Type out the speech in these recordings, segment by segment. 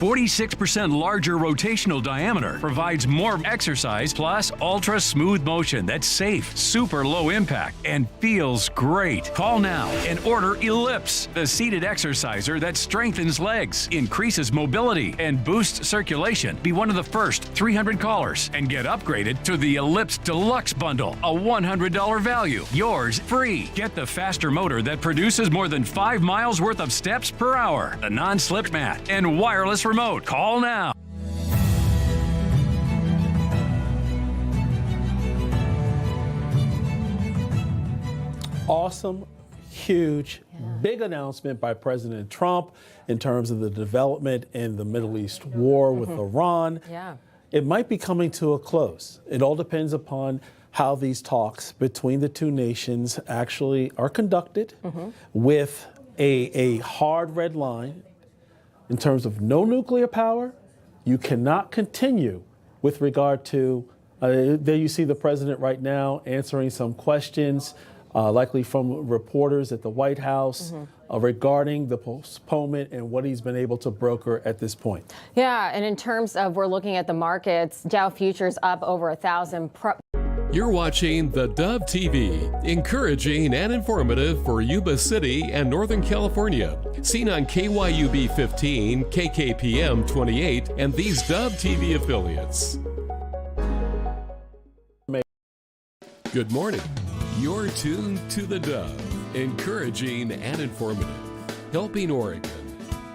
46% larger rotational diameter provides more exercise plus ultra smooth motion that's safe, super low impact, and feels great. Call now and order Ellipse, the seated exerciser that strengthens legs, increases mobility, and boosts circulation. Be one of the first 300 callers and get upgraded to the Ellipse Deluxe Bundle, a $100 value. Yours free. Get the faster motor that produces more than 5 miles worth of steps per hour, the non-slip mat, and wireless remote. Call now. Awesome, huge, big announcement by President Trump in terms of the development in the Middle East war with Iran. Yeah. It might be coming to a close. It all depends upon how these talks between the two nations actually are conducted with a hard red line in terms of no nuclear power. You cannot continue with regard to, there you see the president right now answering some questions, likely from reporters at the White House regarding the postponement and what he's been able to broker at this point. Yeah, and in terms of, we're looking at the markets, Dow futures up over 1,000. You're watching theDove TV, encouraging and informative for Yuba City and Northern California. Seen on KYUB 15, KKPM 28, and these Dove TV affiliates. Good morning. You're tuned to theDove, encouraging and informative, helping Oregon,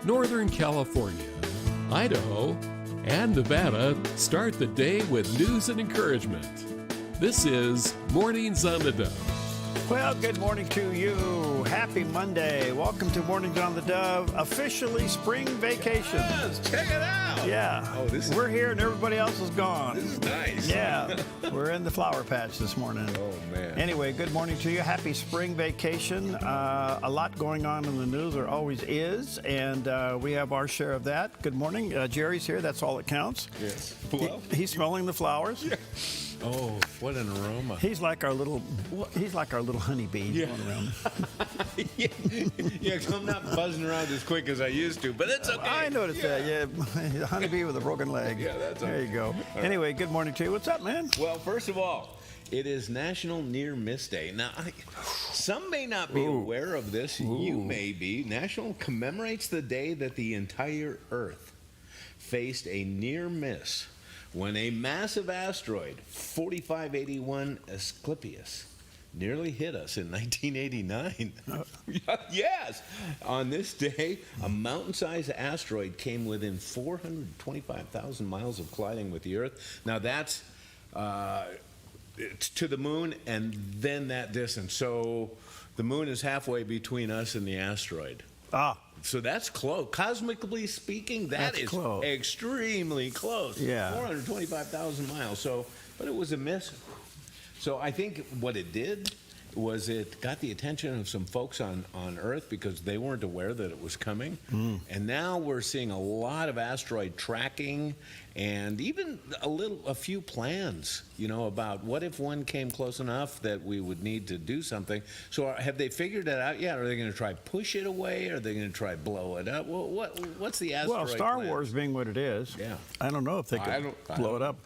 Northern California, Idaho, and Nevada start the day with news and encouragement. This is Mornings on the Dove. Well, good morning to you. Happy Monday. Welcome to Mornings on the Dove, officially spring vacation. Yes, check it out. Yeah. Oh, we're here and everybody else is gone. This is nice. Yeah. We're in the flower patch this morning. Oh, man. Anyway, good morning to you. Happy spring vacation. A lot going on in the news. There always is. And we have our share of that. Good morning. Jerry's here. That's all that counts. Yes. Well, He's smelling the flowers. yeah. Oh, what an aroma. He's like our little honeybee going around. yeah, I'm not buzzing around as quick as I used to, but it's okay. I noticed that, yeah. A honeybee with a broken leg. Yeah, that's there okay. you go. Anyway, good morning to you. What's up, man? Well, first of all, it is National Near Miss Day. Now, some may not be aware of this. You may be. National commemorates the day that the entire Earth faced a near miss when a massive asteroid, 4581 Asclepius, nearly hit us in 1989. Yes! On this day, a mountain-sized asteroid came within 425,000 miles of colliding with the Earth. Now that's it's to the moon and then that distance. So the moon is halfway between us and the asteroid. Ah. So that's close. Cosmically speaking, that's close. Extremely close. Yeah. 425,000 miles. So, but it was a miss. So I think what it did was it got the attention of some folks on Earth because they weren't aware that it was coming. And now we're seeing a lot of asteroid tracking and even a few plans, you know, about what if one came close enough that we would need to do something. So have they figured it out yet? Are they going to try push it away? Are they going to try blow it up? Well, what's the asteroid Well, Star plan? Wars being what it is, Yeah. I don't know if they could blow it up.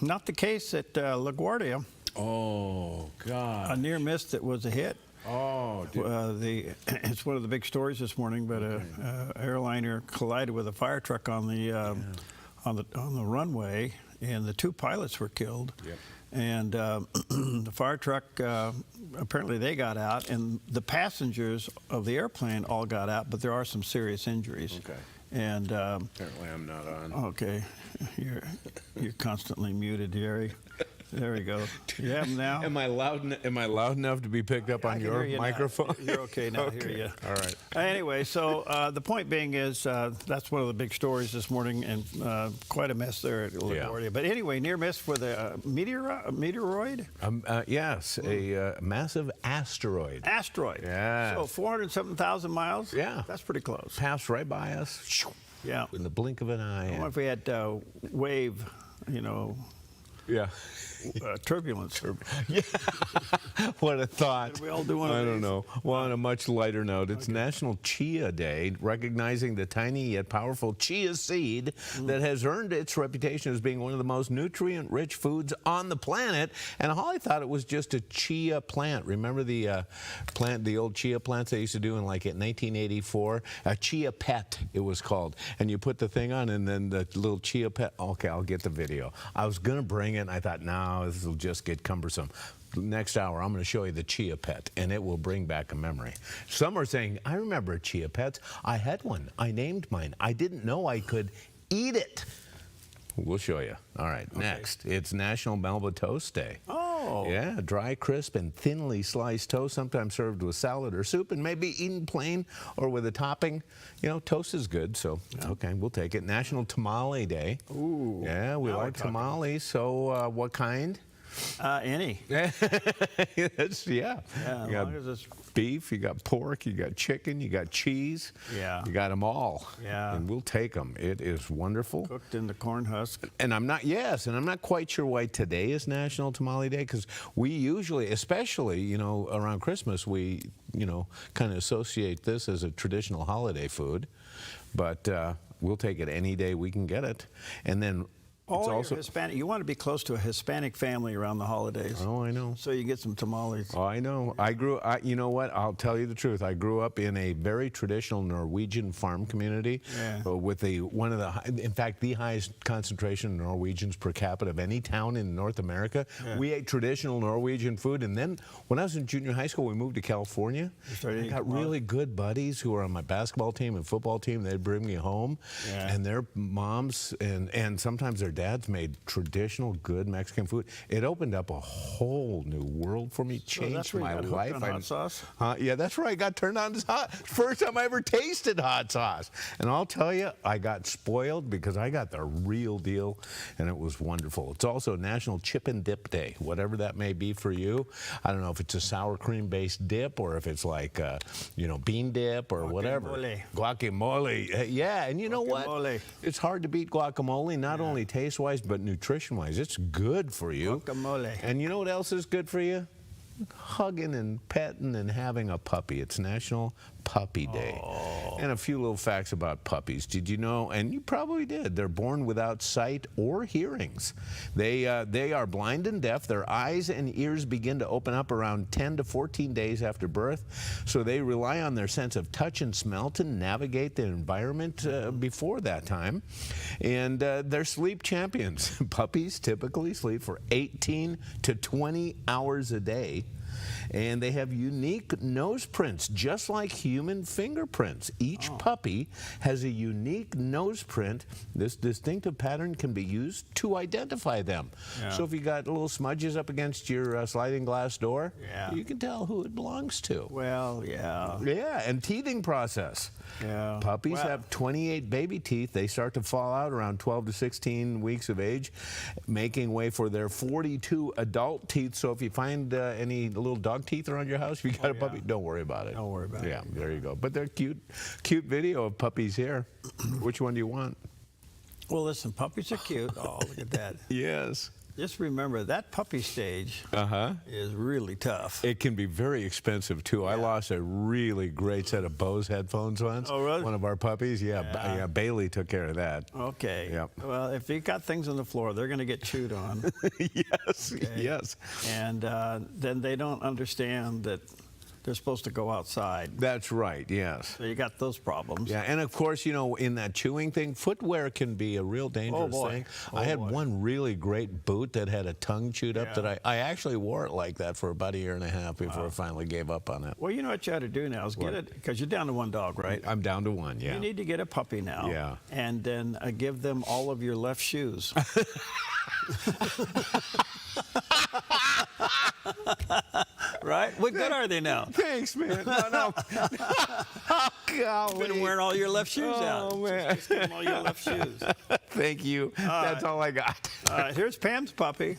Not the case at LaGuardia. Oh, God. A near miss that was a hit. Oh, it's one of the big stories this morning, but an airliner collided with a fire truck on the runway, and the two pilots were killed. Yep. And the fire truck, apparently they got out, and the passengers of the airplane all got out, but there are some serious injuries. Okay. And Apparently I'm not on. okay, you're constantly muted, Jerry. There we go. You have them now? Am I loud enough to be picked up on your microphone? You're okay now. Okay. Hear you. All right. Anyway, so the point being is that's one of the big stories this morning, and quite a mess there at LaGuardia. Yeah. But anyway, near miss for the meteoroid? Yes, a massive asteroid. Asteroid. Yeah. So 407,000 miles? Yeah. That's pretty close. Passed right by us. Yeah. In the blink of an eye. I wonder if we had wave, Yeah. Turbulence. Yeah. What a thought. Did we all do one of I don't these? know. Well, on a much lighter note, it's National Chia Day, recognizing the tiny yet powerful chia seed that has earned its reputation as being one of the most nutrient-rich foods on the planet. And Holly thought it was just a chia plant. Remember the plant, the old chia plants they used to do in like in 1984? A chia pet, it was called. And you put the thing on, and then the little chia pet. Okay, I'll get the video. I was gonna bring it, and I thought, no, this will just get cumbersome. Next hour, I'm going to show you the chia pet, and it will bring back a memory. Some are saying, I remember chia pets. I had one. I named mine. I didn't know I could eat it. We'll show you. All right, next, it's National Melba Toast Day. Oh. Yeah, dry, crisp, and thinly sliced toast, sometimes served with salad or soup, and maybe eaten plain or with a topping. You know, toast is good, so, okay, we'll take it. National Tamale Day. Ooh. Yeah, we Now we're like talking. tamales, so what kind? Any. Yes, yeah. Yeah, You as got long as it's beef, you got pork, you got chicken, you got cheese. Yeah. You got them all. Yeah. And we'll take them. It is wonderful. cooked in the corn husk. And I'm not quite sure why today is National Tamale Day, because we usually, especially, you know, around Christmas, we, you know, kind of associate this as a traditional holiday food. But we'll take it any day we can get it. And then it's All also your Hispanic. You want to be close to a Hispanic family around the holidays. Oh, I know. So you get some tamales. Oh, I know. You know what? I'll tell you the truth. I grew up in a very traditional Norwegian farm community with in fact, the highest concentration of Norwegians per capita of any town in North America. Yeah. We ate traditional Norwegian food, and then when I was in junior high school, we moved to California. started I eating got tamales? really good buddies who were on my basketball team and football team. They'd bring me home, and their moms and sometimes their dads made traditional good Mexican food. It opened up a whole new world for me, changed that's where you my got hooked life. on hot sauce? Yeah, that's where I got turned on to hot. First time I ever tasted hot sauce. And I'll tell you, I got spoiled because I got the real deal, and it was wonderful. It's also National Chip and Dip Day, whatever that may be for you. I don't know if it's a sour cream-based dip or if it's like, you know, bean dip or whatever. Guacamole. Yeah, and you know what? Guacamole. It's hard to beat guacamole, not only taste-wise, but nutrition-wise. It's good for you. Guacamole. And you know what else is good for you? Hugging and petting and having a puppy. It's National Puppy Day. And a few little facts about puppies. Did you know, and you probably did, they're born without sight or hearings. They are blind and deaf. Their eyes and ears begin to open up around 10 to 14 days after birth. So they rely on their sense of touch and smell to navigate the environment before that time. And they're sleep champions. Puppies typically sleep for 18 to 20 hours a day. And they have unique nose prints, just like human fingerprints. Each puppy has a unique nose print. This distinctive pattern can be used to identify them. So if you got little smudges up against your sliding glass door, you can tell who it belongs to. Well, yeah. Yeah, and teething process. Yeah. Puppies have 28 baby teeth. They start to fall out around 12 to 16 weeks of age, making way for their 42 adult teeth. So if you find any little dog teeth around your house, if you got a puppy, don't worry about it. Don't worry about it. Yeah, there you go. But they're cute video of puppies here. Which one do you want? Well, listen, puppies are cute. Oh, look at that. Yes. Just remember, that puppy stage is really tough. It can be very expensive, too. I lost a really great set of Bose headphones once. Oh, really? One of our puppies. Yeah, Bailey took care of that. Okay. Yep. Well, if you got things on the floor, they're going to get chewed on. Yes, yes. And then they don't understand that they're supposed to go outside. That's right, yes. So you got those problems. Yeah, and of course, you know, in that chewing thing, footwear can be a real dangerous thing. I had one really great boot that had a tongue chewed up that I actually wore it like that for about 1.5 years before I finally gave up on it. Well, you know what you ought to do now is get it, because you're down to one dog, right? I'm down to one, yeah. You need to get a puppy now. Yeah. And then give them all of your left shoes. Right? What good are they now? Thanks, man. No. You've been wearing all your left shoes out. Oh, man. Just give them all your left shoes. Thank you. That's all I got. Here's Pam's puppy.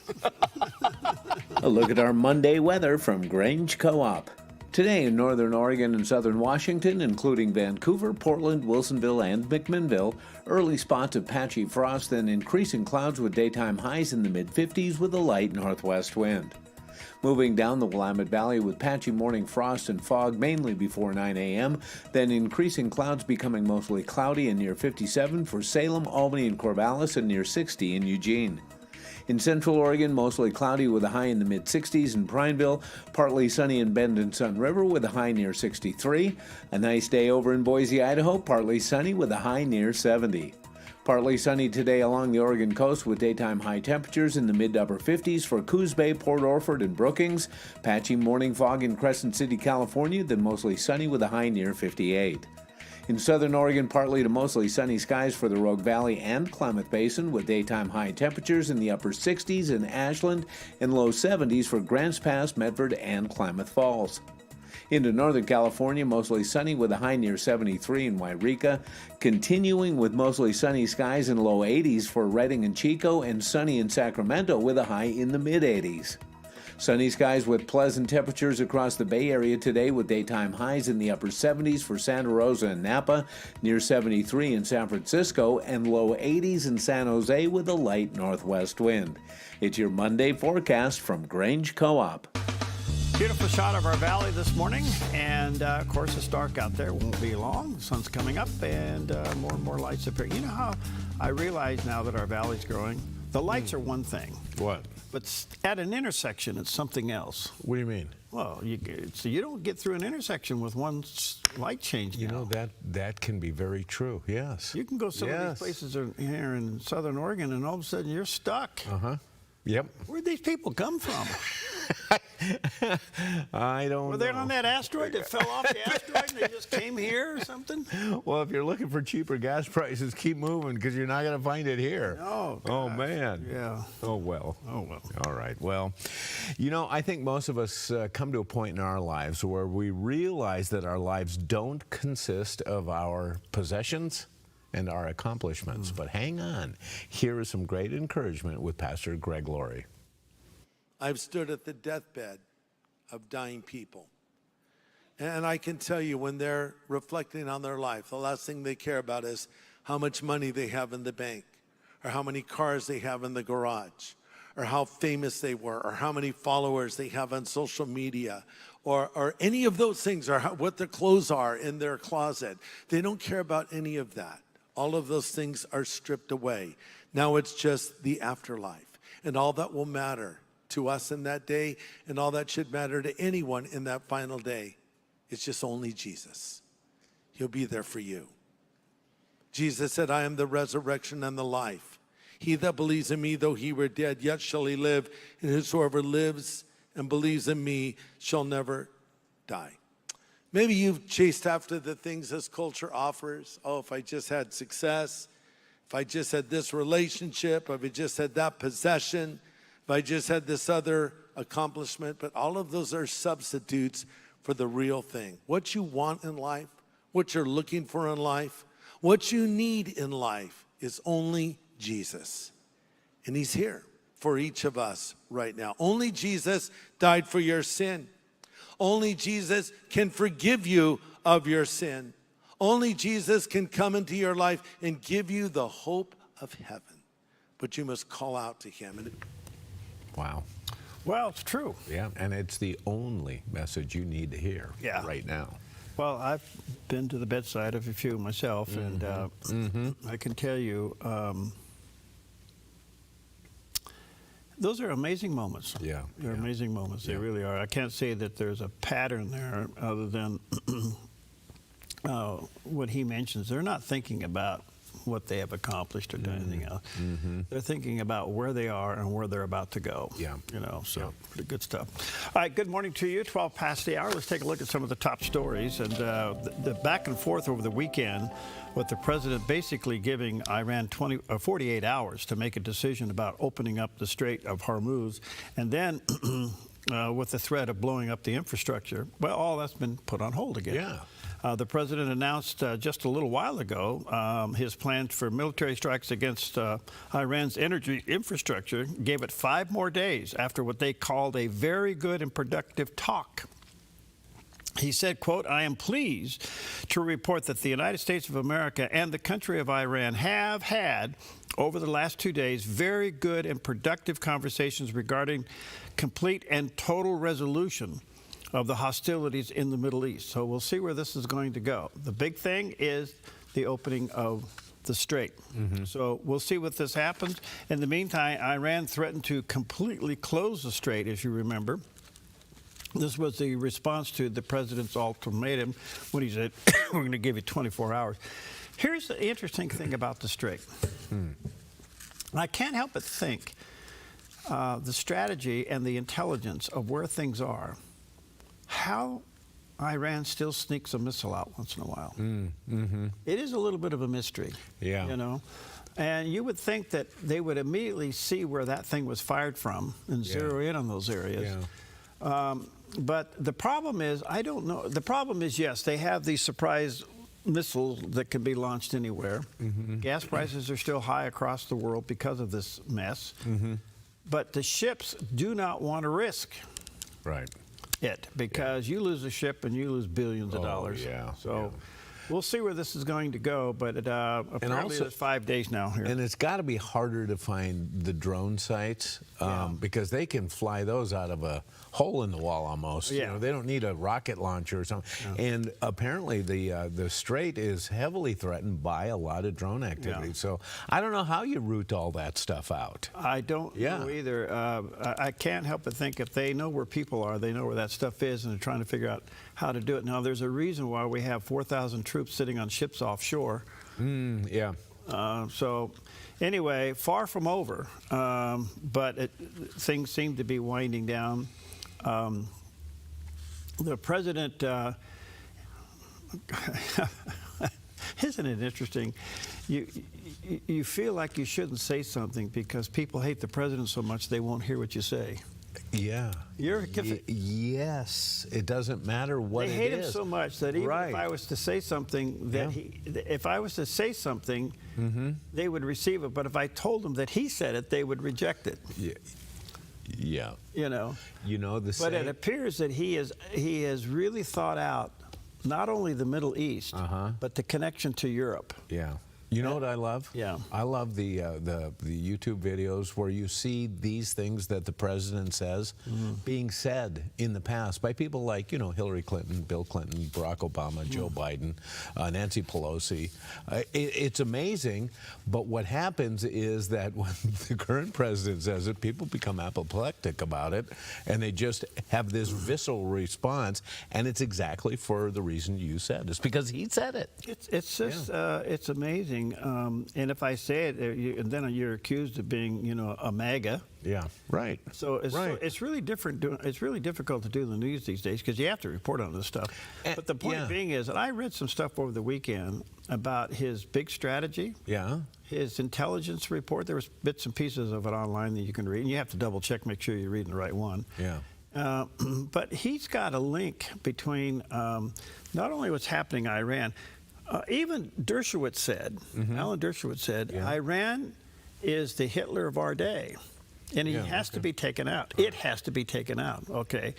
A look at our Monday weather from Grange Co-op. Today in northern Oregon and southern Washington, including Vancouver, Portland, Wilsonville, and McMinnville, early spots of patchy frost, then increasing clouds with daytime highs in the mid-50s with a light northwest wind. Moving down the Willamette Valley with patchy morning frost and fog mainly before 9 a.m., then increasing clouds becoming mostly cloudy and near 57 for Salem, Albany, and Corvallis, and near 60 in Eugene. In central Oregon, mostly cloudy with a high in the mid-60s in Prineville, partly sunny in Bend and Sun River with a high near 63. A nice day over in Boise, Idaho, partly sunny with a high near 70. Partly sunny today along the Oregon coast with daytime high temperatures in the mid-upper 50s for Coos Bay, Port Orford, and Brookings. Patchy morning fog in Crescent City, California, then mostly sunny with a high near 58. In southern Oregon, partly to mostly sunny skies for the Rogue Valley and Klamath Basin with daytime high temperatures in the upper 60s in Ashland and low 70s for Grants Pass, Medford, and Klamath Falls. Into northern California, mostly sunny with a high near 73 in Wairika, continuing with mostly sunny skies in low 80s for Redding and Chico, and sunny in Sacramento with a high in the mid-80s. Sunny skies with pleasant temperatures across the Bay Area today with daytime highs in the upper 70s for Santa Rosa and Napa, near 73 in San Francisco, and low 80s in San Jose with a light northwest wind. It's your Monday forecast from Grange Co-op. Beautiful shot of our valley this morning, and of course it's dark out there. It won't be long. The sun's coming up, and more lights appear. You know how I realize now that our valley's growing? The lights are one thing. What? But at an intersection, it's something else. What do you mean? Well, so you don't get through an intersection with one light change. You know, that can be very true, yes. You can go some of these places here in southern Oregon, and all of a sudden you're stuck. Uh-huh. Yep. Where'd these people come from? I don't know. Were they on that asteroid that fell off the asteroid and they just came here or something? Well, if you're looking for cheaper gas prices, keep moving because you're not going to find it here. Oh, oh, man. Yeah. Oh, well. Oh, well. All right. Well, you know, I think most of us come to a point in our lives where we realize that our lives don't consist of our possessions and our accomplishments. But hang on. Here is some great encouragement with Pastor Greg Laurie. I've stood at the deathbed of dying people. And I can tell you, when they're reflecting on their life, the last thing they care about is how much money they have in the bank, or how many cars they have in the garage, or how famous they were, or how many followers they have on social media, or any of those things, or what their clothes are in their closet. They don't care about any of that. All of those things are stripped away. Now it's just the afterlife, and all that will matter to us in that day, and all that should matter to anyone in that final day. It's just only Jesus. He'll be there for you. Jesus said, I am the resurrection and the life. He that believes in me, though he were dead, yet shall he live. And whosoever lives and believes in me shall never die. Maybe you've chased after the things this culture offers. Oh, if I just had success, if I just had this relationship, if I just had that possession, if I just had this other accomplishment. But all of those are substitutes for the real thing. What you want in life, what you're looking for in life, what you need in life is only Jesus. And he's here for each of us right now. Only Jesus died for your sin. Only Jesus can forgive you of your sin. Only Jesus can come into your life and give you the hope of heaven. But you must call out to him. Wow. Well, it's true. Yeah, and it's the only message you need to hear right now. Well, I've been to the bedside of a few myself, and I can tell you, those are amazing moments. Yeah. They're amazing moments. They really are. I can't say that there's a pattern there other than what he mentions. They're not thinking about what they have accomplished or done anything else. They're thinking about where they are and where they're about to go. Yeah. You know, so pretty good stuff. All right, good morning to you. 12 past the hour. Let's take a look at some of the top stories. And the back and forth over the weekend with the president basically giving Iran 48 hours to make a decision about opening up the Strait of Hormuz. And then with the threat of blowing up the infrastructure, well, all that's been put on hold again. Yeah. The president announced just a little while ago his plans for military strikes against Iran's energy infrastructure, gave it 5 more days after what they called a very good and productive talk. He said, quote, "I am pleased to report that the United States of America and the country of Iran have had, over the last 2 days, very good and productive conversations regarding complete and total resolution of the hostilities in the Middle East." So we'll see where this is going to go. The big thing is the opening of the strait. So we'll see what this happens. In the meantime, Iran threatened to completely close the strait, as you remember. This was the response to the president's ultimatum when he said, we're going to give you 24 hours. Here's the interesting thing about the strait. I can't help but think the strategy and the intelligence of where things are, how Iran still sneaks a missile out once in a while. It is a little bit of a mystery, you know. And you would think that they would immediately see where that thing was fired from and zero in on those areas. But the problem is, I don't know. The problem is, yes, they have these surprise missiles that can be launched anywhere. Gas prices are still high across the world because of this mess. But the ships do not want to risk it, because you lose a ship and you lose billions of dollars. So we'll see where this is going to go, but apparently there's 5 days now here. And it's got to be harder to find the drone sites because they can fly those out of a hole in the wall almost. You know, they don't need a rocket launcher or something. And apparently the strait is heavily threatened by a lot of drone activity. So I don't know how you root all that stuff out. I don't know either. I can't help but think if they know where people are, they know where that stuff is, and they're trying to figure out how to do it. Now, there's a reason why we have 4,000 troops sitting on ships offshore. So anyway, far from over, but things seem to be winding down. The president, isn't it interesting? You feel like you shouldn't say something because people hate the president so much they won't hear what you say. Yes, it doesn't matter what it is. They hate him so much that even if I was to say something they would receive it. But if I told them that he said it, they would reject it. You know. But it appears that he has really thought out not only the Middle East, but the connection to Europe. You know what I love? I love the YouTube videos where you see these things that the president says being said in the past by people like, Hillary Clinton, Bill Clinton, Barack Obama, Joe Biden, Nancy Pelosi. It's amazing, but what happens is that when the current president says it, people become apoplectic about it, and they just have this visceral response, and it's exactly for the reason you said. It's because he said it. It's just, it's amazing. And if I say it, and then you're accused of being, a MAGA. So it's really different. It's really difficult to do the news these days because you have to report on this stuff. But the point being is that I read some stuff over the weekend about his big strategy. His intelligence report. There was bits and pieces of it online that you can read, and you have to double check, make sure you're reading the right one. But he's got a link between not only what's happening in Iran. Even Dershowitz said, Alan Dershowitz said, Iran is the Hitler of our day, and he has to be taken out. It has to be taken out, okay?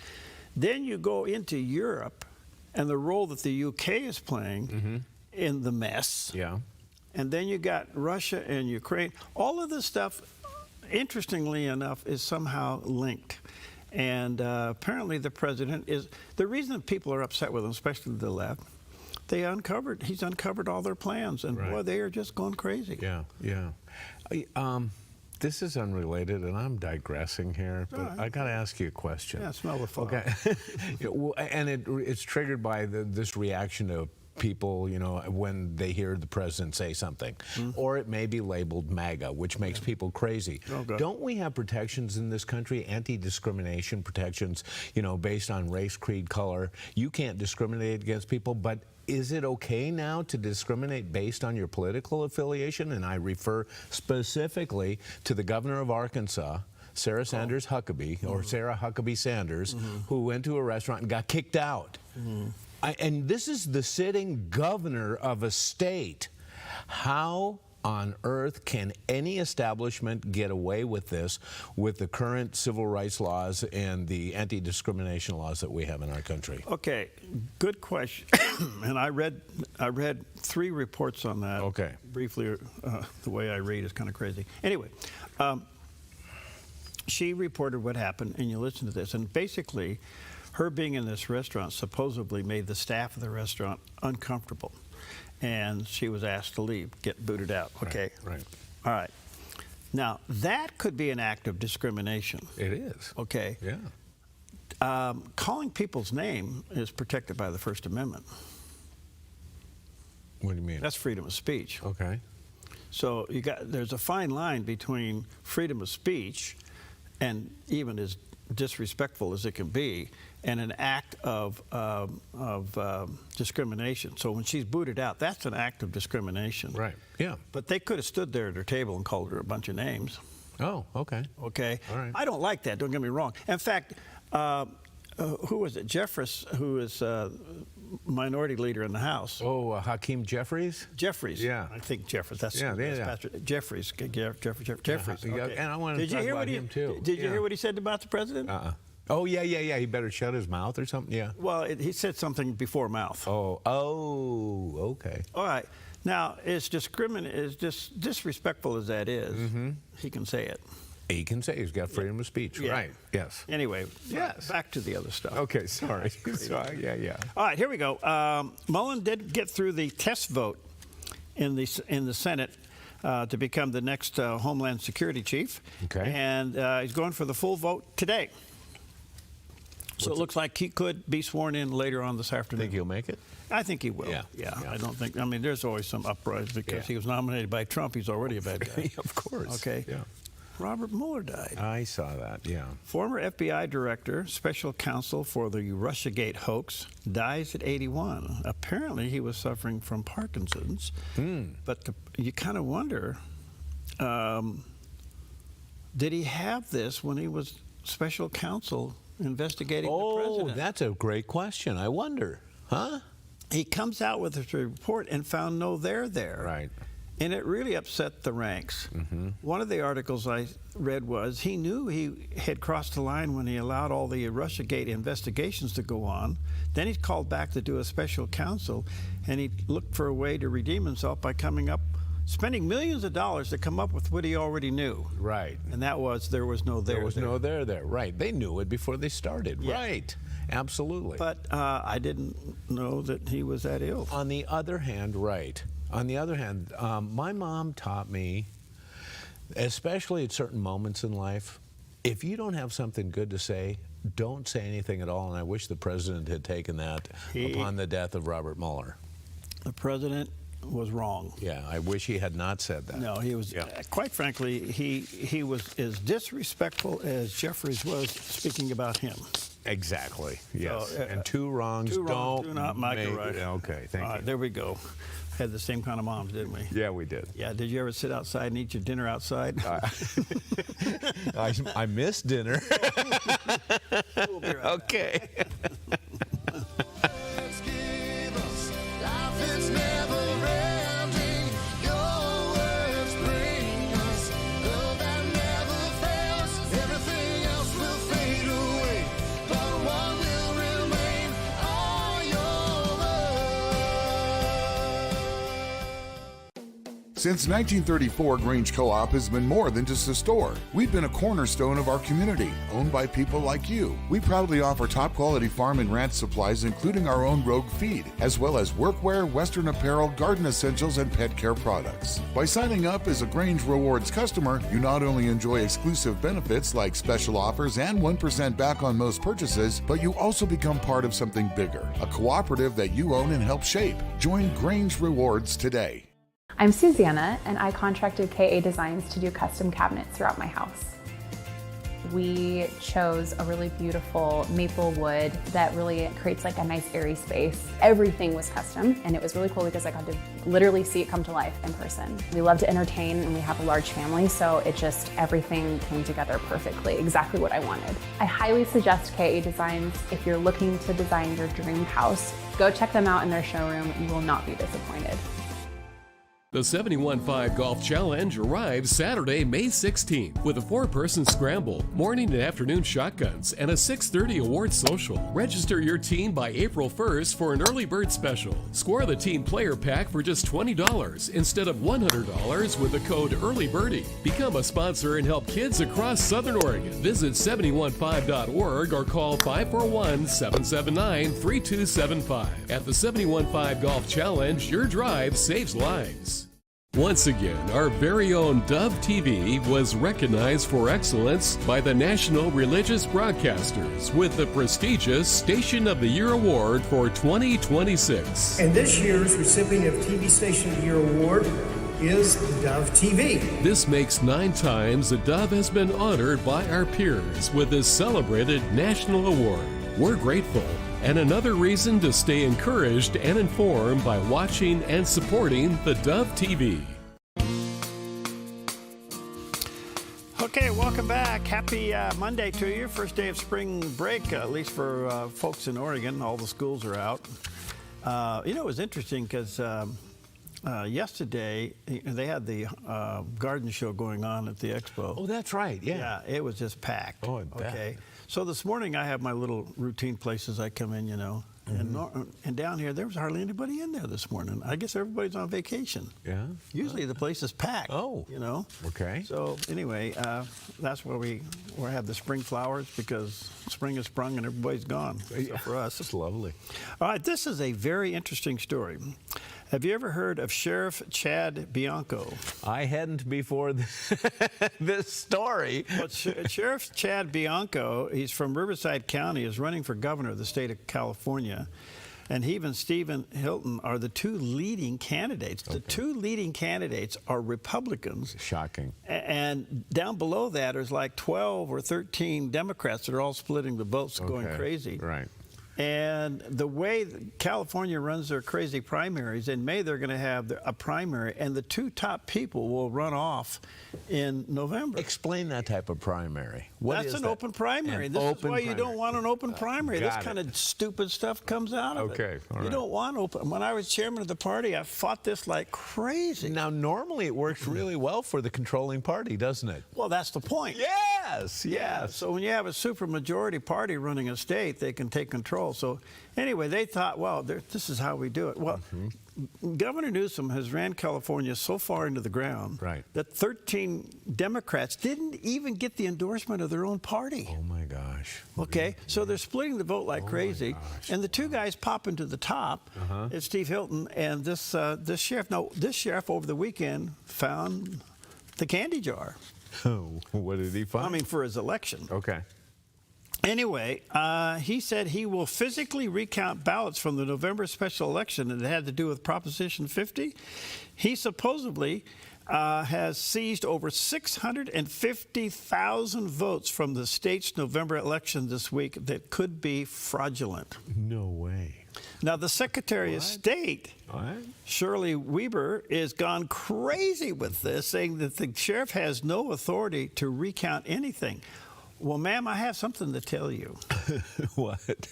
Then you go into Europe and the role that the UK is playing in the mess. And then you got Russia and Ukraine. All of this stuff, interestingly enough, is somehow linked. And apparently the president is, the reason that people are upset with him, especially the left, he's uncovered all their plans, and boy, they are just going crazy. This is unrelated, and I'm digressing here, but I got to ask you a question. Smell the fog. And it's triggered by this reaction of people, when they hear the president say something. Or it may be labeled MAGA, which makes people crazy. Don't we have protections in this country, anti-discrimination protections, based on race, creed, color? You can't discriminate against people, but is it okay now to discriminate based on your political affiliation? And I refer specifically to the governor of Arkansas, Sarah Sanders Huckabee, or Sarah Huckabee Sanders, who went to a restaurant and got kicked out. And this is the sitting governor of a state. How on earth can any establishment get away with this with the current civil rights laws and the anti-discrimination laws that we have in our country? Okay, good question. And I read 3 reports on that. Okay. Briefly, the way I read is kind of crazy. Anyway, she reported what happened, and you listen to this, and basically, her being in this restaurant supposedly made the staff of the restaurant uncomfortable. And she was asked to leave, get booted out. Okay. Right. All right. Now, that could be an act of discrimination. It is. Okay. Yeah. Calling people's name is protected by the First Amendment. What do you mean? That's freedom of speech. Okay. So there's a fine line between freedom of speech and even as disrespectful as it can be, and an act of discrimination. So when she's booted out, that's an act of discrimination. Right. Yeah. But they could have stood there at her table and called her a bunch of names. Oh, okay. Okay. All right. I don't like that. Don't get me wrong. In fact, who was it? Jeffress, who is minority leader in the House. Oh, Hakeem Jeffries? Jeffries. Yeah. I think Jeffries. That's Yeah, that's yeah. Pastor Jeffries. Jeffries. Yeah, Okay. and I want to Did you talk hear about what he him too. Did you Yeah. hear what he said about the president? Oh, yeah. He better shut his mouth or something. Yeah. Well, he said something before mouth. Oh, okay. All right. Now, as disrespectful as that is, he can say it. He can say he's got freedom of speech. Yeah. Right. Yes. Anyway, Yes. back to the other stuff. Okay, sorry. Yeah. All right, here we go. Mullen did get through the test vote in the Senate to become the next Homeland Security chief. Okay. And he's going for the full vote today. So it looks like he could be sworn in later on this afternoon. Think he'll make it? I think he will. Yeah. I don't think. I mean, there's always some uprise because Yeah. he was nominated by Trump. He's already a bad guy. Of course. Okay. Yeah. Robert Mueller died. I saw that, yeah. Former FBI director, special counsel for the Russiagate hoax, dies at 81. Apparently, he was suffering from Parkinson's. But you kind of wonder, did he have this when he was special counsel investigating the president? Oh, that's a great question. I wonder, huh? He comes out with his report and found no there there. Right. And it really upset the ranks. One of the articles I read was he knew he had crossed the line when he allowed all the Russiagate investigations to go on. Then he called back to do a special counsel, and he looked for a way to redeem himself by spending millions of dollars to come up with what he already knew. Right. And that was there was no there. There was no there. Right. They knew it before they started. Yeah. Right. Absolutely. But I didn't know that he was that ill. On the other hand, right. On the other hand, my mom taught me, especially at certain moments in life, if you don't have something good to say, don't say anything at all. And I wish the president had taken that upon the death of Robert Mueller. The president was wrong. Yeah, I wish he had not said that. No, he was, quite frankly, he was as disrespectful as Jeffries was speaking about him. Exactly, yes. So, and two wrongs do not make a right. Okay, thank you. All right, there we go. Had the same kind of moms, didn't we? Yeah, we did. Yeah, did you ever sit outside and eat your dinner outside? I missed dinner. We'll be right Okay. Since 1934, Grange Co-op has been more than just a store. We've been a cornerstone of our community, owned by people like you. We proudly offer top-quality farm and ranch supplies, including our own Rogue feed, as well as workwear, Western apparel, garden essentials, and pet care products. By signing up as a Grange Rewards customer, you not only enjoy exclusive benefits like special offers and 1% back on most purchases, but you also become part of something bigger, a cooperative that you own and help shape. Join Grange Rewards today. I'm Susanna, and I contracted KA Designs to do custom cabinets throughout my house. We chose a really beautiful maple wood that really creates like a nice airy space. Everything was custom, and it was really cool because I got to literally see it come to life in person. We love to entertain, and we have a large family, so everything came together perfectly, exactly what I wanted. I highly suggest KA Designs if you're looking to design your dream house. Go check them out in their showroom. You will not be disappointed. The 71.5 Golf Challenge arrives Saturday, May 16th with a 4-person scramble, morning and afternoon shotguns, and a 6:30 award social. Register your team by April 1st for an early bird special. Score the team player pack for just $20 instead of $100 with the code EARLYBIRDIE. Become a sponsor and help kids across Southern Oregon. Visit 715.org or call 541-779-3275. At the 71.5 Golf Challenge, your drive saves lives. Once again, our very own Dove TV was recognized for excellence by the National Religious Broadcasters with the prestigious Station of the Year Award for 2026. And this year's recipient of TV Station of the Year Award is Dove TV. This makes 9 times the Dove has been honored by our peers with this celebrated national award. We're grateful, and another reason to stay encouraged and informed by watching and supporting the Dove TV. Okay, welcome back. Happy Monday to you. First day of spring break, at least for folks in Oregon. All the schools are out. It was interesting because yesterday they had the garden show going on at the expo. Oh, that's right. Yeah. Yeah, it was just packed. Oh, I bet. Okay. So this morning I have my little routine places I come in, and down here there was hardly anybody in there this morning. I guess everybody's on vacation. Yeah. Usually the place is packed. Oh. Okay. So anyway, that's where we have the spring flowers because spring has sprung and everybody's gone. So for us, it's lovely. All right, this is a very interesting story. Have you ever heard of Sheriff Chad Bianco? I hadn't before this story. Well, Sheriff Chad Bianco, he's from Riverside County, is running for governor of the state of California. And he and Stephen Hilton are the 2 leading candidates. Okay. The 2 leading candidates are Republicans. Shocking. And down below that is like 12 or 13 Democrats that are all splitting the votes, going crazy. Right. And the way California runs their crazy primaries, in May they're going to have a primary, and the 2 top people will run off in November. Explain that type of primary. That's an open primary. This is why you don't want an open primary. This kind of stupid stuff comes out of it. Okay, all right. You don't want open. When I was chairman of the party, I fought this like crazy. Now, normally it works really well for the controlling party, doesn't it? Well, that's the point. Yes, yeah. So when you have a supermajority party running a state, they can take control. So anyway, they thought, well, this is how we do it. Well, Governor Newsom has ran California so far into the ground that 13 Democrats didn't even get the endorsement of their own party. Oh, my gosh. Okay, so they're splitting the vote like crazy. And the 2 guys popping to the top is Steve Hilton and this sheriff. Now, this sheriff over the weekend found the candy jar. Oh, what did he find? I mean, for his election. Okay. Anyway, he said he will physically recount ballots from the November special election, and it had to do with Proposition 50. He supposedly has seized over 650,000 votes from the state's November election this week that could be fraudulent. No way. Now, the Secretary of State, Shirley Weber, is gone crazy with this, saying that the sheriff has no authority to recount anything. Well, ma'am, I have something to tell you. What?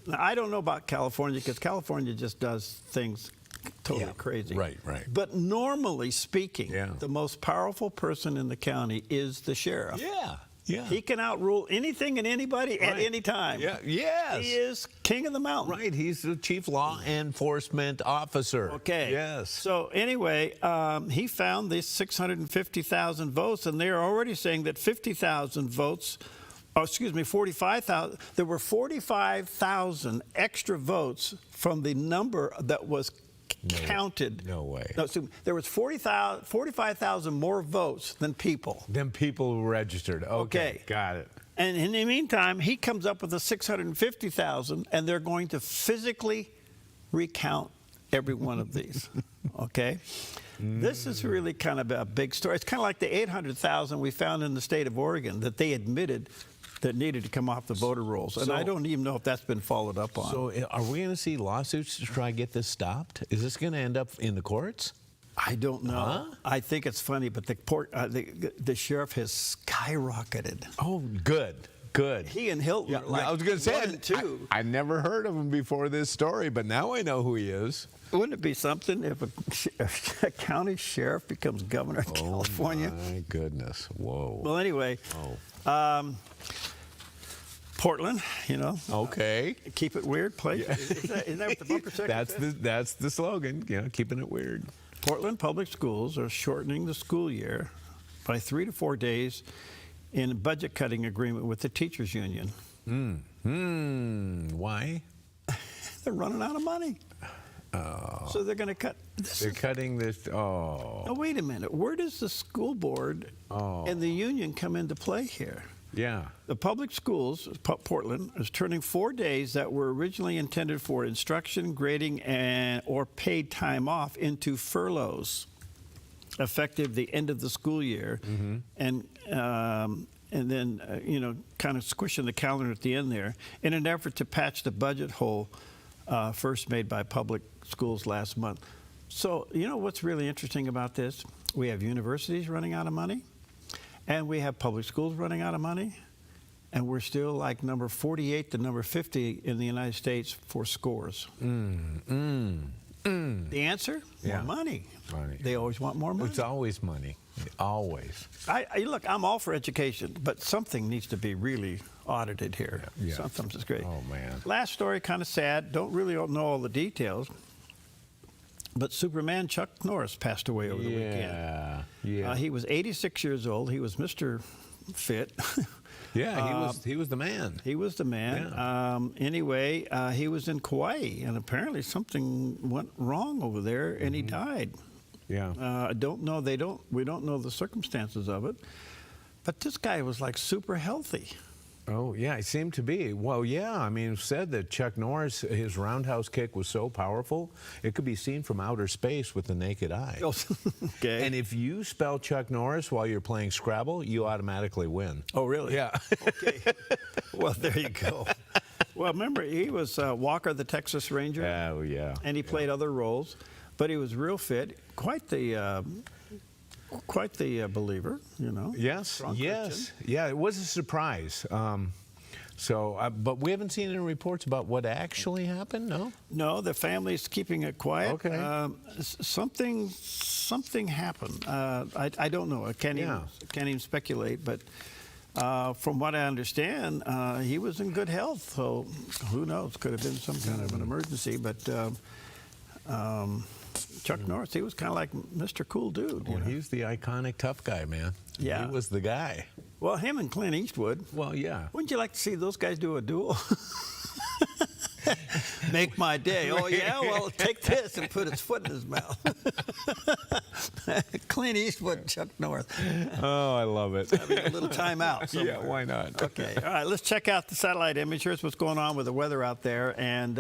Now, I don't know about California because California just does things totally crazy. Right. But normally speaking, the most powerful person in the county is the sheriff. Yeah. He can outrule anything and anybody at any time. Yeah. Yes. He is king of the mountain. Right. He's the chief law enforcement officer. Okay. Yes. So anyway, he found these 650,000 votes, and they are already saying that 50,000 votes, 45,000. There were 45,000 extra votes from the number that was counted. No way. No, so there was 45,000 more votes than people. Than people who registered. Okay. Got it. And in the meantime, he comes up with the 650,000, and they're going to physically recount every one of these. Okay? This is really kind of a big story. It's kind of like the 800,000 we found in the state of Oregon that they admitted that needed to come off the voter rolls. And I don't even know if that's been followed up on. So are we going to see lawsuits to try to get this stopped? Is this going to end up in the courts? I don't know. I think it's funny, but the sheriff has skyrocketed. Oh, good. Good. He and Hilton are like I was going to say, 1 and 2. I never heard of him before this story, but now I know who he is. Wouldn't it be something if a county sheriff becomes governor of California? My goodness. Whoa. Well, anyway, Portland, you know. Okay. Keep it weird, place. Yeah. Isn't that what the bumper sticker says? That's the slogan, you know, keeping it weird. Portland Public Schools are shortening the school year by 3 to 4 days in a budget cutting agreement with the teachers union. Why? They're running out of money. So they're going to cut. They're cutting this. Now, wait a minute. Where does the school board and the union come into play here? Yeah. The public schools, Portland, is turning 4 days that were originally intended for instruction, grading, or paid time off into furloughs, effective the end of the school year, and then kind of squishing the calendar at the end there in an effort to patch the budget hole first made by public schools last month. So you know what's really interesting about this? We have universities running out of money, and we have public schools running out of money, and we're still like number 48 to number 50 in the United States for scores. The answer? More money. They always want more money. It's always money. Always. Look, I'm all for education, but something needs to be really audited here. Yeah. Sometimes it's great. Oh, man. Last story, kind of sad. Don't know all the details. But Superman Chuck Norris passed away over the weekend. Yeah. He was 86 years old. He was Mr. Fit. Yeah, he was the man. He was the man. Anyway, he was in Kauai, and apparently something went wrong over there, and he died. Yeah. I don't know. We don't know the circumstances of it. But this guy was like super healthy. Oh, yeah, he seemed to be. Well, yeah, I mean, it said that Chuck Norris, his roundhouse kick was so powerful, it could be seen from outer space with the naked eye. Okay. And if you spell Chuck Norris while you're playing Scrabble, you automatically win. Oh, really? Yeah. Okay. Well, there you go. Well, remember, he was Walker the Texas Ranger. Oh, yeah. And he played other roles, but he was real fit. Quite the believer, you know. Yes, Strong yes. Christian. Yeah, it was a surprise. But we haven't seen any reports about what actually happened, no? No, the family's keeping it quiet. Okay. Something happened. I don't know. I can't even speculate, but from what I understand, he was in good health, so who knows? Could have been some kind of an emergency, but Chuck Norris, he was kind of like Mr. Cool Dude. Well, he's the iconic tough guy, man. Yeah. He was the guy. Well, him and Clint Eastwood. Well, yeah. Wouldn't you like to see those guys do a duel? Make my day. Oh, yeah? Well, take this and put his foot in his mouth. Clint Eastwood and Chuck Norris. Oh, I love it. Having a little time out somewhere. Yeah, why not? Okay. All right, let's check out the satellite image. Here's what's going on with the weather out there. And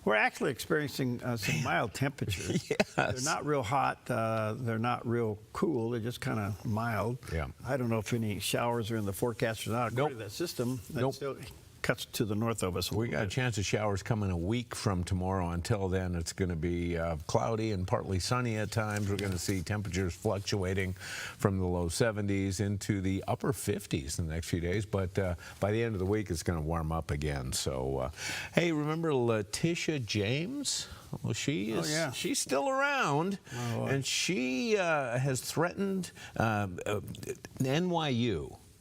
we're actually experiencing some mild temperatures. Yes. They're not real hot. They're not real cool. They're just kind of mild. Yeah. I don't know if any showers are in the forecast or not. According to that system, that still cuts to the north of us. We got a chance of showers coming a week from tomorrow. Until then, it's going to be cloudy and partly sunny at times. We're going to see temperatures fluctuating from the low 70s into the upper 50s in the next few days. But by the end of the week, it's going to warm up again. So, hey, remember Letitia James? Well, she's still around, and she has threatened NYU,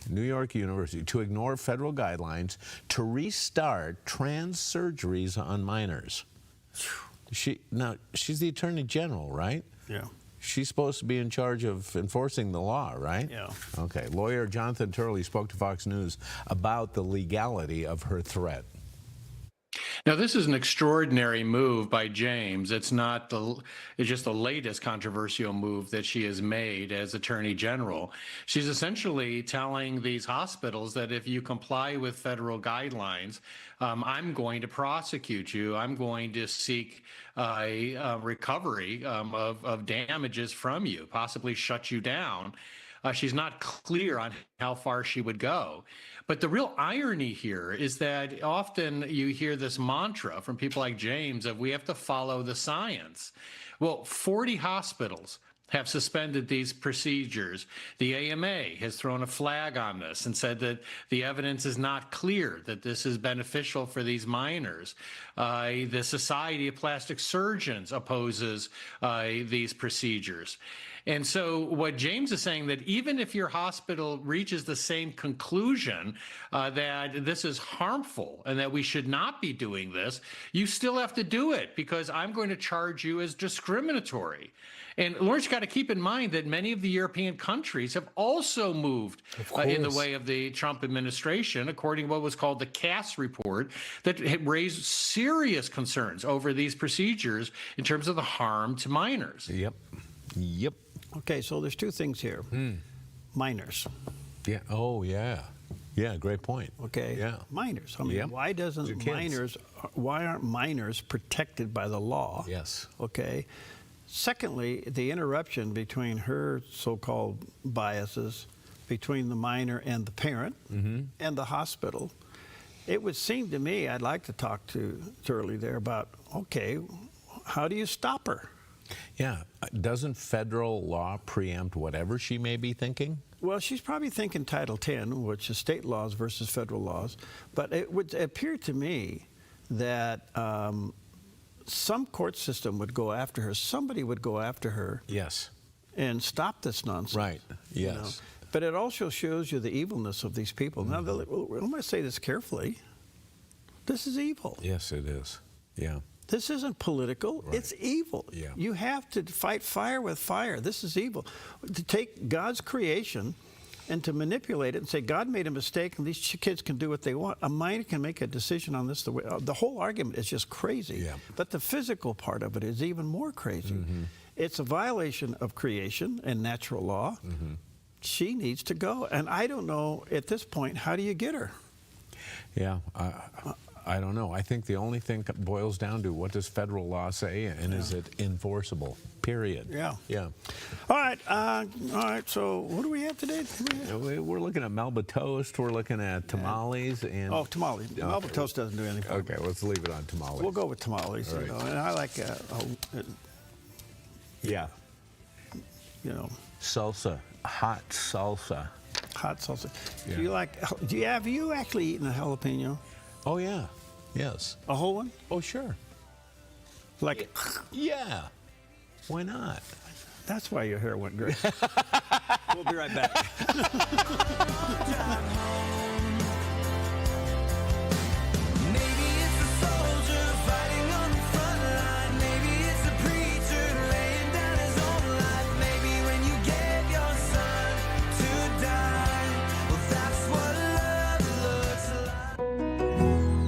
New York University, to ignore federal guidelines to restart trans surgeries on minors. She's the Attorney General, right? Yeah. She's supposed to be in charge of enforcing the law, right? Yeah. Okay. Lawyer Jonathan Turley spoke to Fox News about the legality of her threat. Now, this is an extraordinary move by James. It's just the latest controversial move that she has made as Attorney General. She's essentially telling these hospitals that if you comply with federal guidelines, I'm going to prosecute you. I'm going to seek a recovery of damages from you, possibly shut you down. She's not clear on how far she would go. But the real irony here is that often you hear this mantra from people like James of we have to follow the science. Well, 40 hospitals have suspended these procedures. The AMA has thrown a flag on this and said that the evidence is not clear that this is beneficial for these minors. The Society of Plastic Surgeons opposes these procedures. And so what James is saying, that even if your hospital reaches the same conclusion that this is harmful and that we should not be doing this, you still have to do it because I'm going to charge you as discriminatory. And Lawrence, you've got to keep in mind that many of the European countries have also moved in the way of the Trump administration, according to what was called the Cass report, that raised serious concerns over these procedures in terms of the harm to minors. Yep. Okay, so there's two things here. Minors. Yeah. Oh, yeah. Yeah, great point. Okay. Yeah. Minors. I mean, why aren't minors protected by the law? Yes. Okay. Secondly, the interruption between her so-called biases between the minor and the parent and the hospital, it would seem to me, I'd like to talk to Turley there about, okay, how do you stop her? Yeah. Doesn't federal law preempt whatever she may be thinking? Well, she's probably thinking Title X, which is state laws versus federal laws. But it would appear to me that some court system would go after her. Somebody would go after her. Yes. And stop this nonsense. Right. Yes. You know? But it also shows you the evilness of these people. Now, I'm going to say this carefully. This is evil. Yes, it is. Yeah. This isn't political. Right. It's evil. Yeah. You have to fight fire with fire. This is evil. To take God's creation and to manipulate it and say, God made a mistake and these kids can do what they want. A mind can make a decision on this. The whole argument is just crazy. Yeah. But the physical part of it is even more crazy. It's a violation of creation and natural law. She needs to go. And I don't know, at this point, how do you get her? Yeah. I don't know. I think the only thing boils down to what does federal law say, and is it enforceable? Period. Yeah. Yeah. All right. So what do we have today? We're looking at Melba toast. We're looking at tamales and. Oh, tamales. Melba toast doesn't do anything. Okay, let's leave it on tamales. We'll go with tamales. Right. You know, and I like. Yeah. You know. Salsa, hot salsa. Hot salsa. Yeah. Do you like? Have you actually eaten a jalapeno? Oh yeah. Yes. A whole one? Oh sure. Like. Yeah. Why not? That's why your hair went gray. We'll be right back.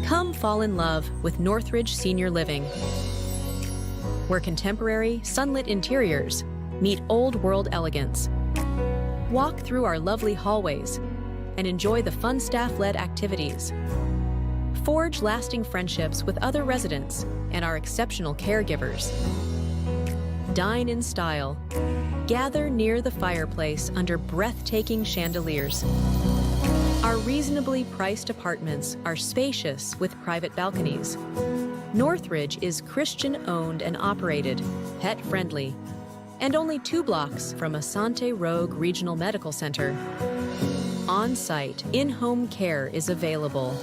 Come fall in love with Northridge Senior Living, where contemporary, sunlit interiors meet old-world elegance. Walk through our lovely hallways and enjoy the fun staff-led activities. Forge lasting friendships with other residents and our exceptional caregivers. Dine in style. Gather near the fireplace under breathtaking chandeliers. Our reasonably priced apartments are spacious with private balconies. Northridge is Christian-owned and operated, pet-friendly, and only 2 blocks from Asante Rogue Regional Medical Center. On-site, in-home care is available.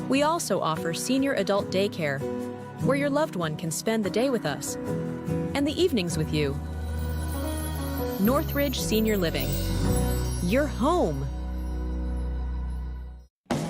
We also offer senior adult daycare, where your loved one can spend the day with us, and the evenings with you. Northridge Senior Living. Your home.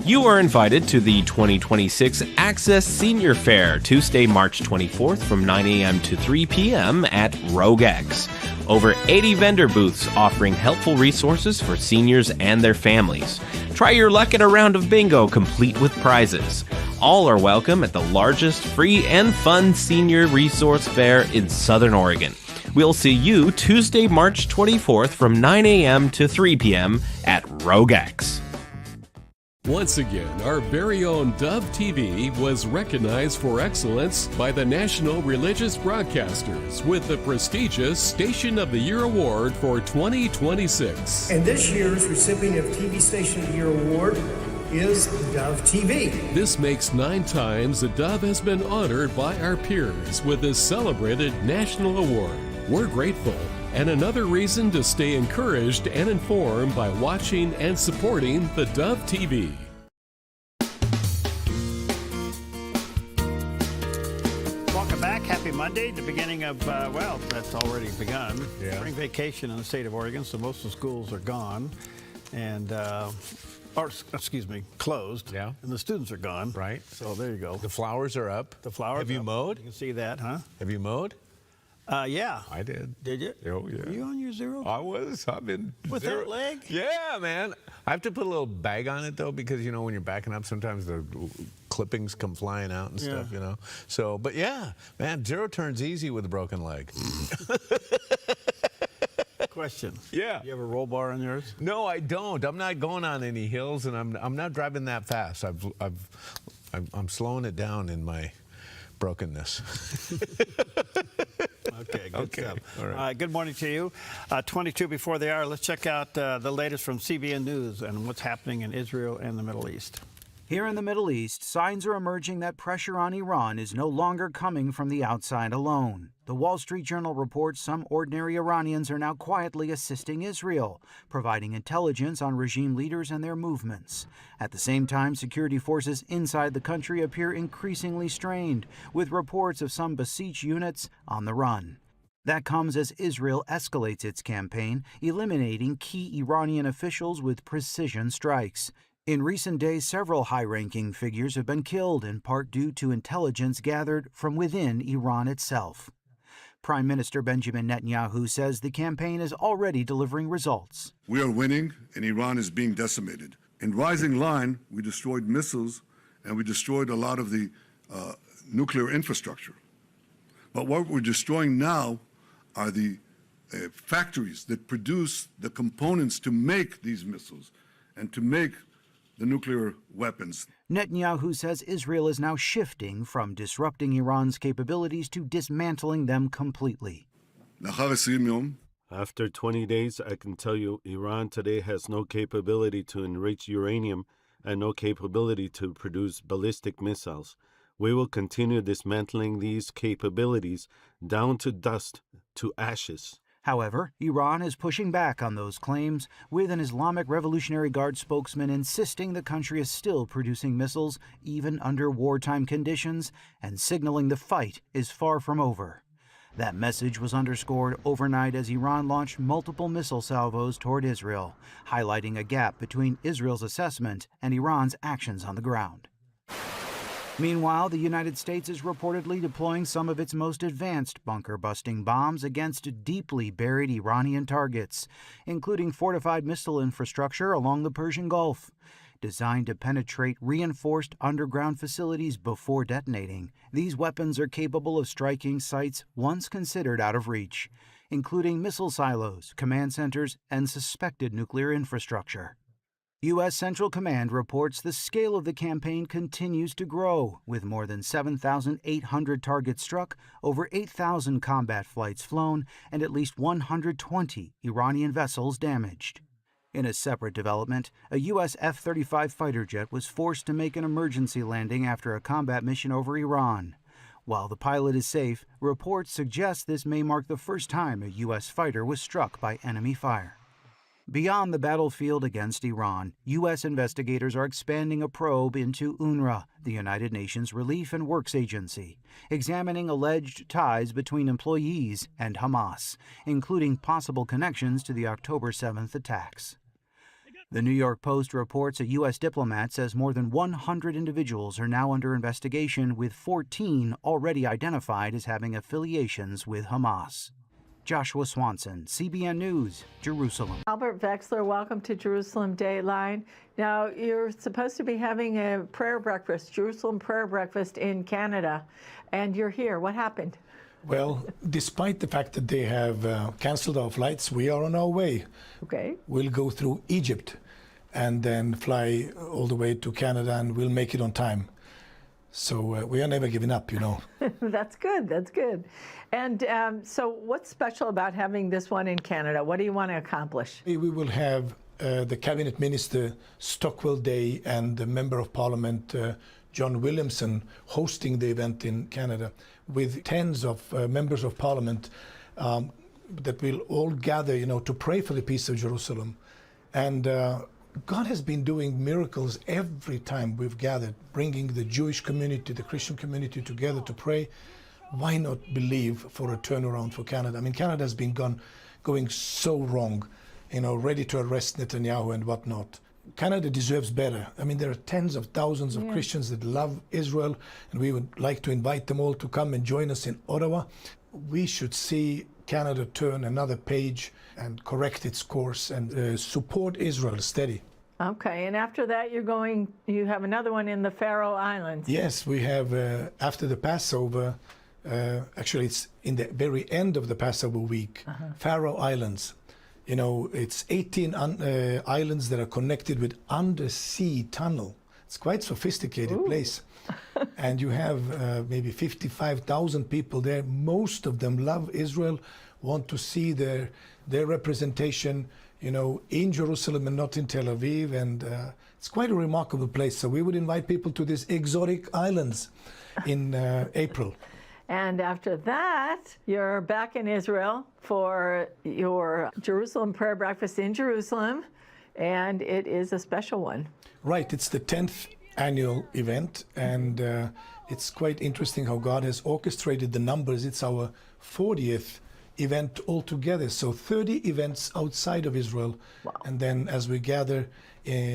You are invited to the 2026 Access Senior Fair, Tuesday, March 24th from 9 a.m. to 3 p.m. at Rogue X. Over 80 vendor booths offering helpful resources for seniors and their families. Try your luck at a round of bingo complete with prizes. All are welcome at the largest free and fun senior resource fair in Southern Oregon. We'll see you Tuesday, March 24th from 9 a.m. to 3 p.m. at Rogue X. Once again, our very own Dove TV was recognized for excellence by the National Religious Broadcasters with the prestigious Station of the Year Award for 2026. And this year's recipient of TV Station of the Year Award is Dove TV. This makes 9 times the Dove has been honored by our peers with this celebrated national award. We're grateful, and another reason to stay encouraged and informed by watching and supporting theDove TV. Welcome back. Happy Monday, the beginning of, well, that's already begun. Yeah. Spring vacation in the state of Oregon, so most of the schools are gone. And, closed. Yeah. And the students are gone. Right. So there you go. The flowers are up. The flowers Have you up. mowed? You can see that, huh? Have you mowed? Yeah. I did. Did you? Oh, yeah. Were you on your zero? I was. I've been With zero. that leg? Yeah, man. I have to put a little bag on it though, because you know when you're backing up, sometimes the clippings come flying out and stuff. Yeah. You know. So, but yeah, man, zero turns easy with a broken leg. Question. Yeah. You have a roll bar on yours? No, I don't. I'm not going on any hills, and I'm not driving that fast. I'm slowing it down in my brokenness. Okay, good stuff. All right. Good morning to you. 22 before the hour. Let's check out the latest from CBN News and what's happening in Israel and the Middle East. Here in the Middle East, signs are emerging that pressure on Iran is no longer coming from the outside alone. The Wall Street Journal reports some ordinary Iranians are now quietly assisting Israel, providing intelligence on regime leaders and their movements. At the same time, security forces inside the country appear increasingly strained, with reports of some besieged units on the run. That comes as Israel escalates its campaign, eliminating key Iranian officials with precision strikes. In recent days, several high-ranking figures have been killed, in part due to intelligence gathered from within Iran itself. Prime Minister Benjamin Netanyahu says the campaign is already delivering results. We are winning, and Iran is being decimated. In Rising Line, we destroyed missiles, and we destroyed a lot of the nuclear infrastructure. But what we're destroying now are the factories that produce the components to make these missiles and to make the nuclear weapons. Netanyahu says Israel is now shifting from disrupting Iran's capabilities to dismantling them completely. After 20 days, I can tell you Iran today has no capability to enrich uranium and no capability to produce ballistic missiles. We will continue dismantling these capabilities down to dust, to ashes. However, Iran is pushing back on those claims, with an Islamic Revolutionary Guard spokesman insisting the country is still producing missiles even under wartime conditions and signaling the fight is far from over. That message was underscored overnight as Iran launched multiple missile salvos toward Israel, highlighting a gap between Israel's assessment and Iran's actions on the ground. Meanwhile, the United States is reportedly deploying some of its most advanced bunker-busting bombs against deeply buried Iranian targets, including fortified missile infrastructure along the Persian Gulf. Designed to penetrate reinforced underground facilities before detonating, these weapons are capable of striking sites once considered out of reach, including missile silos, command centers, and suspected nuclear infrastructure. U.S. Central Command reports the scale of the campaign continues to grow, with more than 7,800 targets struck, over 8,000 combat flights flown, and at least 120 Iranian vessels damaged. In a separate development, a U.S. F-35 fighter jet was forced to make an emergency landing after a combat mission over Iran. While the pilot is safe, reports suggest this may mark the first time a U.S. fighter was struck by enemy fire. Beyond the battlefield against Iran, U.S. investigators are expanding a probe into UNRWA, the United Nations Relief and Works Agency, examining alleged ties between employees and Hamas, including possible connections to the October 7th attacks. The New York Post reports a U.S. diplomat says more than 100 individuals are now under investigation, with 14 already identified as having affiliations with Hamas. Joshua Swanson, CBN News, Jerusalem. Albert Vexler, welcome to Jerusalem Dateline. Now, you're supposed to be having a prayer breakfast, Jerusalem prayer breakfast in Canada, and you're here. What happened? Well, despite the fact that they have canceled our flights, we are on our way. Okay. We'll go through Egypt and then fly all the way to Canada, and we'll make it on time. So we are never giving up, you know. That's good. That's good. And so what's special about having this one in Canada? What do you want to accomplish? We will have the Cabinet Minister Stockwell Day and the Member of Parliament John Williamson hosting the event in Canada, with tens of members of Parliament that we'll all gather, to pray for the peace of Jerusalem. And God has been doing miracles every time we've gathered, bringing the Jewish community, the Christian community together to pray. Why not believe for a turnaround for Canada? I mean, Canada has been going so wrong, ready to arrest Netanyahu and whatnot. Canada deserves better. I mean, there are tens of thousands of Christians that love Israel, and we would like to invite them all to come and join us in Ottawa. We should see Canada turn another page and correct its course and support Israel steady. Okay, and after that you have another one in the Faroe Islands. Yes, we have, after the Passover, actually it's in the very end of the Passover week, Faroe Islands. It's 18 islands that are connected with undersea tunnel. It's quite sophisticated place. And you have maybe 55,000 people there. Most of them love Israel, want to see their representation, in Jerusalem and not in Tel Aviv. And it's quite a remarkable place. So we would invite people to these exotic islands in April. And after that, you're back in Israel for your Jerusalem prayer breakfast in Jerusalem, and it is a special one. Right, it's the 10th annual event, and it's quite interesting how God has orchestrated the numbers. It's our 40th event altogether, so 30 events outside of Israel. Wow. And then as we gather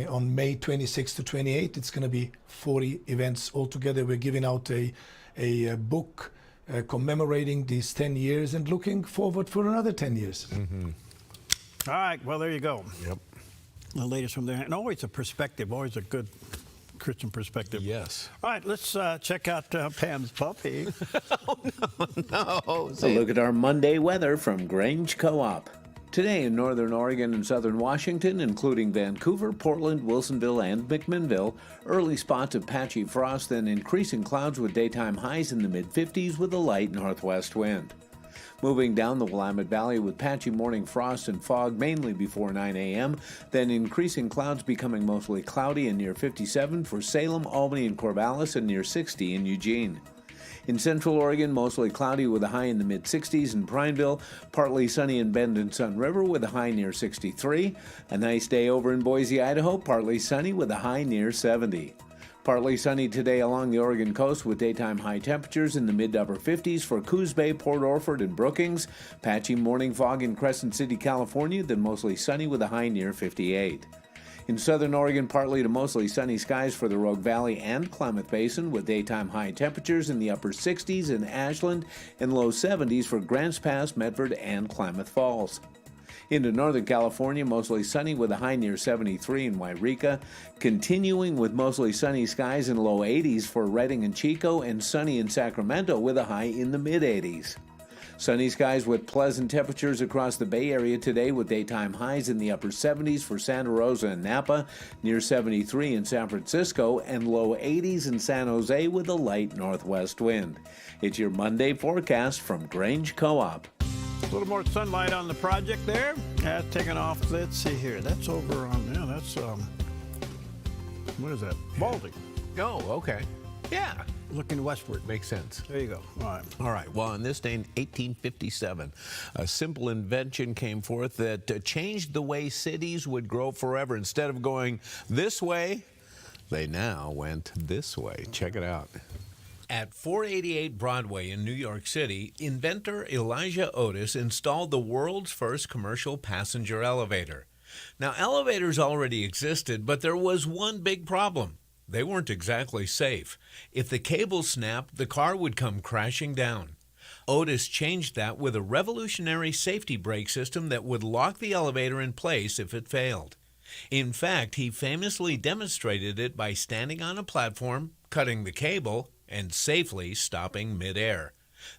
on May 26 to 28, it's going to be 40 events altogether. We're giving out a book commemorating these 10 years and looking forward for another 10 years. Mm-hmm. All right, well, there you go. Yep. The latest from there. And always a perspective, always a good Christian perspective. Yes. All right, let's check out Pam's puppy. No. So look at our Monday weather from Grange Co-op. Today in northern Oregon and southern Washington, including Vancouver, Portland, Wilsonville, and McMinnville, early spots of patchy frost, then increasing clouds with daytime highs in the mid-50s with a light northwest wind. Moving down the Willamette Valley with patchy morning frost and fog mainly before 9 a.m., then increasing clouds becoming mostly cloudy and near 57 for Salem, Albany, and Corvallis, and near 60 in Eugene. In central Oregon, mostly cloudy with a high in the mid-60s in Prineville, partly sunny in Bend and Sun River with a high near 63. A nice day over in Boise, Idaho, partly sunny with a high near 70. Partly sunny today along the Oregon coast with daytime high temperatures in the mid to upper 50s for Coos Bay, Port Orford, and Brookings. Patchy morning fog in Crescent City, California, then mostly sunny with a high near 58. In southern Oregon, partly to mostly sunny skies for the Rogue Valley and Klamath Basin with daytime high temperatures in the upper 60s in Ashland and low 70s for Grants Pass, Medford, and Klamath Falls. Into northern California, mostly sunny with a high near 73 in Wairika, continuing with mostly sunny skies in low 80s for Redding and Chico, and sunny in Sacramento with a high in the mid-80s. Sunny skies with pleasant temperatures across the Bay Area today with daytime highs in the upper 70s for Santa Rosa and Napa, near 73 in San Francisco, and low 80s in San Jose with a light northwest wind. It's your Monday forecast from Grange Co-op. A little more sunlight on the project there. That's taking off. Let's see here. That's over on, that's, what is that? Balding. Oh, okay. Yeah. Looking westward. Makes sense. There you go. All right. All right. Well, on this day in 1857, a simple invention came forth that changed the way cities would grow forever. Instead of going this way, they now went this way. Check it out. At 488 Broadway in New York City, inventor Elijah Otis installed the world's first commercial passenger elevator. Now, elevators already existed, but there was one big problem. They weren't exactly safe. If the cable snapped, the car would come crashing down. Otis changed that with a revolutionary safety brake system that would lock the elevator in place if it failed. In fact, he famously demonstrated it by standing on a platform, cutting the cable, and safely stopping midair.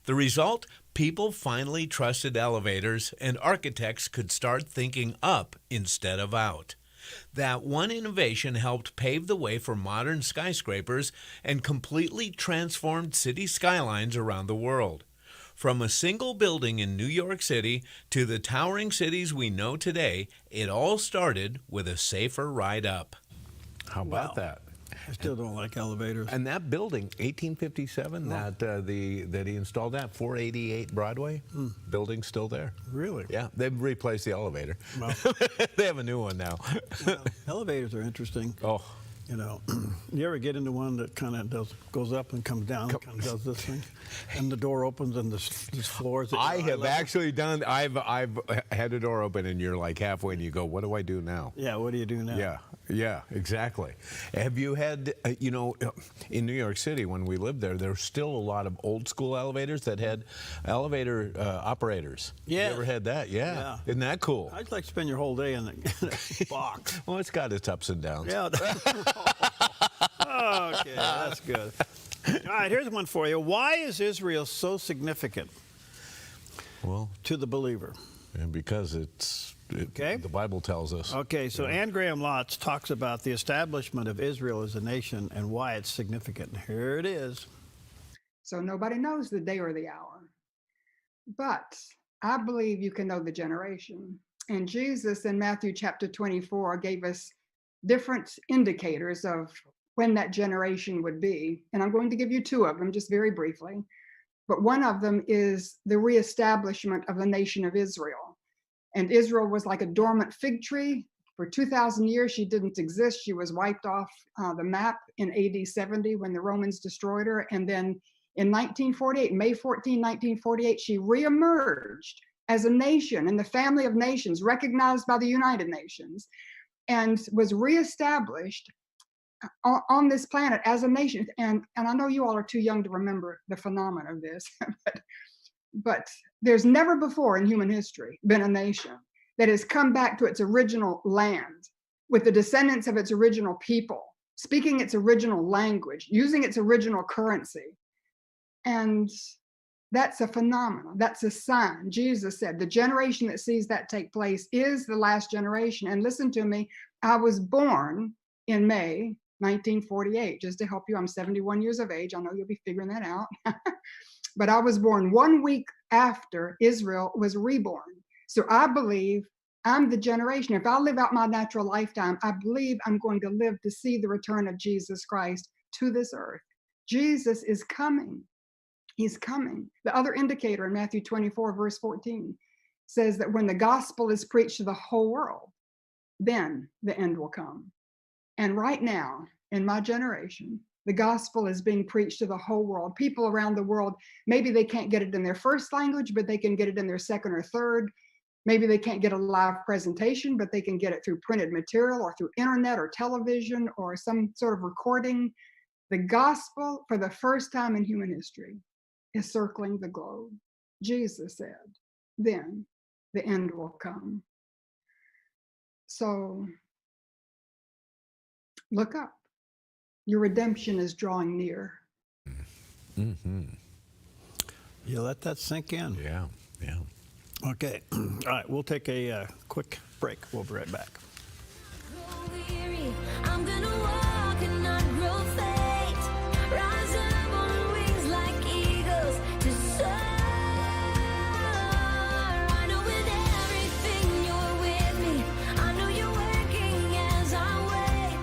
The result? People finally trusted elevators, and architects could start thinking up instead of out. That one innovation helped pave the way for modern skyscrapers and completely transformed city skylines around the world. From a single building in New York City to the towering cities we know today, it all started with a safer ride up. How about that? I still don't like elevators. And that building, 1857, that he installed that 488 Broadway, building's still there. Really? Yeah, they've replaced the elevator. Well, they have a new one now. Elevators are interesting. Oh. You know, you ever get into one that kind of goes up and comes down, kind of does this thing, and the door opens and there's floors. I have actually done. I've had a door open and you're like halfway and you go, "What do I do now?" Yeah, what do you do now? Yeah, exactly. Have you had, in New York City when we lived there, there's still a lot of old school elevators that had elevator operators. Yeah. You ever had that? Yeah. Isn't that cool? I'd like to spend your whole day in a box. Well, it's got its ups and downs. Yeah. Okay, that's good. All right, here's one for you. Why is Israel so significant to the believer? And because the Bible tells us. Okay, so Anne Graham Lotz talks about the establishment of Israel as a nation and why it's significant. Here it is. So nobody knows the day or the hour. But I believe you can know the generation. And Jesus in Matthew chapter 24 gave us different indicators of when that generation would be. And I'm going to give you two of them just very briefly. But one of them is the reestablishment of the nation of Israel. And Israel was like a dormant fig tree. For 2,000 years, she didn't exist. She was wiped off the map in AD 70 when the Romans destroyed her. And then in 1948, May 14, 1948, she reemerged as a nation in the family of nations recognized by the United Nations and was reestablished on this planet as a nation. And I know you all are too young to remember the phenomenon of this, but there's never before in human history been a nation that has come back to its original land with the descendants of its original people, speaking its original language, using its original currency. And that's a phenomenon. That's a sign. Jesus said, the generation that sees that take place is the last generation. And listen to me, I was born in May 1948, just to help you. I'm 71 years of age. I know you'll be figuring that out. But I was born 1 week after Israel was reborn. So I believe I'm the generation. If I live out my natural lifetime, I believe I'm going to live to see the return of Jesus Christ to this earth. Jesus is coming. He's coming. The other indicator in Matthew 24, verse 14, says that when the gospel is preached to the whole world, then the end will come. And right now, in my generation, the gospel is being preached to the whole world. People around the world, maybe they can't get it in their first language, but they can get it in their second or third. Maybe they can't get a live presentation, but they can get it through printed material or through internet or television or some sort of recording. The gospel, for the first time in human history, is circling the globe. Jesus said, then the end will come. So look up. Your redemption is drawing near. Mm-hmm. You let that sink in. Yeah. Okay. All right, we'll take a quick break. We'll be right back. I'm gonna walk and not grow faint. Rise up on wings like eagles to soar. I know with everything you're with me. I know you're working as I wait.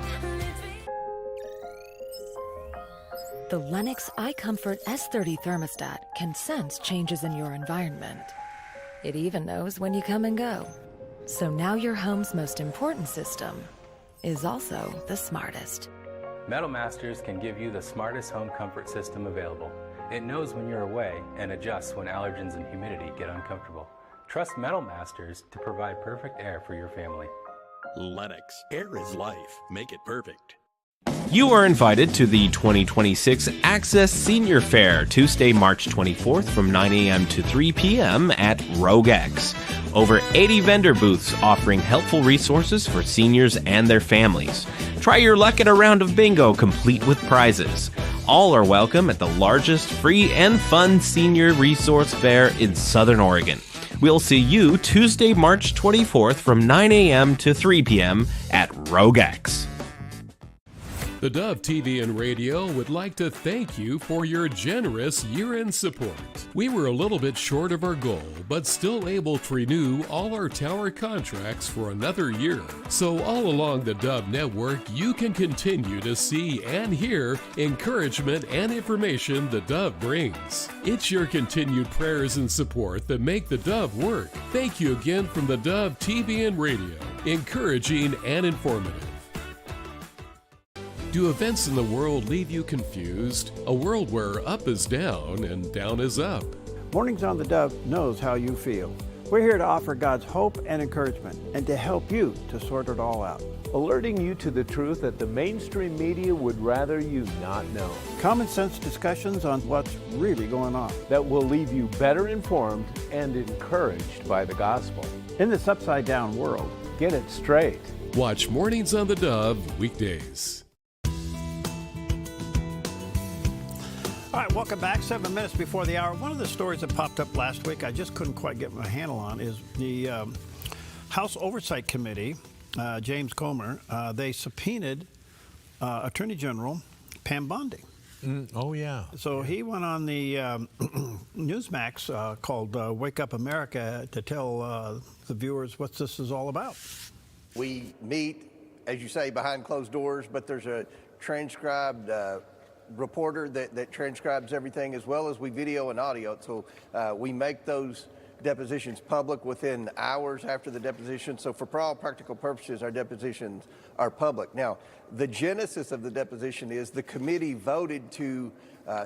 The Lennox iComfort S30 thermostat can sense changes in your environment. It even knows when you come and go. So now your home's most important system is also the smartest. Metal Masters can give you the smartest home comfort system available. It knows when you're away and adjusts when allergens and humidity get uncomfortable. Trust Metal Masters to provide perfect air for your family. Lennox. Air is life. Make it perfect. You are invited to the 2026 Access Senior Fair, Tuesday, March 24th from 9 a.m. to 3 p.m. at Rogue X. Over 80 vendor booths offering helpful resources for seniors and their families. Try your luck at a round of bingo complete with prizes. All are welcome at the largest free and fun senior resource fair in Southern Oregon. We'll see you Tuesday, March 24th from 9 a.m. to 3 p.m. at Rogue X. The Dove TV and Radio would like to thank you for your generous year-end support. We were a little bit short of our goal, but still able to renew all our tower contracts for another year. So all along the Dove Network, you can continue to see and hear encouragement and information the Dove brings. It's your continued prayers and support that make the Dove work. Thank you again from the Dove TV and Radio, encouraging and informative. Do events in the world leave you confused? A world where up is down and down is up. Mornings on the Dove knows how you feel. We're here to offer God's hope and encouragement and to help you to sort it all out. Alerting you to the truth that the mainstream media would rather you not know. Common sense discussions on what's really going on. That will leave you better informed and encouraged by the gospel. In this upside down world, get it straight. Watch Mornings on the Dove weekdays. All right, welcome back. 7 minutes before the hour. One of the stories that popped up last week I just couldn't quite get my handle on is the House Oversight Committee, James Comer, they subpoenaed Attorney General Pam Bondi. Oh, yeah. So he went on the Newsmax called Wake Up America to tell the viewers what this is all about. We meet, as you say, behind closed doors, but there's a transcribed reporter that transcribes everything, as well as we video and audio. So we make those depositions public within hours after the deposition. So for all practical purposes, our depositions are public. Now, the genesis of the deposition is the committee voted to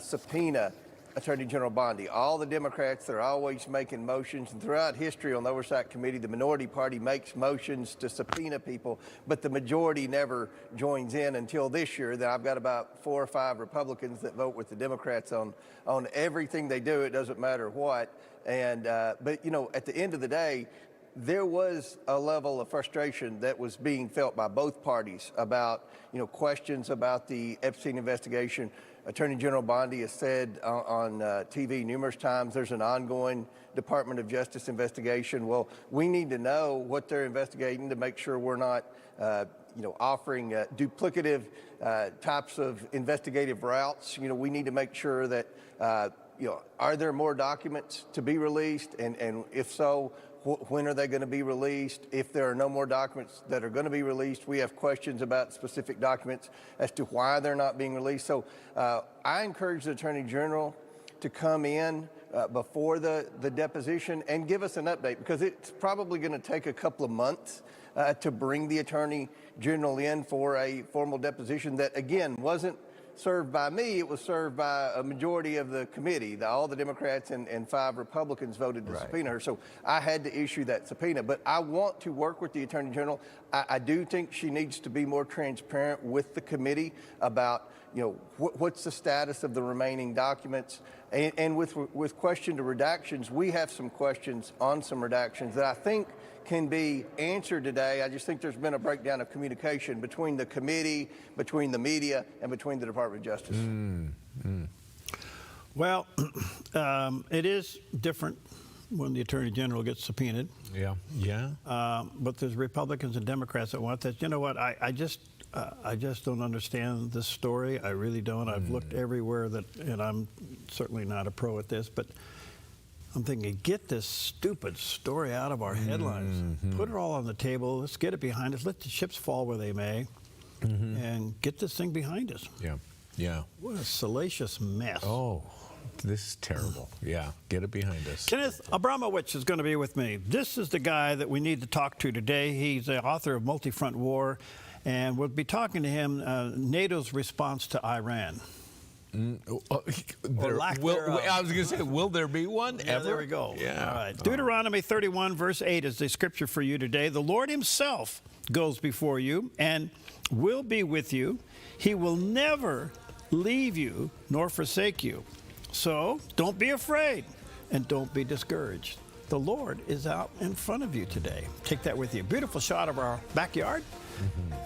subpoena Attorney General Bondi. All the Democrats, they're always making motions, and throughout history on the Oversight Committee, the minority party makes motions to subpoena people, but the majority never joins in until this year. Then I've got about 4 or 5 Republicans that vote with the Democrats on everything they do. It doesn't matter what. And but you know, at the end of the day, there was a level of frustration that was being felt by both parties about, you know, questions about the Epstein investigation. Attorney General Bondi has said on TV numerous times there's an ongoing Department of Justice investigation. Well, we need to know what they're investigating to make sure we're not, you know, offering duplicative types of investigative routes. You know, we need to make sure that, you know, are there more documents to be released? And if so, when are they going to be released? If there are no more documents that are going to be released, we have questions about specific documents as to why they're not being released. So I encourage the Attorney General to come in before the deposition and give us an update, because it's probably going to take a couple of months to bring the Attorney General in for a formal deposition that, again, wasn't served by me. It was served by a majority of the committee. All the Democrats and 5 Republicans voted to subpoena her. So I had to issue that subpoena. But I want to work with the Attorney General. I do think she needs to be more transparent with the committee about, you know, what's the status of the remaining documents. And with question to redactions, we have some questions on some redactions that I think can be answered today. I just think there's been a breakdown of communication between the committee, between the media, and between the Department of Justice. Well, it is different when the Attorney General gets subpoenaed. Yeah. But there's Republicans and Democrats that want that. You know what? I just don't understand this story. I really don't. I've looked everywhere and I'm certainly not a pro at this, but I'm thinking, get this stupid story out of our headlines. Put it all on the table. Let's get it behind us. Let the chips fall where they may, and get this thing behind us. Yeah. What a salacious mess. Oh, this is terrible. Yeah, get it behind us. Kenneth Abramowitz is going to be with me. This is the guy that we need to talk to today. He's the author of Multi-Front War, and we'll be talking to him, NATO's response to Iran. I was going to say, will there be one ever? There we go. Yeah. All right. Deuteronomy 31, verse 8 is the scripture for you today. The Lord himself goes before you and will be with you. He will never leave you nor forsake you. So don't be afraid and don't be discouraged. The Lord is out in front of you today. Take that with you. Beautiful shot of our backyard.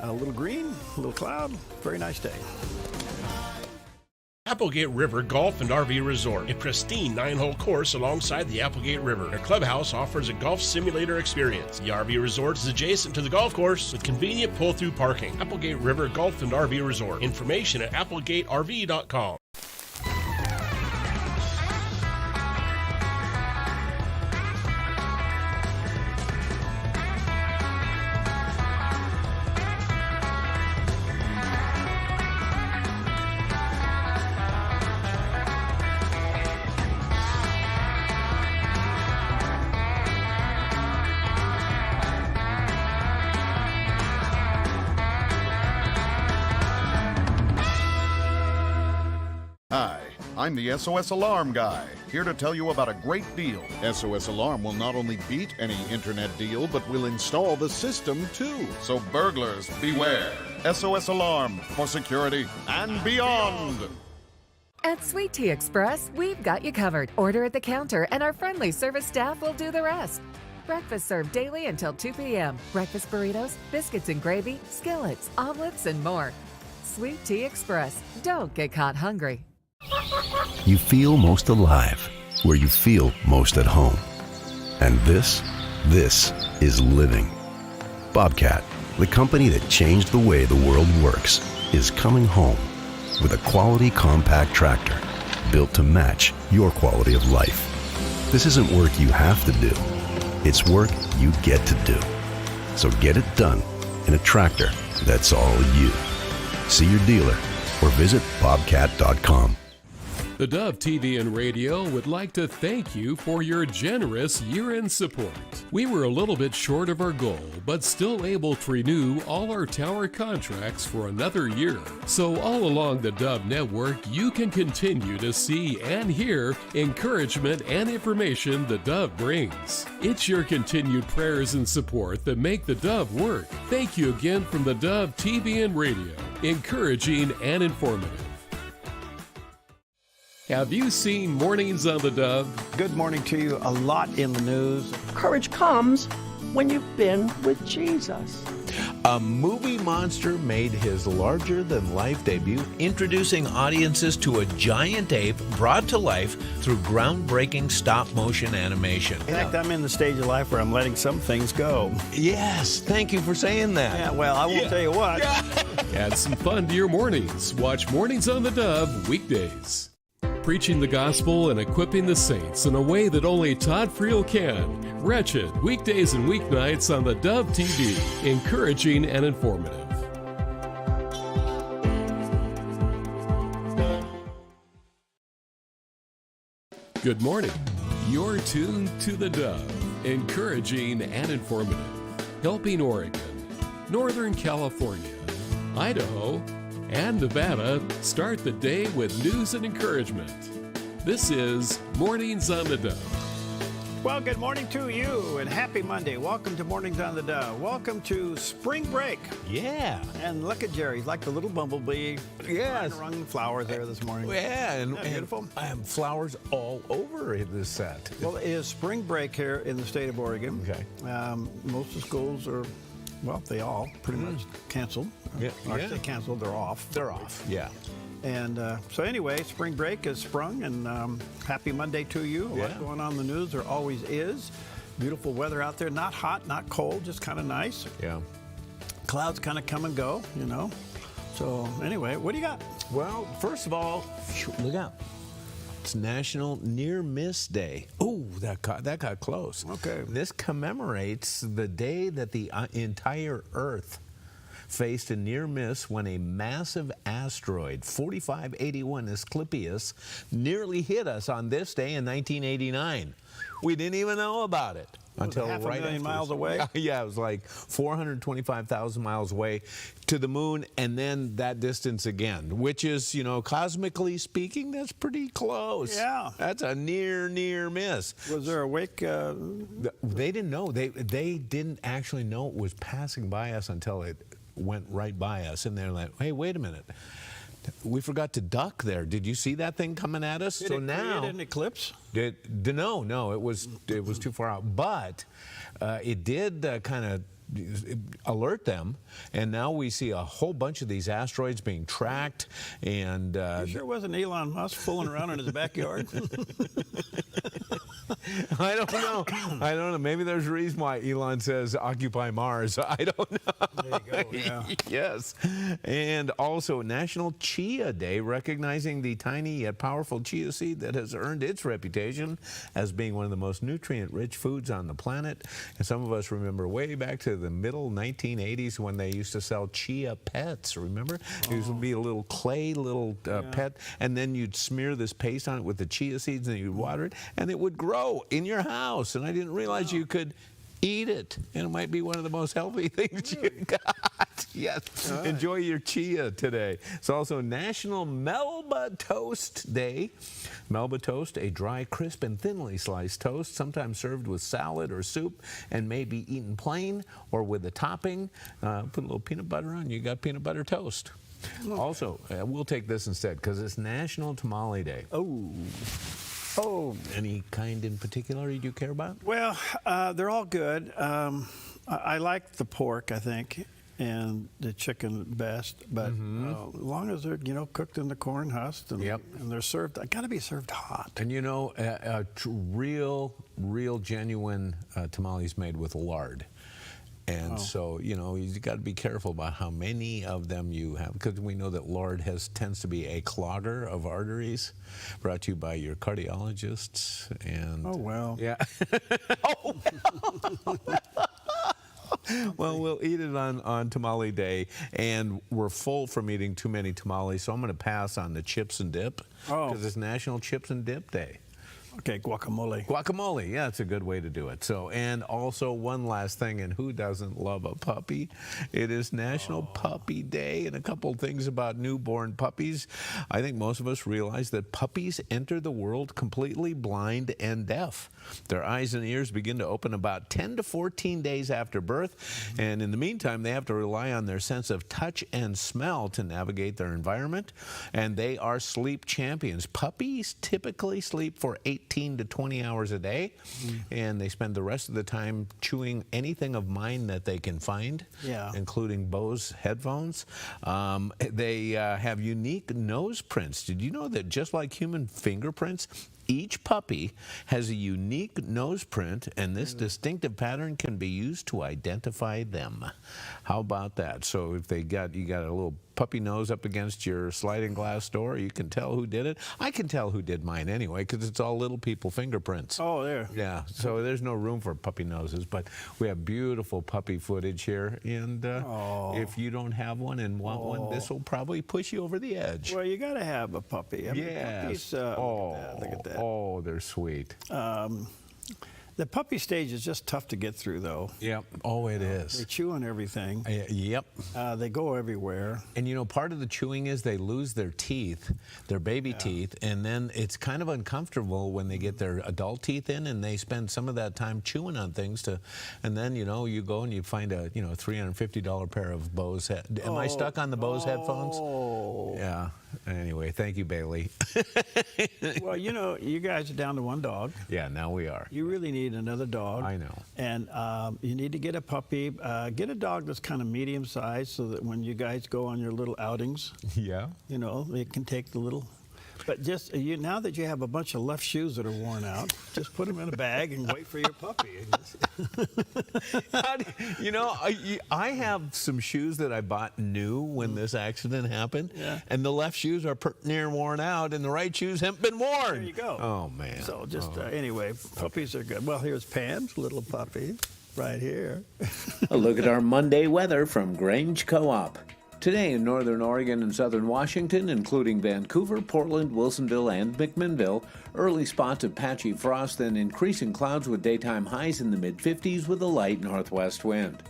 A little green, a little cloud. Very nice day. Applegate River Golf and RV Resort, a pristine 9-hole course alongside the Applegate River. Their clubhouse offers a golf simulator experience. The RV resort is adjacent to the golf course with convenient pull-through parking. Applegate River Golf and RV Resort. Information at applegaterv.com. Hi, I'm the SOS Alarm guy, here to tell you about a great deal. SOS Alarm will not only beat any internet deal, but will install the system too. So burglars, beware. SOS Alarm for security and beyond. At Sweet Tea Express, we've got you covered. Order at the counter and our friendly service staff will do the rest. Breakfast served daily until 2 p.m. Breakfast burritos, biscuits and gravy, skillets, omelets, and more. Sweet Tea Express. Don't get caught hungry. You feel most alive where you feel most at home. And this is living. Bobcat, the company that changed the way the world works, is coming home with a quality compact tractor built to match your quality of life. This isn't work you have to do. It's work you get to do. So get it done in a tractor that's all you. See your dealer or visit bobcat.com. The Dove TV and Radio would like to thank you for your generous year-end support. We were a little bit short of our goal, but still able to renew all our tower contracts for another year. So all along the Dove network, you can continue to see and hear encouragement and information the Dove brings. It's your continued prayers and support that make the Dove work. Thank you again from the Dove TV and Radio, encouraging and informative. Have you seen Mornings on the Dove? Good morning to you. A lot in the news. Courage comes when you've been with Jesus. A movie monster made his larger-than-life debut, introducing audiences to a giant ape brought to life through groundbreaking stop-motion animation. In fact, I'm in the stage of life where I'm letting some things go. Yes, thank you for saying that. Yeah, well, I won't tell you what. Add some fun to your mornings. Watch Mornings on the Dove weekdays. Preaching the gospel and equipping the saints in a way that only Todd Friel can. Wretched, weekdays and weeknights on the Dove TV, encouraging and informative. Good morning. You're tuned to the Dove, encouraging and informative, helping Oregon, Northern California, Idaho, and Nevada start the day with news and encouragement. This is Mornings on the Dove. Well, good morning to you and happy Monday. Welcome to Mornings on the Dove. Welcome to spring break. Yeah. And look at Jerry, he's like the little bumblebee. Yes. Running flowers there this morning. Yeah, and beautiful. I have flowers all over this set. Well, it is spring break here in the state of Oregon. Okay. Most of the schools are, well, they all pretty much canceled. Yeah. Or if they canceled, they're off. They're off, yeah. And so anyway, spring break has sprung, and happy Monday to you. A lot going on in the news. There always is. Beautiful weather out there. Not hot, not cold, just kind of nice. Yeah. Clouds kind of come and go, you know. So anyway, what do you got? Well, first of all, look out. It's National Near Miss Day. Oh, that got close. Okay. This commemorates the day that the entire Earth faced a near miss when a massive asteroid, 4581 Asclepius, nearly hit us on this day in 1989. We didn't even know about it until half a right million afterwards. miles away? Yeah, it was like 425,000 miles away to the moon, and then that distance again, which is, you know, cosmically speaking, that's pretty close. Yeah. That's a near miss. Was there a wake? They didn't know. They didn't actually know it was passing by us until it went right by us, and they're like, hey, wait a minute. We forgot to duck there. Did you see that thing coming at us? Did it create an eclipse? No, it was too far out. But it did kind of alert them, and now we see a whole bunch of these asteroids being tracked. And You sure wasn't Elon Musk fooling around in his backyard? I don't know. I don't know. Maybe there's a reason why Elon says occupy Mars. I don't know. There you go. Yeah. Yes. And also National Chia Day, recognizing the tiny yet powerful chia seed that has earned its reputation as being one of the most nutrient-rich foods on the planet. And some of us remember way back to the middle 1980s when they used to sell chia pets. Remember? It used to be a little clay pet, and then you'd smear this paste on it with the chia seeds, and you'd water it, and it would grow in your house. And I didn't realize you could eat it, and it might be one of the most healthy things you got. Yes. Right. Enjoy your chia today. It's also National Melba Toast Day. Melba toast, a dry, crisp, and thinly sliced toast, sometimes served with salad or soup, and may be eaten plain or with a topping. Put a little peanut butter on, you got peanut butter toast. Okay. Also, we'll take this instead because it's National Tamale Day. Oh, any kind in particular you care about? Well, they're all good. I like the pork, I think, and the chicken best. But as long as they're cooked in the corn husk and they're served, got to be served hot. And real genuine tamales made with lard. And so, you've got to be careful about how many of them you have, because we know that lard tends to be a clogger of arteries. Brought to you by your cardiologists. And oh, well. Yeah. Oh, well. Well, we'll eat it on Tamale Day, and we're full from eating too many tamales, so I'm going to pass on the chips and dip, because it's National Chips and Dip Day. Okay, guacamole. Guacamole, yeah, it's a good way to do it. So, and also one last thing, and who doesn't love a puppy? It is National Puppy Day, and a couple things about newborn puppies. I think most of us realize that puppies enter the world completely blind and deaf. Their eyes and ears begin to open about 10 to 14 days after birth, and in the meantime, they have to rely on their sense of touch and smell to navigate their environment, and they are sleep champions. Puppies typically sleep for 18 to 20 hours a day, and they spend the rest of the time chewing anything of mine that they can find, including Bose headphones. They have unique nose prints. Did you know that just like human fingerprints, each puppy has a unique nose print, and this distinctive pattern can be used to identify them. How about that? So if you got a little puppy nose up against your sliding glass door, you can tell who did it. I can tell who did mine anyway, because it's all little people fingerprints. Oh, there. Yeah, so there's no room for puppy noses, but we have beautiful puppy footage here, and if you don't have one and want one, this will probably push you over the edge. Well, you got to have a puppy. I mean, puppies, look at that. Oh, they're sweet. The puppy stage is just tough to get through, though. Yep. Oh, it is. They chew on everything. Yep. They go everywhere. And part of the chewing is they lose their teeth, their baby teeth, and then it's kind of uncomfortable when they get their adult teeth in, and they spend some of that time chewing on things and then you go and you find a $350 pair of Bose Am I stuck on the Bose headphones? Yeah. Anyway, thank you, Bailey. Well, you guys are down to one dog. Yeah, now we are. You really need another dog. I know. And you need to get a puppy. Get a dog that's kind of medium sized so that when you guys go on your little outings, they can take the little. But just now that you have a bunch of left shoes that are worn out, just put them in a bag and wait for your puppy. I have some shoes that I bought new when this accident happened, and the left shoes are near worn out, and the right shoes haven't been worn. There you go. Oh, man. So just, anyway, puppies are good. Well, here's Pam's little puppy right here. A look at our Monday weather from Grange Co-op. Today in northern Oregon and southern Washington, including Vancouver, Portland, Wilsonville, and McMinnville, early spots of patchy frost, then increasing clouds with daytime highs in the mid-50s with a light northwest wind.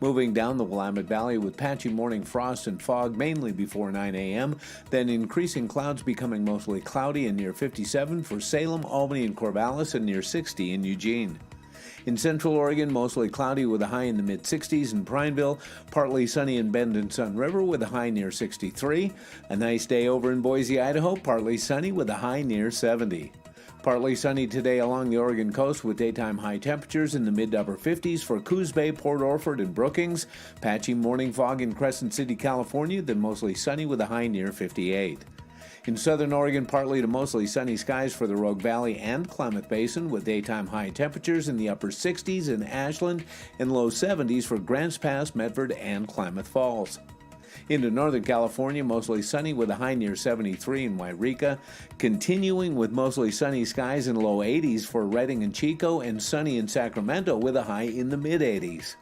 Moving down the Willamette Valley with patchy morning frost and fog mainly before 9 a.m., then increasing clouds becoming mostly cloudy and near 57 for Salem, Albany, and Corvallis, and near 60 in Eugene. In central Oregon, mostly cloudy with a high in the mid-60s in Prineville, partly sunny in Bend and Sun River with a high near 63. A nice day over in Boise, Idaho, partly sunny with a high near 70. Partly sunny today along the Oregon coast with daytime high temperatures in the mid to upper 50s for Coos Bay, Port Orford, and Brookings. Patchy morning fog in Crescent City, California, then mostly sunny with a high near 58. In southern Oregon, partly to mostly sunny skies for the Rogue Valley and Klamath Basin with daytime high temperatures in the upper 60s in Ashland and low 70s for Grants Pass, Medford, and Klamath Falls. Into Northern California, mostly sunny with a high near 73 in Wairika, continuing with mostly sunny skies in low 80s for Redding and Chico, and sunny in Sacramento with a high in the mid-80s.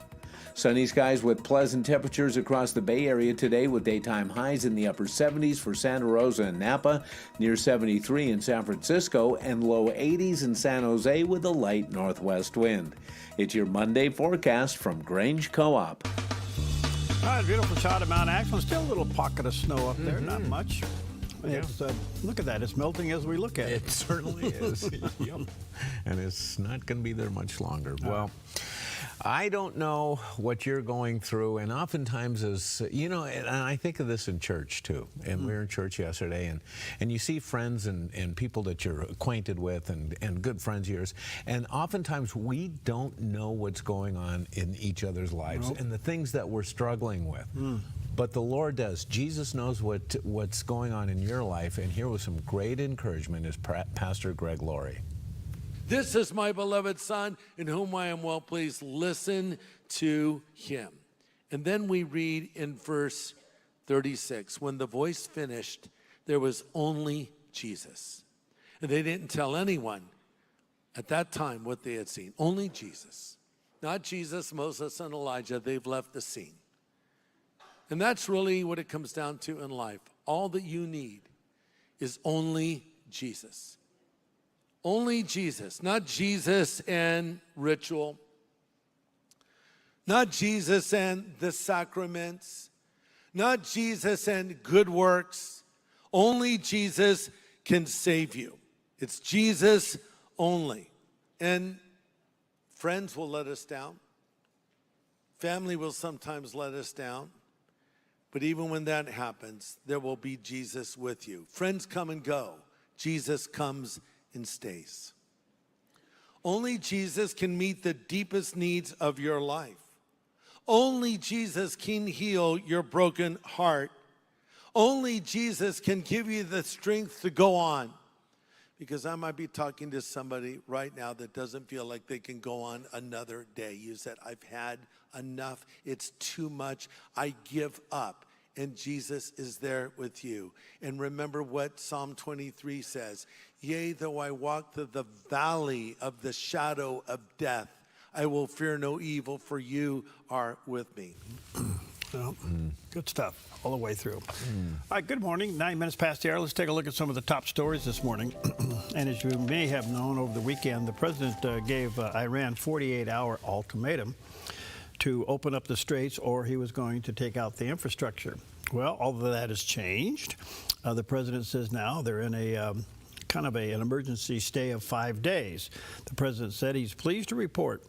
Sunny skies with pleasant temperatures across the Bay Area today with daytime highs in the upper 70s for Santa Rosa and Napa, near 73 in San Francisco, and low 80s in San Jose with a light northwest wind. It's your Monday forecast from Grange Co-op. All right, beautiful shot of Mount Ashland. Still a little pocket of snow up there, not much. It's, look at that. It's melting as we look at it. It certainly is. Yep. And it's not going to be there much longer. Well, I don't know what you're going through, and oftentimes as, you know, and I think of this in church too, and we were in church yesterday, and you see friends and people that you're acquainted with and good friends of yours, and oftentimes we don't know what's going on in each other's lives and the things that we're struggling with. But the Lord does. Jesus knows what's going on in your life, and here was some great encouragement as Pastor Greg Laurie. This is my beloved Son, in whom I am well pleased. Listen to him. And then we read in verse 36, when the voice finished, there was only Jesus. And they didn't tell anyone at that time what they had seen. Only Jesus. Not Jesus, Moses, and Elijah. They've left the scene. And that's really what it comes down to in life. All that you need is only Jesus. Only Jesus, not Jesus and ritual, not Jesus and the sacraments, not Jesus and good works. Only Jesus can save you. It's Jesus only. And friends will let us down. Family will sometimes let us down. But even when that happens, there will be Jesus with you. Friends come and go. Jesus comes and stays. Only Jesus can meet the deepest needs of your life. Only Jesus can heal your broken heart. Only Jesus can give you the strength to go on. Because I might be talking to somebody right now that doesn't feel like they can go on another day. You said, I've had enough. It's too much. I give up. And Jesus is there with you. And remember what Psalm 23 says. Yea, though I walk through the valley of the shadow of death, I will fear no evil, for you are with me. Well, good stuff all the way through. All right, good morning. 9 minutes past the hour. Let's take a look at some of the top stories this morning. And as you may have known, over the weekend, the president gave Iran 48-hour ultimatum to open up the straits, or he was going to take out the infrastructure. Well, all of that has changed. The president says now they're in a kind of an emergency stay of 5 days. The president said he's pleased to report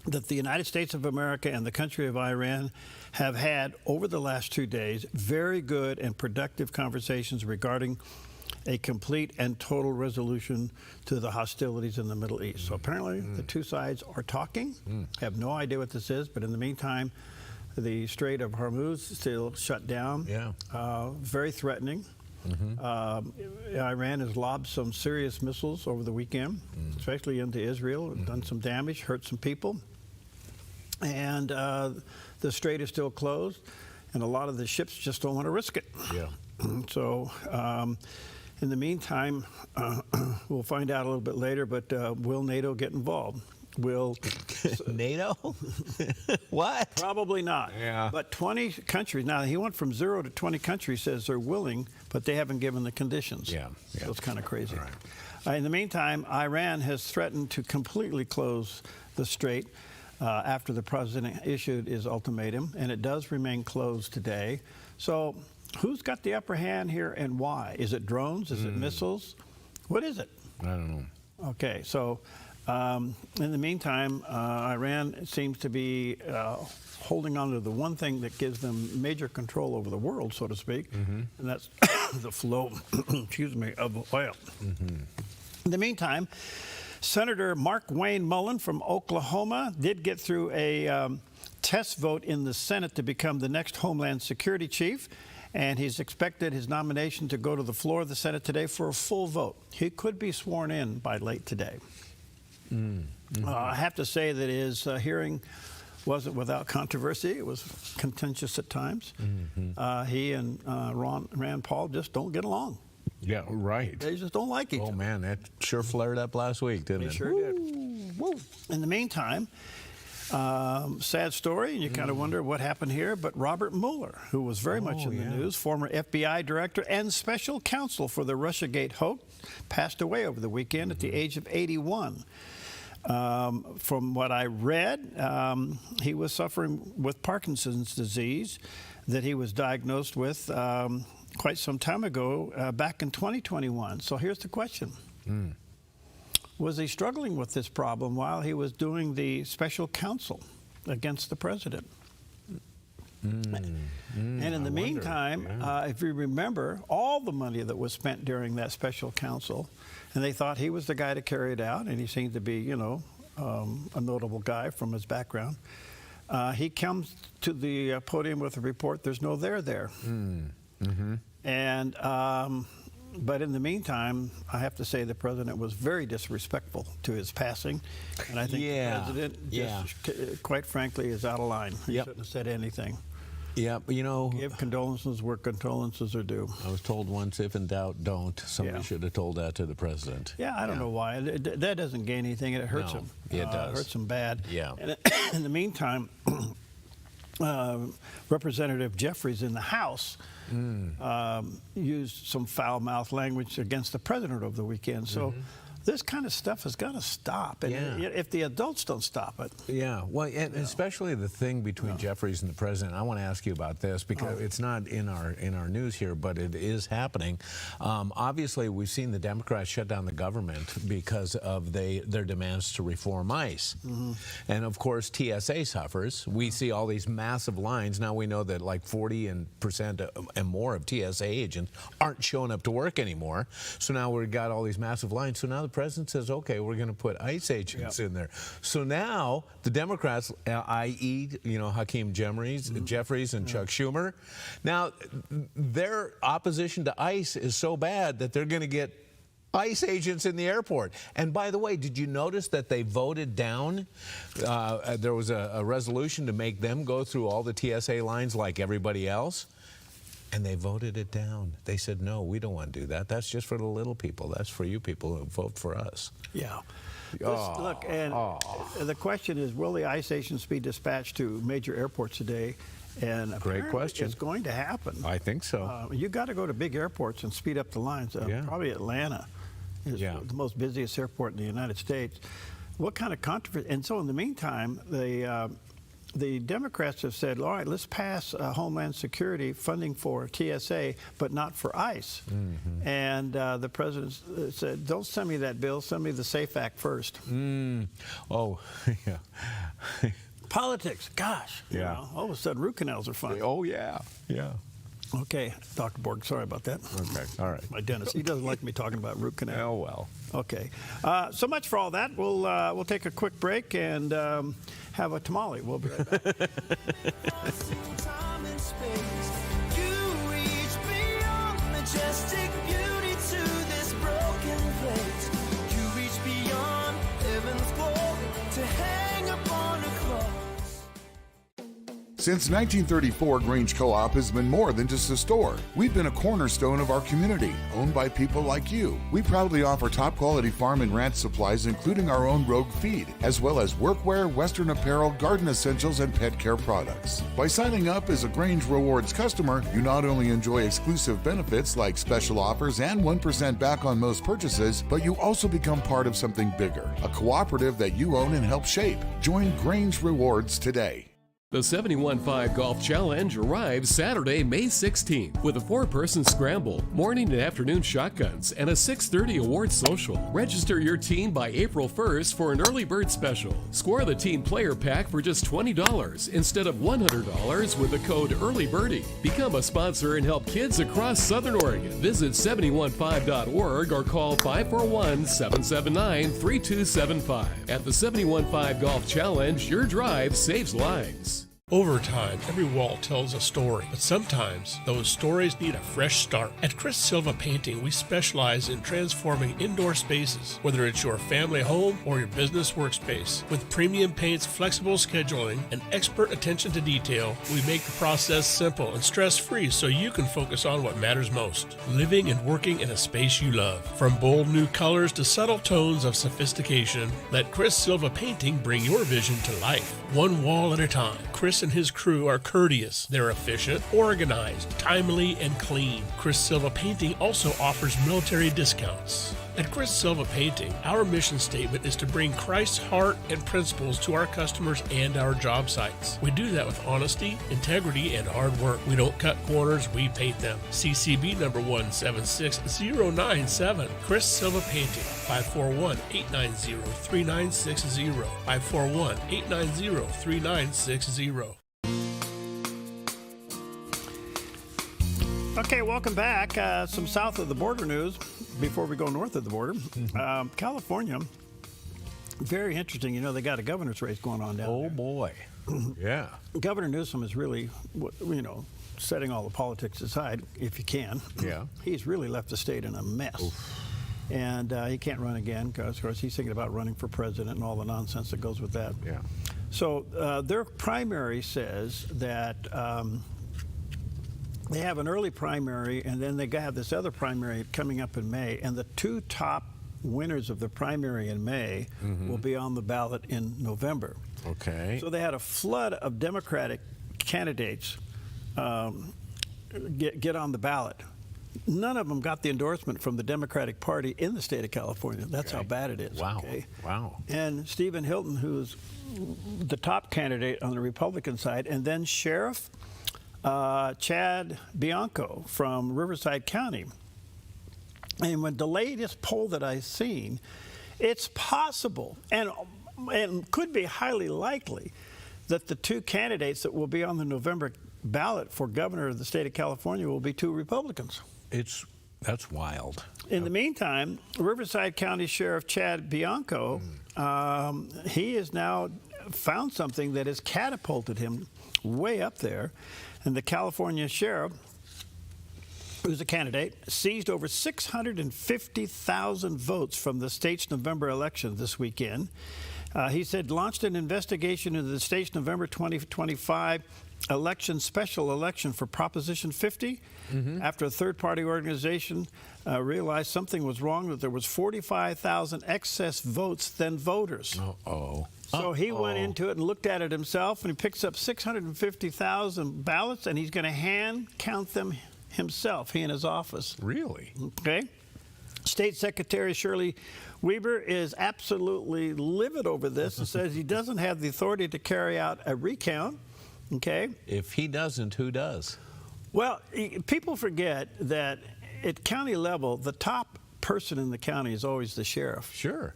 that the United States of America and the country of Iran have had, over the last 2 days, very good and productive conversations regarding a complete and total resolution to the hostilities in the Middle East. So apparently the two sides are talking. Have no idea what this is, but in the meantime, the Strait of Hormuz is still shut down. Very threatening. Iran has lobbed some serious missiles over the weekend, especially into Israel, done some damage, hurt some people. And the strait is still closed, and a lot of the ships just don't want to risk it. So in the meantime, we'll find out a little bit later, but will NATO get involved? Will NATO? What? Probably not. But 20 countries, now he went from 0 to 20 countries, says they're willing, but they haven't given the conditions. So it's kind of crazy. In the meantime, Iran has threatened to completely close the strait after the president issued his ultimatum, and it does remain closed today. So who's got the upper hand here and why? Is it drones? Is it missiles? What is it? I don't know. Okay, so in the meantime, Iran seems to be holding on to the one thing that gives them major control over the world, so to speak, and that's the flow, excuse me, of oil. In the meantime, Senator Mark Wayne Mullen from Oklahoma did get through a test vote in the Senate to become the next Homeland Security Chief, and he's expected his nomination to go to the floor of the Senate today for a full vote. He could be sworn in by late today. I have to say that his hearing wasn't without controversy. It was contentious at times. He and Rand Paul just don't get along. Yeah, right. They just don't like each other. Oh, man, that sure flared up last week, didn't it? They sure did. In the meantime, sad story, and you kind of wonder what happened here, but Robert Mueller, who was very much in the news, former FBI director and special counsel for the Russiagate hoax, passed away over the weekend at the age of 81. From what I read, he was suffering with Parkinson's disease that he was diagnosed with quite some time ago, back in 2021. So here's the question. Was he struggling with this problem while he was doing the special counsel against the president? And in the meantime, if you remember, all the money that was spent during that special counsel, and they thought he was the guy to carry it out, and he seemed to be, you know, a notable guy from his background. He comes to the podium with a report, there's no there there. And but in the meantime, I have to say the president was very disrespectful to his passing, and I think the president just, quite frankly, is out of line. He shouldn't have said anything. Yeah, you know, give condolences where condolences are due. I was told once, if in doubt, don't. Somebody should have told that to the president. Yeah, I don't know why. That doesn't gain anything, and it hurts him. It does. It hurts him bad. Yeah. And in the meantime, Representative Jeffries in the House used some foul-mouthed language against the president over the weekend. So this kind of stuff has got to stop. And if the adults don't stop it. Yeah, well, and especially the thing between Jeffries and the president. I want to ask you about this because it's not in our news here, but it is happening. Obviously, we've seen the Democrats shut down the government because of their demands to reform ICE. And of course, TSA suffers. We see all these massive lines. Now we know that like 40% and more of TSA agents aren't showing up to work anymore. So now we've got all these massive lines. So now the president says, okay, we're going to put ICE agents in there. So now the Democrats, i.e., you know, Hakeem Jeffries and Chuck Schumer, now their opposition to ICE is so bad that they're going to get ICE agents in the airport. And by the way, did you notice that they voted down? There was a resolution to make them go through all the TSA lines like everybody else. And they voted it down. They said, no, we don't want to do that. That's just for the little people. That's for you people who vote for us. Yeah. Look, and the question is, will the ICE agents be dispatched to major airports today? And great question. It's going to happen. I think so. You got to go to big airports and speed up the lines. Probably Atlanta is the most busiest airport in the United States. What kind of controversy? And so in the meantime, the Democrats have said, all right, let's pass Homeland Security funding for TSA, but not for ICE. And the president said, don't send me that bill, send me the SAFE Act first. Oh, yeah. Politics, gosh. You know, all of a sudden, root canals are fun. Oh, yeah, yeah. Okay, Dr. Borg, sorry about that. Okay, all right. My dentist, he doesn't like me talking about root canal. Oh, well. Okay, so much for all that. We'll take a quick break and have a tamale. We'll be right back. Since 1934, Grange Co-op has been more than just a store. We've been a cornerstone of our community, owned by people like you. We proudly offer top-quality farm and ranch supplies, including our own Rogue feed, as well as workwear, Western apparel, garden essentials, and pet care products. By signing up as a Grange Rewards customer, you not only enjoy exclusive benefits like special offers and 1% back on most purchases, but you also become part of something bigger, a cooperative that you own and help shape. Join Grange Rewards today. The 71.5 Golf Challenge arrives Saturday, May 16th with a 4-person scramble, morning and afternoon shotguns, and a 6:30 award social. Register your team by April 1st for an early bird special. Score the team player pack for just $20 instead of $100 with the code EARLYBIRDIE. Become a sponsor and help kids across Southern Oregon. Visit 715.org or call 541-779-3275. At the 71.5 Golf Challenge, your drive saves lives. Over time, every wall tells a story, but sometimes those stories need a fresh start. At Chris Silva Painting, we specialize in transforming indoor spaces, whether it's your family home or your business workspace. With premium paints, flexible scheduling, and expert attention to detail, we make the process simple and stress-free so you can focus on what matters most, living and working in a space you love. From bold new colors to subtle tones of sophistication, let Chris Silva Painting bring your vision to life, one wall at a time. Chris and his crew are courteous. They're efficient, organized, timely, and clean. Chris Silva Painting also offers military discounts. At Chris Silva Painting, our mission statement is to bring Christ's heart and principles to our customers and our job sites. We do that with honesty, integrity, and hard work. We don't cut corners, we paint them. CCB number 176097. Chris Silva Painting, 541-890-3960. 541-890-3960. Okay, welcome back. Some south of the border news before we go north of the border. California, very interesting. You know, they got a governor's race going on down there. Oh, boy. Yeah. Governor Newsom is really, you know, setting all the politics aside, if you can. Yeah. He's really left the state in a mess. Oof. And he can't run again because, of course, he's thinking about running for president and all the nonsense that goes with that. Yeah. So their primary says that they have an early primary, and then they have this other primary coming up in May, and the two top winners of the primary in May will be on the ballot in November. Okay. So they had a flood of Democratic candidates get on the ballot. None of them got the endorsement from the Democratic Party in the state of California. That's how bad it is. Wow. Okay? Wow. And Stephen Hilton, who's the top candidate on the Republican side, and then Sheriff Chad Bianco from Riverside County. And with the latest poll that I've seen, it's possible and could be highly likely that the two candidates that will be on the November ballot for governor of the state of California will be two Republicans. That's wild. In the meantime, Riverside County Sheriff Chad Bianco, he has now found something that has catapulted him way up there. And the California sheriff, who's a candidate, seized over 650,000 votes from the state's November election this weekend. He said launched an investigation into the state's November 2025 special election for Proposition 50 after a third-party organization realized something was wrong, that there was 45,000 excess votes than voters. So he went into it and looked at it himself, and he picks up 650,000 ballots, and he's going to hand count them himself, he and his office. Really? Okay. State Secretary Shirley Weber is absolutely livid over this and says he doesn't have the authority to carry out a recount. Okay. If he doesn't, who does? Well, people forget that at county level, the top person in the county is always the sheriff. Sure.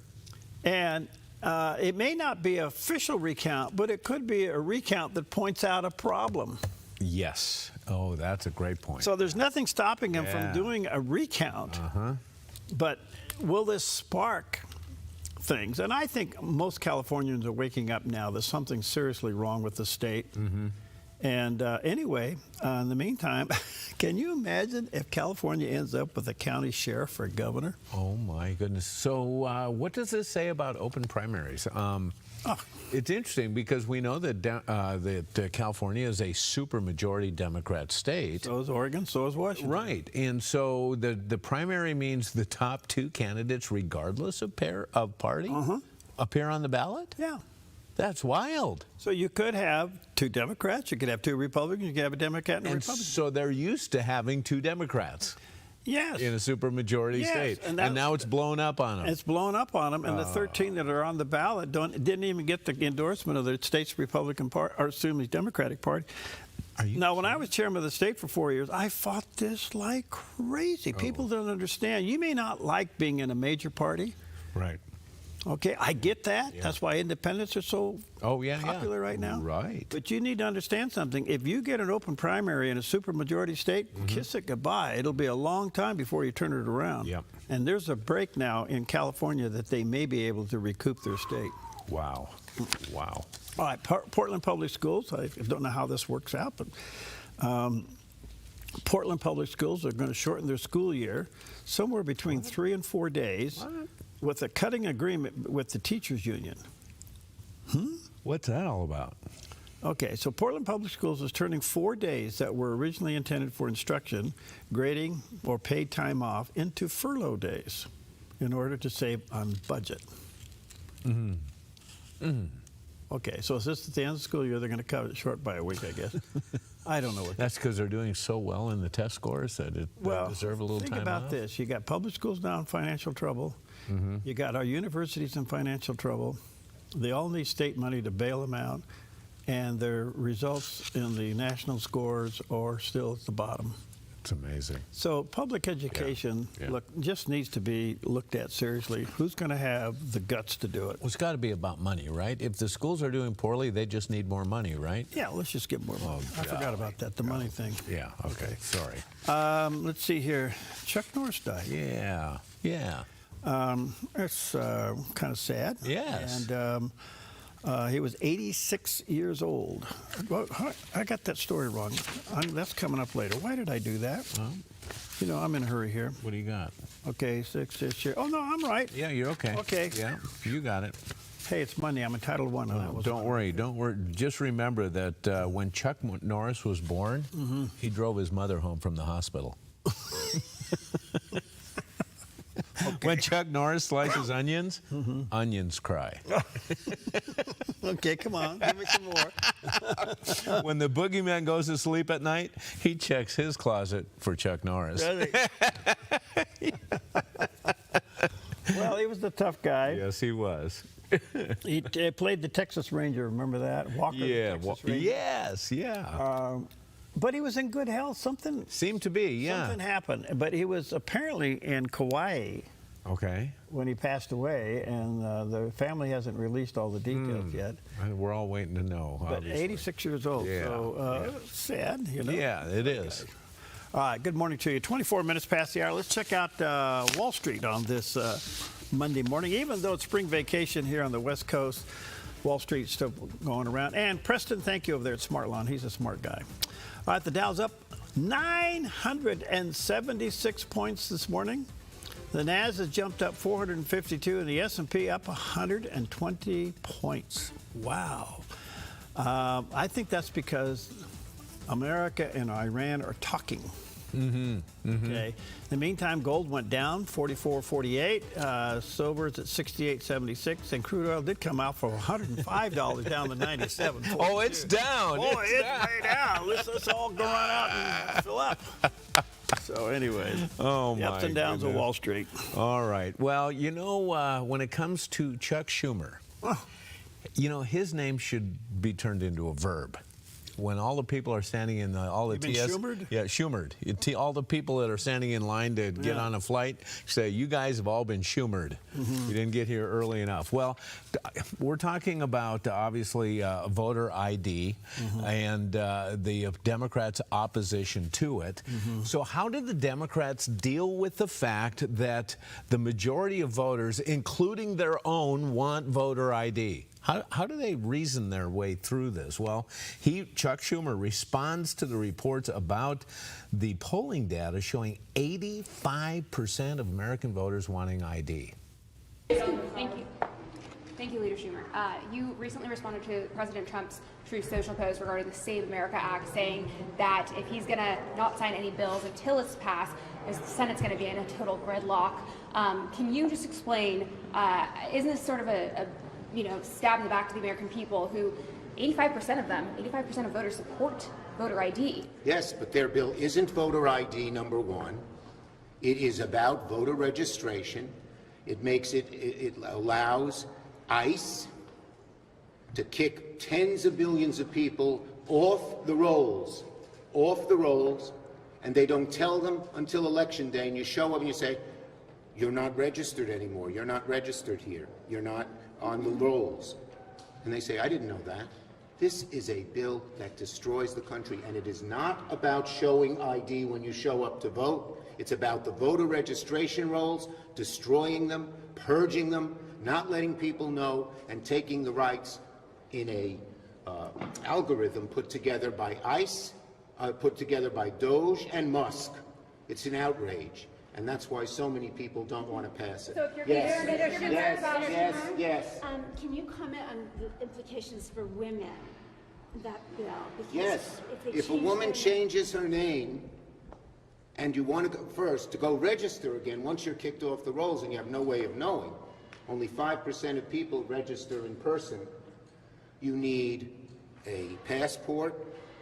And it may not be an official recount, but it could be a recount that points out a problem. Yes. Oh, that's a great point. So there's nothing stopping him from doing a recount. But will this spark things? And I think most Californians are waking up now. There's something seriously wrong with the state. And anyway, in the meantime, can you imagine if California ends up with a county sheriff for governor? Oh, my goodness. So what does this say about open primaries? It's interesting because we know that California is a supermajority Democrat state. So is Oregon, so is Washington. Right. And so the primary means the top two candidates, regardless of party, appear on the ballot? Yeah. That's wild. So you could have two Democrats, you could have two Republicans, you could have a Democrat and a Republican. So they're used to having two Democrats. Yes. In a supermajority state. And now it's blown up on them. It's blown up on them, and the 13 that are on the ballot didn't even get the endorsement of the state's Republican Party, or excuse me, Democratic Party. Now, when I was chairman of the state for 4 years, I fought this like crazy. People don't understand. You may not like being in a major party. Right. Okay, I get that. That's why independents are so popular right now. Right. But you need to understand something. If you get an open primary in a supermajority state, kiss it goodbye. It'll be a long time before you turn it around. Yep. And there's a break now in California that they may be able to recoup their state. Wow. Wow. All right, Portland Public Schools. I don't know how this works out, but Portland Public Schools are going to shorten their school year somewhere between 3 and 4 days with a cutting agreement with the teachers union. What's that all about? Okay, so Portland Public Schools is turning 4 days that were originally intended for instruction, grading, or paid time off into furlough days in order to save on budget. Okay, so is this at the end of the school year? They're going to cut it short by a week, I guess. I don't know what. That's because they're doing so well in the test scores that they deserve a little time off. Think about this. You got public schools now in financial trouble. You got our universities in financial trouble. They all need state money to bail them out, and their results in the national scores are still at the bottom. It's amazing. So public education just needs to be looked at seriously. Who's going to have the guts to do it? Well, it's got to be about money, right? If the schools are doing poorly, they just need more money, right? Yeah, let's just get more money. I forgot about that, the money thing. Yeah, okay, sorry. Let's see here. Chuck Norris died. Yeah. It's kind of sad. Yes. And he was 86 years old. Well, I got that story wrong. That's coming up later. Why did I do that? You know, I'm in a hurry here. What do you got? Okay, 6 this year. Oh, no, I'm right. Yeah, you're okay. Okay. Yeah, you got it. Hey, it's Monday. I'm entitled to one. Don't worry. Just remember that when Chuck Norris was born, he drove his mother home from the hospital. When Chuck Norris slices onions, onions cry. Okay, come on. Give me some more. When the boogeyman goes to sleep at night, he checks his closet for Chuck Norris. Well, he was a tough guy. Yes, he was. He played the Texas Ranger. Remember that? Walker, yeah. the Texas Ranger. Yes, yeah. But he was in good health. Something seemed to be, yeah. Something happened. But he was apparently in Kauai. Okay. When he passed away, and the family hasn't released all the details yet. We're all waiting to know. But obviously. 86 years old, so sad, you know. Yeah, it is. All right, good morning to you. 24 minutes past the hour. Let's check out Wall Street on this Monday morning. Even though it's spring vacation here on the West Coast, Wall Street's still going around. And Preston, thank you over there at SmartLawn. He's a smart guy. All right, the Dow's up 976 points this morning. The Nas has jumped up 452, and the S&P up 120 points. Wow. I think that's because America and Iran are talking. Okay. In the meantime, gold went down 44.48. Silver's at 68.76, and crude oil did come out for $105 down to 97. Oh, it's down. Boy, it's way down. Let's all go run out and fill up. So anyway, the ups and downs of Wall Street. All right. Well, you know, when it comes to Chuck Schumer, you know, his name should be turned into a verb. When all the people are standing in all the Schumered? Yeah, Schumered. All the people that are standing in line to get on a flight say, you guys have all been Schumered. You didn't get here early enough. Well, we're talking about, obviously, voter ID and the Democrats' opposition to it. So how did the Democrats deal with the fact that the majority of voters, including their own, want voter ID? How do they reason their way through this? Well, Chuck Schumer responds to the reports about the polling data showing 85% of American voters wanting ID. Thank you. Thank you, Leader Schumer. You recently responded to President Trump's Truth Social post regarding the Save America Act, saying that if he's going to not sign any bills until it's passed, the Senate's going to be in a total gridlock. Can you just explain, isn't this sort of a stab in the back to the American people who 85% of voters support voter ID? Yes, but their bill isn't voter ID, number one. It is about voter registration. It allows ICE to kick tens of millions of people off the rolls, and they don't tell them until Election Day, and you show up and you say, you're not registered anymore, you're not registered here, you're not on the rolls. And they say, I didn't know that. This is a bill that destroys the country, and it is not about showing ID when you show up to vote. It's about the voter registration rolls, destroying them, purging them, not letting people know, and taking the rights in a algorithm put together by ICE, put together by DOJ and Musk. It's an outrage, and that's why so many people don't want to pass it. So if you're Yes. Can you comment on the implications for women, that bill? Because Yes. If If a woman changes her name and you want to go first to go register again, once you're kicked off the rolls and you have no way of knowing, only 5% of people register in person, you need a passport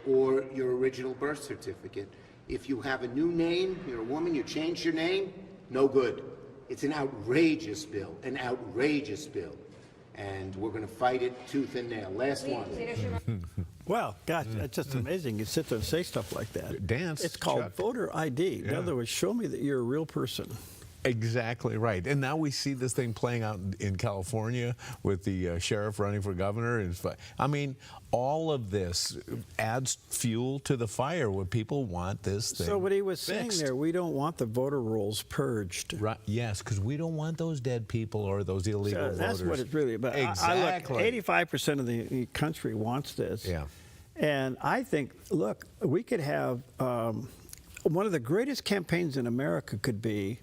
or your original birth certificate. If you have a new name, you're a woman, you change your name, no good. It's an outrageous bill, and we're going to fight it tooth and nail. Last one. Well, gosh, it's just amazing. You sit there and say stuff like that. Dance. It's called Chuck. voter ID. In other words, show me that you're a real person. Exactly right. And now we see this thing playing out in California with the sheriff running for governor. I mean, all of this adds fuel to the fire where people want this thing So what he was saying fixed. there, we don't want the voter rolls purged. Right. Yes, because we don't want those dead people or those illegal voters. That's what it's really about. Exactly. I look, 85% of the country wants this. Yeah. And I think, look, we could have one of the greatest campaigns in America could be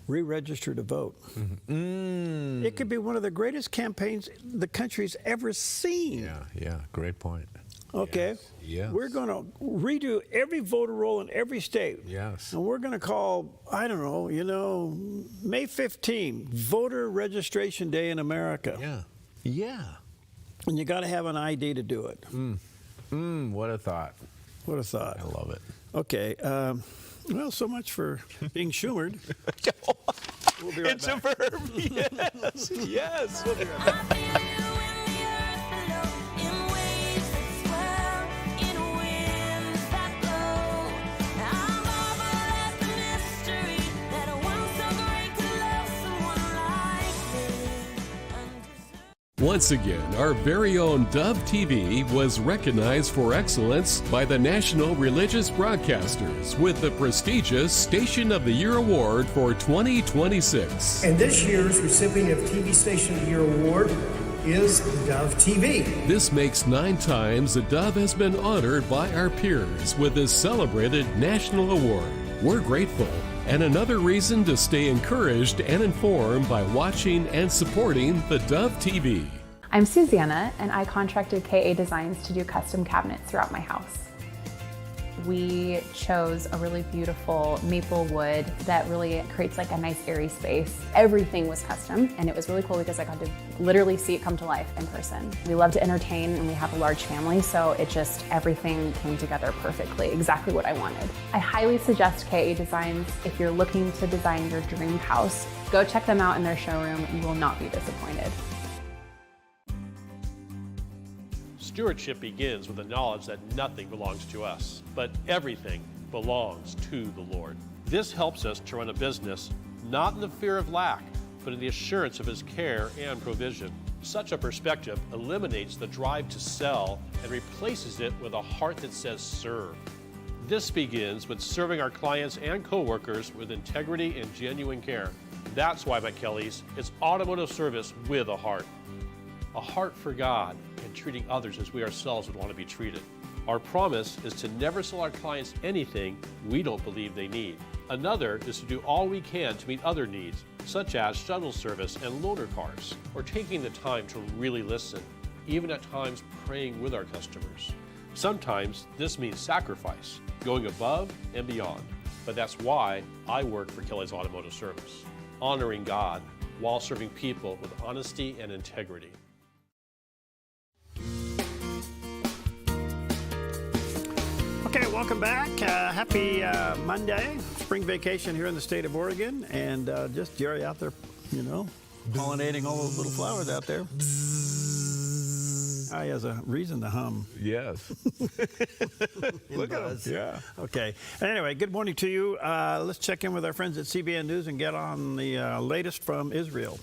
re-register to vote. Mm-hmm. It could be one of the greatest campaigns the country's ever seen. Yeah, great point. Okay. Yes. We're going to redo every voter roll in every state. Yes. And we're going to call, I don't know, May 15, Voter Registration Day in America. Yeah. And you got to have an ID to do it. What a thought. What a thought. I love it. Okay. Well, so much for being Schumered. We'll be right It's back. a verb. Yes. Yes. We'll be right back. Once again, our very own Dove TV was recognized for excellence by the National Religious Broadcasters with the prestigious Station of the Year Award for 2026. And this year's recipient of TV Station of the Year Award is Dove TV. This makes 9 times the Dove has been honored by our peers with this celebrated national award. We're grateful, and another reason to stay encouraged and informed by watching and supporting the Dove TV. I'm Susanna, and I contracted KA Designs to do custom cabinets throughout my house. We chose a really beautiful maple wood that really creates like a nice airy space. Everything was custom, and it was really cool because I got to literally see it come to life in person. We love to entertain, and we have a large family, so everything came together perfectly, exactly what I wanted. I highly suggest KA Designs if you're looking to design your dream house. Go check them out in their showroom. You will not be disappointed. Stewardship begins with the knowledge that nothing belongs to us, but everything belongs to the Lord. This helps us to run a business not in the fear of lack, but in the assurance of His care and provision. Such a perspective eliminates the drive to sell and replaces it with a heart that says serve. This begins with serving our clients and coworkers with integrity and genuine care. That's why at Kelly's, it's automotive service with a heart for God, and treating others as we ourselves would want to be treated. Our promise is to never sell our clients anything we don't believe they need. Another is to do all we can to meet other needs, such as shuttle service and loaner cars, or taking the time to really listen, even at times praying with our customers. Sometimes this means sacrifice, going above and beyond. But that's why I work for Kelly's Automotive Service, honoring God while serving people with honesty and integrity. Okay, welcome back. Happy Monday. Spring vacation here in the state of Oregon. And just Jerry out there, pollinating all those little flowers out there. He has a reason to hum. Yes. Look at him. Yeah. Okay. Anyway, good morning to you. Let's check in with our friends at CBN News and get on the latest from Israel.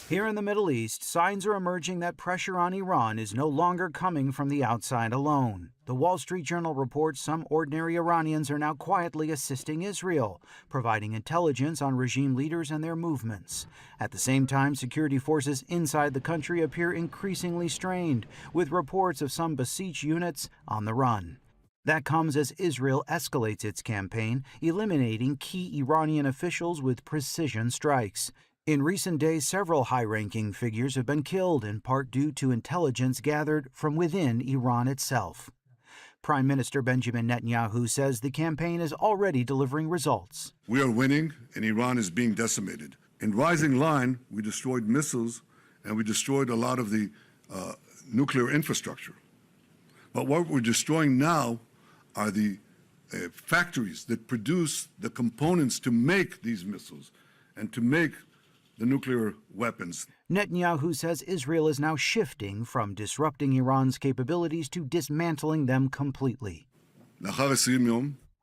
Here in the Middle East, signs are emerging that pressure on Iran is no longer coming from the outside alone. The Wall Street Journal reports some ordinary Iranians are now quietly assisting Israel, providing intelligence on regime leaders and their movements. At the same time, security forces inside the country appear increasingly strained, with reports of some Basij units on the run. That comes as Israel escalates its campaign, eliminating key Iranian officials with precision strikes. In recent days, several high-ranking figures have been killed, in part due to intelligence gathered from within Iran itself. Prime Minister Benjamin Netanyahu says the campaign is already delivering results. We are winning, and Iran is being decimated. In Rising Line, we destroyed missiles, and we destroyed a lot of the nuclear infrastructure. But what we're destroying now are the factories that produce the components to make these missiles and to make the nuclear weapons. Netanyahu says Israel is now shifting from disrupting Iran's capabilities to dismantling them completely.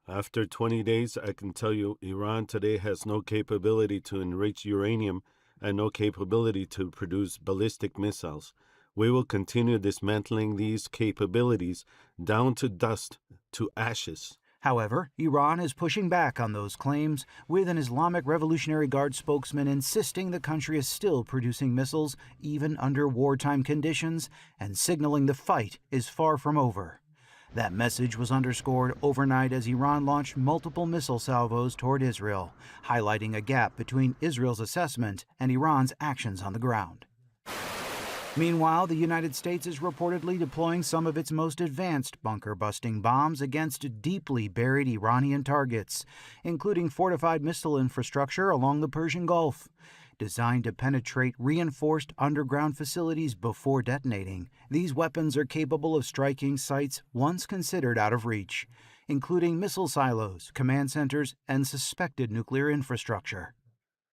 After 20 days, I can tell you Iran today has no capability to enrich uranium and no capability to produce ballistic missiles. We will continue dismantling these capabilities down to dust, to ashes. However, Iran is pushing back on those claims, with an Islamic Revolutionary Guard spokesman insisting the country is still producing missiles even under wartime conditions and signaling the fight is far from over. That message was underscored overnight as Iran launched multiple missile salvos toward Israel, highlighting a gap between Israel's assessment and Iran's actions on the ground. Meanwhile, the United States is reportedly deploying some of its most advanced bunker-busting bombs against deeply buried Iranian targets, including fortified missile infrastructure along the Persian Gulf. Designed to penetrate reinforced underground facilities before detonating, these weapons are capable of striking sites once considered out of reach, including missile silos, command centers, and suspected nuclear infrastructure.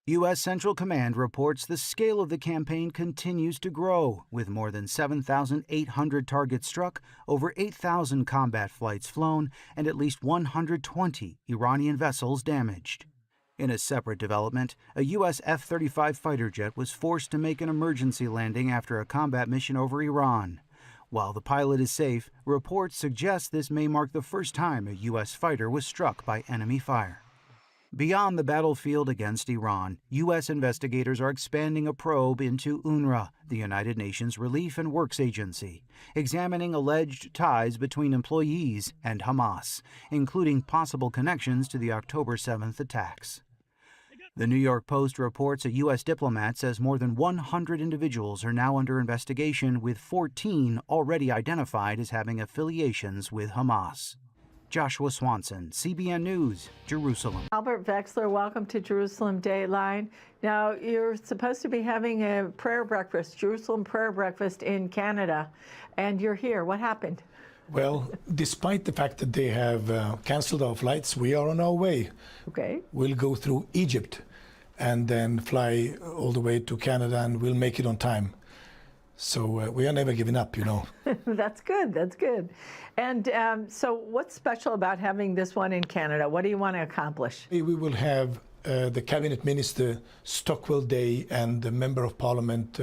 U.S. Central Command reports the scale of the campaign continues to grow, with more than 7,800 targets struck, over 8,000 combat flights flown, and at least 120 Iranian vessels damaged. In a separate development, a U.S. F-35 fighter jet was forced to make an emergency landing after a combat mission over Iran. While the pilot is safe, reports suggest this may mark the first time a U.S. fighter was struck by enemy fire. Beyond the battlefield against Iran, U.S. investigators are expanding a probe into UNRWA, the United Nations Relief and Works Agency, examining alleged ties between employees and Hamas, including possible connections to the October 7th attacks. The New York Post reports a U.S. diplomat says more than 100 individuals are now under investigation, with 14 already identified as having affiliations with Hamas. Joshua Swanson, CBN News, Jerusalem. Albert Vexler, welcome to Jerusalem Dateline. Now, you're supposed to be having a prayer breakfast, Jerusalem prayer breakfast in Canada, and you're here. What happened? Well, despite the fact that they have canceled our flights, we are on our way. Okay. We'll go through Egypt and then fly all the way to Canada, and we'll make it on time. So we are never giving up, you know. That's good. That's good. And so what's special about having this one in Canada? What do you want to accomplish? We will have the Cabinet Minister Stockwell Day and the Member of Parliament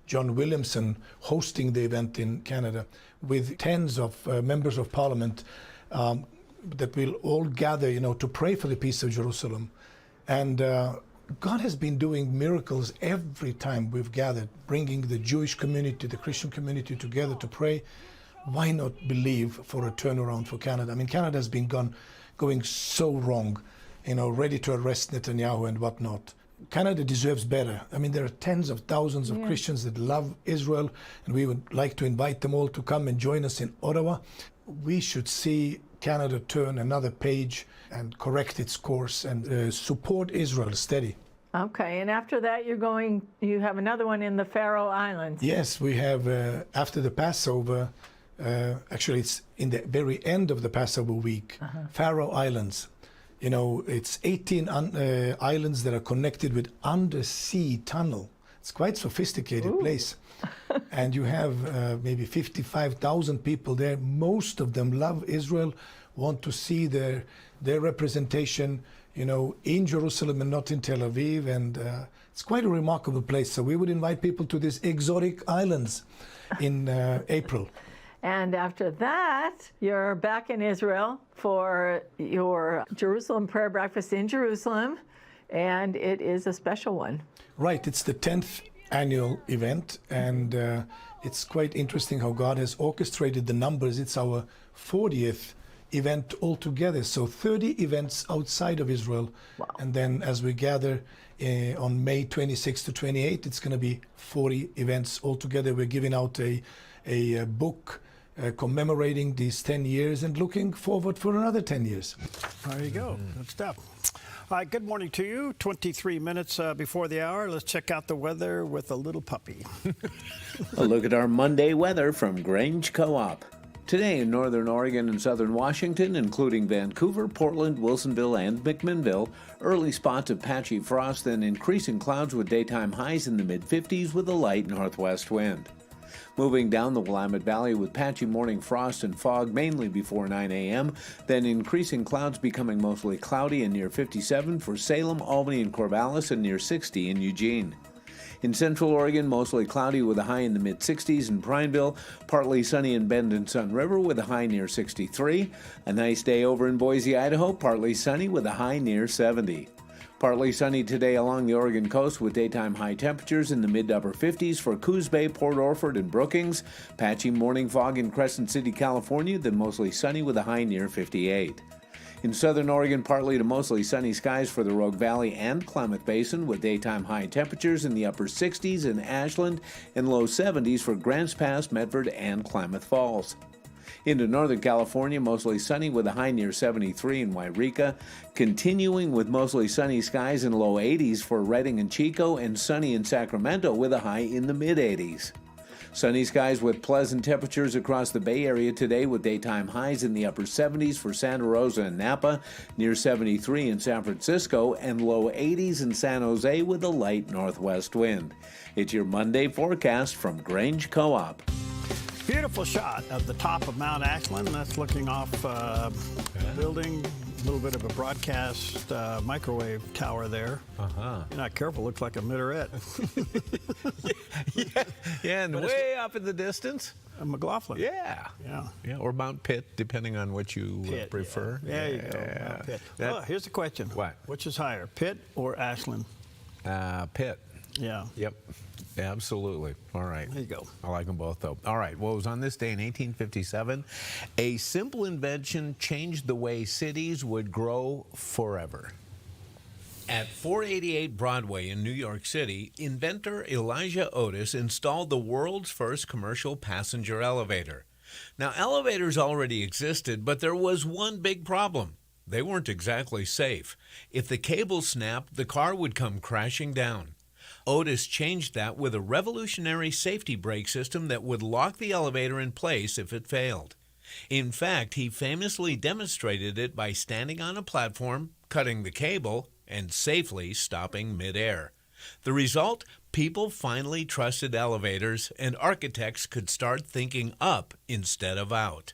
John Williamson hosting the event in Canada, with tens of members of Parliament that will all gather, you know, to pray for the peace of Jerusalem. And God has been doing miracles every time we've gathered, bringing the Jewish community, the Christian community together to pray. Why not believe for a turnaround for Canada? I mean, Canada has been going so wrong, you know, ready to arrest Netanyahu and whatnot. Canada deserves better. I mean, there are tens of thousands of Christians that love Israel, and we would like to invite them all to come and join us in Ottawa. We should see Canada turn another page and correct its course and support Israel steady. Okay, and after that you have another one in the Faroe Islands. Yes, we have, after the Passover, actually it's in the very end of the Passover week, Faroe Islands. You know, it's 18 islands that are connected with undersea tunnel. It's quite sophisticated place. And you have maybe 55,000 people there. Most of them love Israel, want to see their representation, you know, in Jerusalem and not in Tel Aviv. And it's quite a remarkable place. So we would invite people to these exotic islands in April. And after that, you're back in Israel for your Jerusalem prayer breakfast in Jerusalem, and it is a special one. Right, it's the 10th annual event, and it's quite interesting how God has orchestrated the numbers. It's our 40th event altogether, so 30 events outside of Israel. Wow. And then as we gather on May 26 to 28, it's going to be 40 events altogether. We're giving out a book commemorating these 10 years and looking forward for another 10 years. There you go. Good stuff. All right, good morning to you. 23 minutes before the hour. Let's check out the weather with a little puppy. A look at our Monday weather from Grange Co-op. Today in northern Oregon and southern Washington, including Vancouver, Portland, Wilsonville, and McMinnville, early spots of patchy frost, then increasing clouds with daytime highs in the mid-50s with a light northwest wind. Moving down the Willamette Valley with patchy morning frost and fog mainly before 9 a.m., then increasing clouds becoming mostly cloudy and near 57 for Salem, Albany, and Corvallis, and near 60 in Eugene. In central Oregon, mostly cloudy with a high in the mid-60s in Prineville, partly sunny in Bend and Sun River with a high near 63. A nice day over in Boise, Idaho, partly sunny with a high near 70. Partly sunny today along the Oregon coast with daytime high temperatures in the mid to upper 50s for Coos Bay, Port Orford, and Brookings. Patchy morning fog in Crescent City, California, then mostly sunny with a high near 58. In southern Oregon, partly to mostly sunny skies for the Rogue Valley and Klamath Basin with daytime high temperatures in the upper 60s in Ashland and low 70s for Grants Pass, Medford, and Klamath Falls. Into Northern California, mostly sunny with a high near 73 in Wairika, continuing with mostly sunny skies in low 80s for Redding and Chico, and sunny in Sacramento with a high in the mid-80s. Sunny skies with pleasant temperatures across the Bay Area today with daytime highs in the upper 70s for Santa Rosa and Napa, near 73 in San Francisco, and low 80s in San Jose with a light northwest wind. It's your Monday forecast from Grange Co-op. Beautiful shot of the top of Mount Ashland. That's looking off building. A little bit of a broadcast microwave tower there. You're not careful, looks like a minaret. Yeah, and way up in the distance. McLaughlin. Yeah, or Mount Pitt, depending on what you prefer. Yeah. There you go, Mount Pitt. Here's the question. What? Which is higher, Pitt or Ashland? Pitt. Yeah. Yep. Absolutely. All right. There you go. I like them both, though. All right. Well, it was on this day in 1857. A simple invention changed the way cities would grow forever. At 488 Broadway in New York City, inventor Elijah Otis installed the world's first commercial passenger elevator. Now, elevators already existed, but there was one big problem. They weren't exactly safe. If the cable snapped, the car would come crashing down. Otis changed that with a revolutionary safety brake system that would lock the elevator in place if it failed. In fact, he famously demonstrated it by standing on a platform, cutting the cable, and safely stopping midair. The result? People finally trusted elevators, and architects could start thinking up instead of out.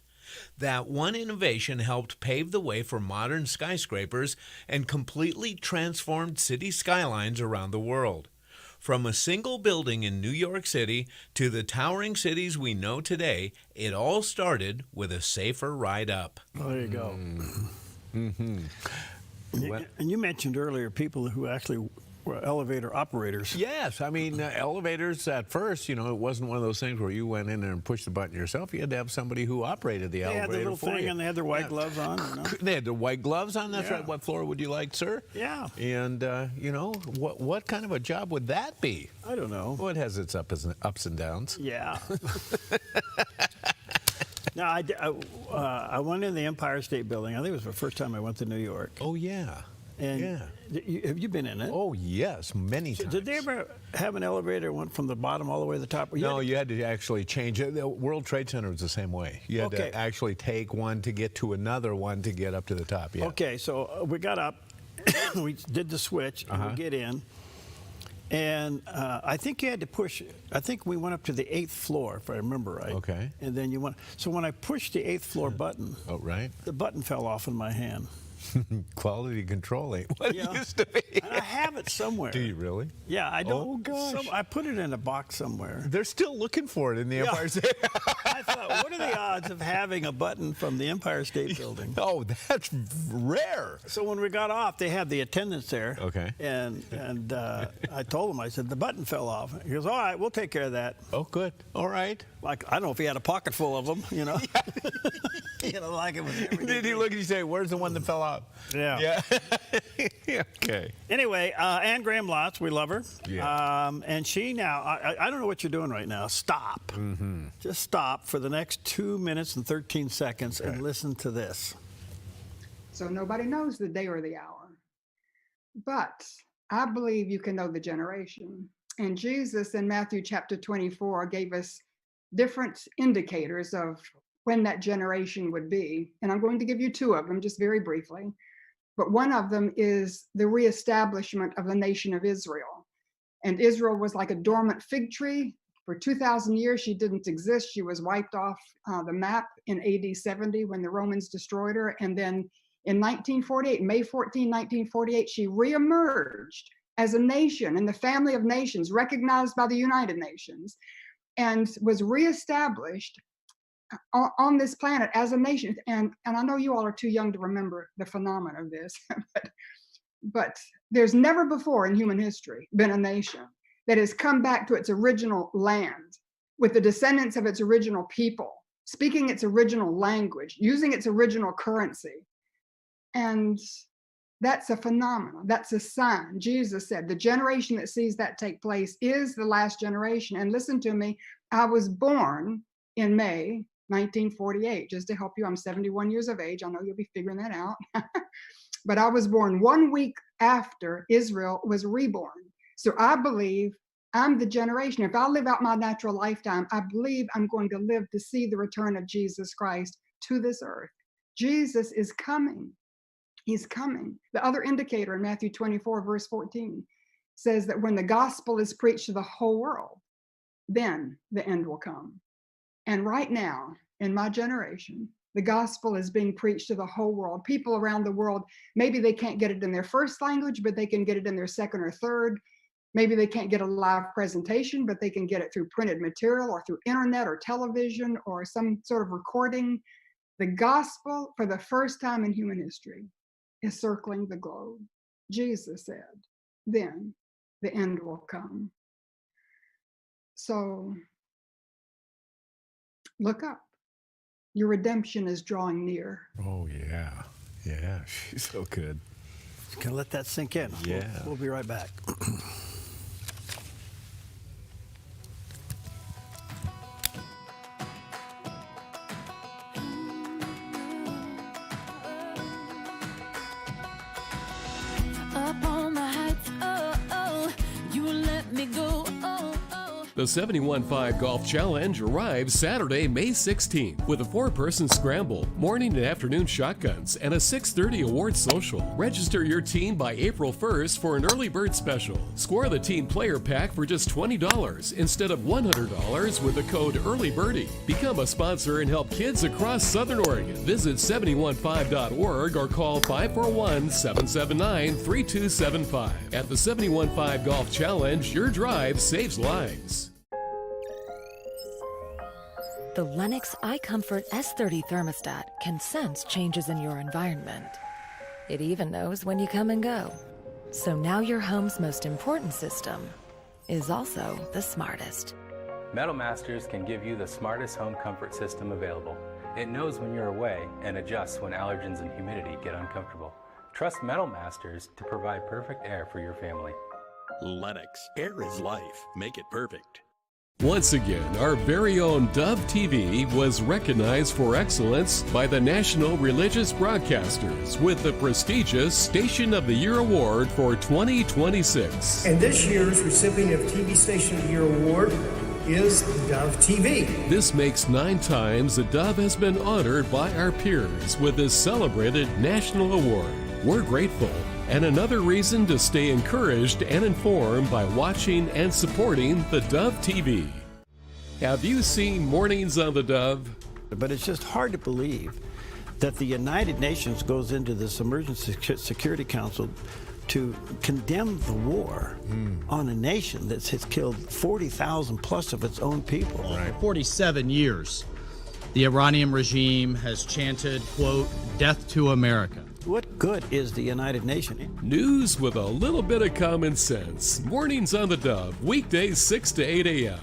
That one innovation helped pave the way for modern skyscrapers and completely transformed city skylines around the world. From a single building in New York City to the towering cities we know today, it all started with a safer ride up. There you go. And you mentioned earlier people who actually were elevator operators. Yes, I mean, elevators at first, you know, it wasn't one of those things where you went in there and pushed the button yourself. You had to have somebody who operated the elevator. They had the little thing and they had their white gloves on. You know? They had their white gloves on, that's right. What floor would you like, sir? Yeah. And, you know, what kind of a job would that be? I don't know. Well, it has its ups and downs. Yeah. Now, I went in the Empire State Building. I think it was the first time I went to New York. Oh, yeah. And have you been in it? Oh, yes, many times. Did they ever have an elevator went from the bottom all the way to the top? No, you had to actually change it. The World Trade Center was the same way. You had to actually take one to get to another one to get up to the top. Yeah. Okay, so we got up, we did the switch, and we get in. And I think you had to push, I think we went up to the 8th floor, if I remember right. Okay. And then you went, so when I pushed the 8th floor button, the button fell off in my hand. Quality control ain't what it used to be. And I have it somewhere. Do you really? Yeah, I don't. Oh, gosh. I put it in a box somewhere. They're still looking for it in the Empire State. I thought, what are the odds of having a button from the Empire State Building? Oh, that's rare. So when we got off, they had the attendants there. Okay. And I told him, I said, the button fell off. He goes, all right, we'll take care of that. Oh, good. All right. Like, I don't know if he had a pocket full of them, you know. You know, like it was everything. Did he look at you and say, where's the one that fell off? Yeah. Okay. Anyway, Anne Graham Lotz, we love her. Yeah. And she now, I don't know what you're doing right now. Stop. Mm-hmm. Just stop for the next 2 minutes and 13 seconds and listen to this. So nobody knows the day or the hour. But I believe you can know the generation. And Jesus in Matthew chapter 24 gave us different indicators of when that generation would be. And I'm going to give you two of them just very briefly. But one of them is the reestablishment of the nation of Israel. And Israel was like a dormant fig tree. For 2,000 years, she didn't exist. She was wiped off the map in AD 70 when the Romans destroyed her. And then in 1948, May 14, 1948, she reemerged as a nation in the family of nations, recognized by the United Nations, and was reestablished on this planet as a nation. And I know you all are too young to remember the phenomenon of this, but there's never before in human history been a nation that has come back to its original land with the descendants of its original people, speaking its original language, using its original currency. And that's a phenomenon. That's a sign. Jesus said the generation that sees that take place is the last generation. And listen to me, I was born in May 1948. Just to help you, I'm 71 years of age. I know you'll be figuring that out. But I was born 1 week after Israel was reborn. So I believe I'm the generation. If I live out my natural lifetime, I believe I'm going to live to see the return of Jesus Christ to this earth. Jesus is coming. He's coming. The other indicator in Matthew 24, verse 14, says that when the gospel is preached to the whole world, then the end will come. And right now, in my generation, the gospel is being preached to the whole world. People around the world, maybe they can't get it in their first language, but they can get it in their second or third. Maybe they can't get a live presentation, but they can get it through printed material or through internet or television or some sort of recording. The gospel, for the first time in human history, is circling the globe. Jesus said, then the end will come. So look up. Your redemption is drawing near. Oh, yeah. Yeah, she's so good. Can I let that sink in? Yeah. We'll be right back. Up on the heights, oh, oh, you let me go, oh, oh. The 71.5 Golf Challenge arrives Saturday, May 16th with a 4-person scramble, morning and afternoon shotguns, and a 6:30 award social. Register your team by April 1st for an early bird special. Score the team player pack for just $20 instead of $100 with the code EARLYBIRDIE. Become a sponsor and help kids across Southern Oregon. Visit 715.org or call 541-779-3275. At the 71.5 Golf Challenge, your drive saves lives. The Lennox iComfort S30 thermostat can sense changes in your environment. It even knows when you come and go. So now your home's most important system is also the smartest. Metal Masters can give you the smartest home comfort system available. It knows when you're away and adjusts when allergens and humidity get uncomfortable. Trust Metal Masters to provide perfect air for your family. Lennox. Air is life. Make it perfect. Once again, our very own Dove TV was recognized for excellence by the National Religious Broadcasters with the prestigious Station of the Year Award for 2026. And this year's recipient of TV Station of the Year Award is theDove TV. This makes 9 times the Dove has been honored by our peers with this celebrated national award. We're grateful, and another reason to stay encouraged and informed by watching and supporting theDove TV. Have you seen Mornings on the Dove? But it's just hard to believe that the United Nations goes into this Emergency Security Council to condemn the war on a nation that has killed 40,000 plus of its own people. For 47 years, the Iranian regime has chanted, quote, "Death to America." What good is the United Nations? News with a little bit of common sense. Mornings on the Dove, weekdays 6 to 8 a.m.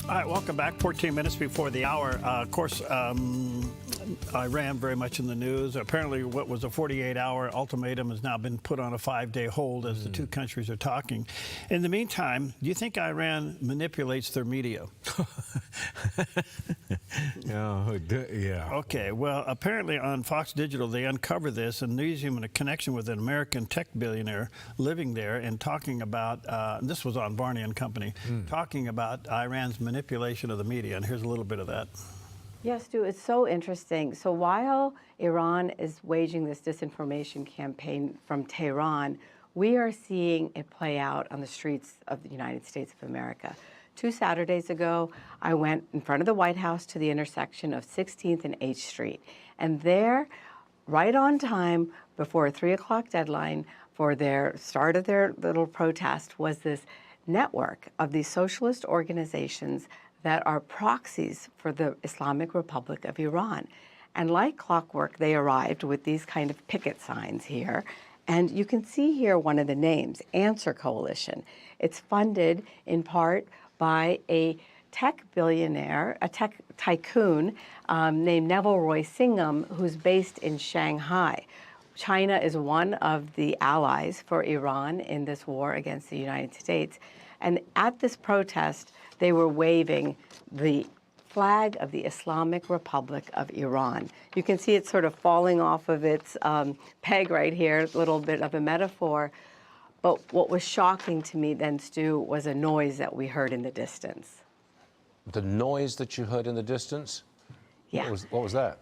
All right, welcome back. 14 minutes before the hour. Of course, Iran very much in the news. Apparently what was a 48-hour ultimatum has now been put on a 5-day hold as the two countries are talking. In the meantime, do you think Iran manipulates their media? Yeah. Okay, well, apparently on Fox Digital, they uncovered this and used him in a connection with an American tech billionaire living there and talking about, this was on Barney and Company, talking about Iran's manipulation of the media. And here's a little bit of that. Yes, Stu, it's so interesting. So while Iran is waging this disinformation campaign from Tehran, we are seeing it play out on the streets of the United States of America. 2 Saturdays ago, I went in front of the White House to the intersection of 16th and H Street. And there, right on time, before a 3 o'clock deadline for their start of their little protest, was this network of these socialist organizations that are proxies for the Islamic Republic of Iran. And like clockwork, they arrived with these kind of picket signs here. And you can see here one of the names, Answer Coalition. It's funded in part by a tech billionaire, a tech tycoon named Neville Roy Singham, who's based in Shanghai. China is one of the allies for Iran in this war against the United States. And at this protest, they were waving the flag of the Islamic Republic of Iran. You can see it sort of falling off of its peg right here, a little bit of a metaphor. But what was shocking to me then, Stu, was a noise that we heard in the distance. The noise that you heard in the distance? Yeah. What was that?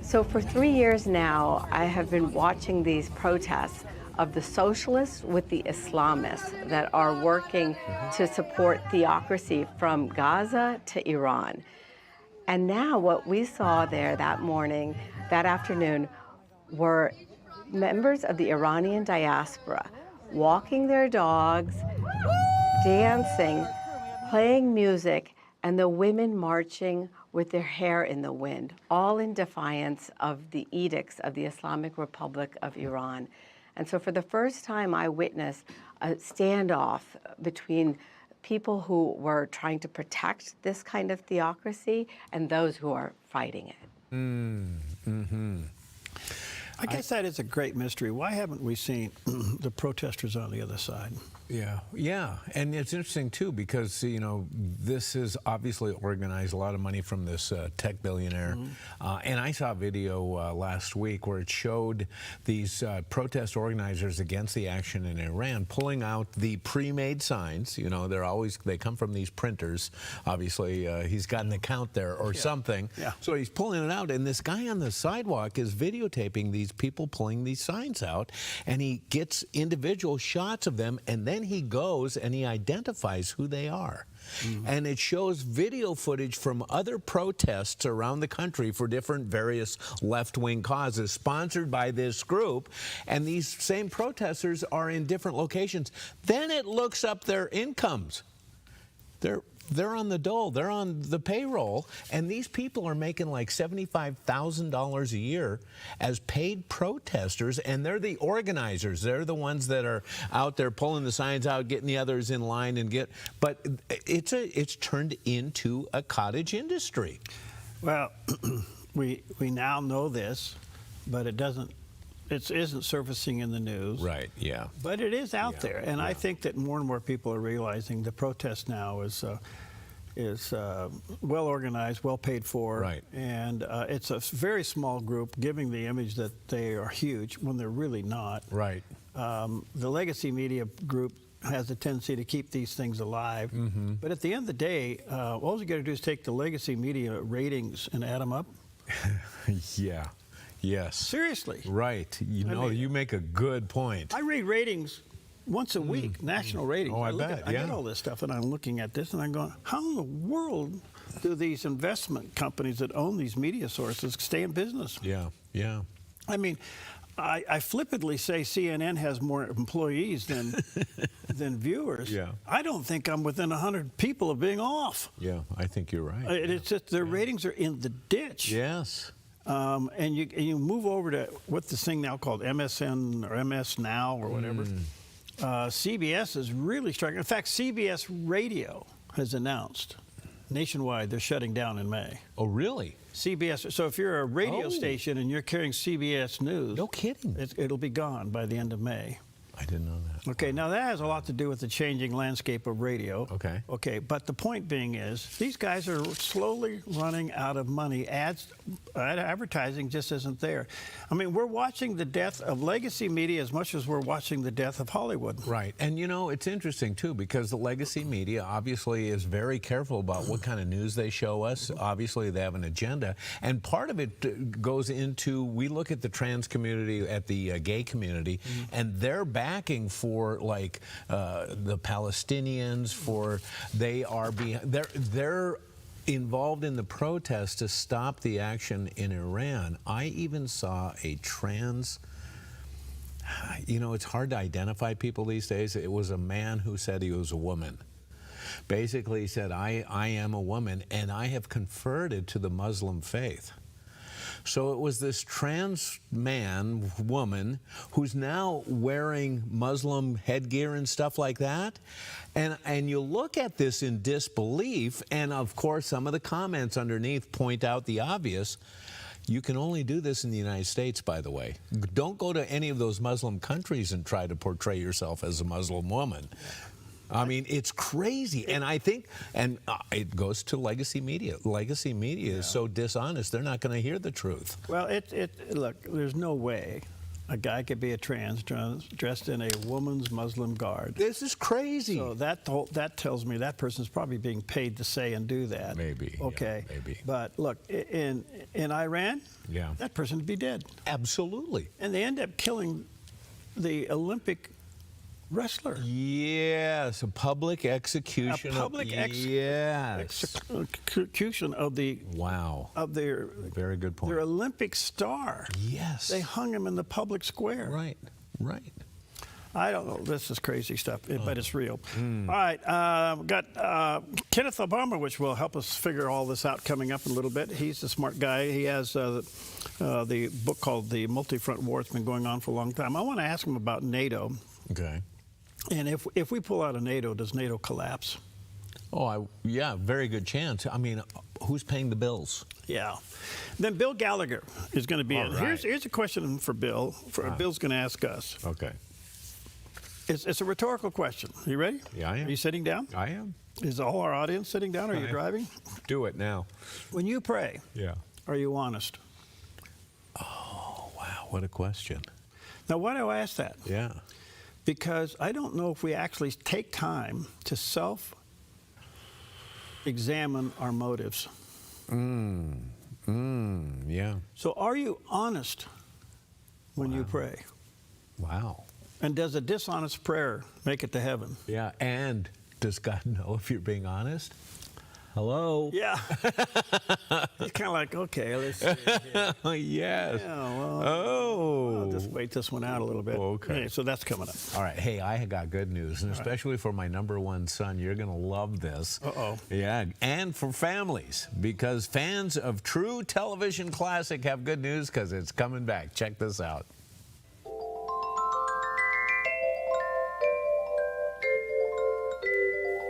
So for 3 years now, I have been watching these protests of the socialists with the Islamists that are working to support theocracy from Gaza to Iran. And now what we saw there that morning, that afternoon, were members of the Iranian diaspora walking their dogs, dancing, playing music, and the women marching with their hair in the wind, all in defiance of the edicts of the Islamic Republic of Iran. And so for the first time, I witnessed a standoff between people who were trying to protect this kind of theocracy and those who are fighting it. I guess that is a great mystery. Why haven't we seen the protesters on the other side? Yeah, and it's interesting too because this is obviously organized, a lot of money from this tech billionaire, and I saw a video last week where it showed these protest organizers against the action in Iran pulling out the pre-made signs. They come from these printers. Obviously, he's got an account there or something. Yeah. So he's pulling it out, and this guy on the sidewalk is videotaping these people pulling these signs out, and he gets individual shots of them, and then he goes and he identifies who they are. And it shows video footage from other protests around the country for different various left-wing causes sponsored by this group, and these same protesters are in different locations. Then it looks up their incomes. They're on the dole, they're on the payroll, and these people are making like $75,000 a year as paid protesters, and they're the organizers. They're the ones that are out there pulling the signs out, getting the others in line, but it's turned into a cottage industry. Well, we now know this, but it doesn't isn't surfacing in the news. Right, yeah. But it is out there, and I think that more and more people are realizing the protest now is well organized, well paid for, right. And it's a very small group giving the image that they are huge when they're really not. Right. The legacy media group has a tendency to keep these things alive, but at the end of the day, all you got to do is take the legacy media ratings and add them up. Yeah. Yes. Seriously. Right. You make a good point. I read ratings once a week, national ratings. Oh, I bet. I get all this stuff, and I'm looking at this, and I'm going, how in the world do these investment companies that own these media sources stay in business? Yeah, yeah. I mean, I flippantly say CNN has more employees than viewers. Yeah. I don't think I'm within 100 people of being off. Yeah, I think you're right. It's just their ratings are in the ditch. Yes. And you move over to what's this thing now called MSN or MS Now or whatever. CBS is really striking. In fact, CBS Radio has announced nationwide they're shutting down in May. Oh, really? CBS. So if you're a radio station and you're carrying CBS News, no kidding, it'll be gone by the end of May. I didn't know that. Okay, now that has a lot to do with the changing landscape of radio. Okay. Okay, but the point being is these guys are slowly running out of money. Advertising just isn't there. I mean, we're watching the death of legacy media as much as we're watching the death of Hollywood. Right, and it's interesting too because the legacy media obviously is very careful about what kind of news they show us. Obviously, they have an agenda, and part of it goes into we look at the trans community, at the gay community, and they're backing for like the Palestinians. They're involved in the protest to stop the action in Iran. I even saw a trans. It's hard to identify people these days. It was a man who said he was a woman. Basically, he said, I am a woman, and I have converted to the Muslim faith. So it was this trans woman, who's now wearing Muslim headgear and stuff like that. And you look at this in disbelief, and of course, some of the comments underneath point out the obvious. You can only do this in the United States, by the way. Don't go to any of those Muslim countries and try to portray yourself as a Muslim woman. I mean, it's crazy. And I think, it goes to legacy media. Legacy media is so dishonest, they're not going to hear the truth. Well, look, there's no way a guy could be a trans dressed in a woman's Muslim garb. This is crazy. So that tells me that person's probably being paid to say and do that. Maybe. Okay. Yeah, maybe. But look, in Iran, that person would be dead. Absolutely. And they end up killing the Olympic wrestler. Yes, a public execution. Execution of the of their very good point. Their Olympic star. Yes, they hung him in the public square. Right. I don't know. This is crazy stuff, but it's real. All right, we've got Kenneth Obama, which will help us figure all this out coming up in a little bit. He's a smart guy. He has the book called The Multi-Front War. It's been going on for a long time. I want to ask him about NATO. Okay. And if we pull out of NATO, does NATO collapse? Oh, yeah, very good chance. I mean, who's paying the bills? Yeah. Then Bill Gallagher is going to be in. Right. Here's a question for Bill. Bill's going to ask us. Okay. It's a rhetorical question. Are you ready? Yeah, I am. Are you sitting down? I am. Is all our audience sitting down? Are you driving? Do it now. When you pray, are you honest? Oh, wow. What a question. Now, why do I ask that? Yeah. Because I don't know if we actually take time to self-examine our motives. Yeah. So are you honest when you pray? Wow. And does a dishonest prayer make it to heaven? Yeah, and does God know if you're being honest? Hello? Yeah. It's kind of like, okay, let's see here. Yes. Yeah, well, I'll just wait this one out a little bit. Okay. So that's coming up. All right. Hey, I got good news, and especially for my #1 son. You're going to love this. Uh-oh. Yeah, and for families, because fans of true television classic have good news because it's coming back. Check this out.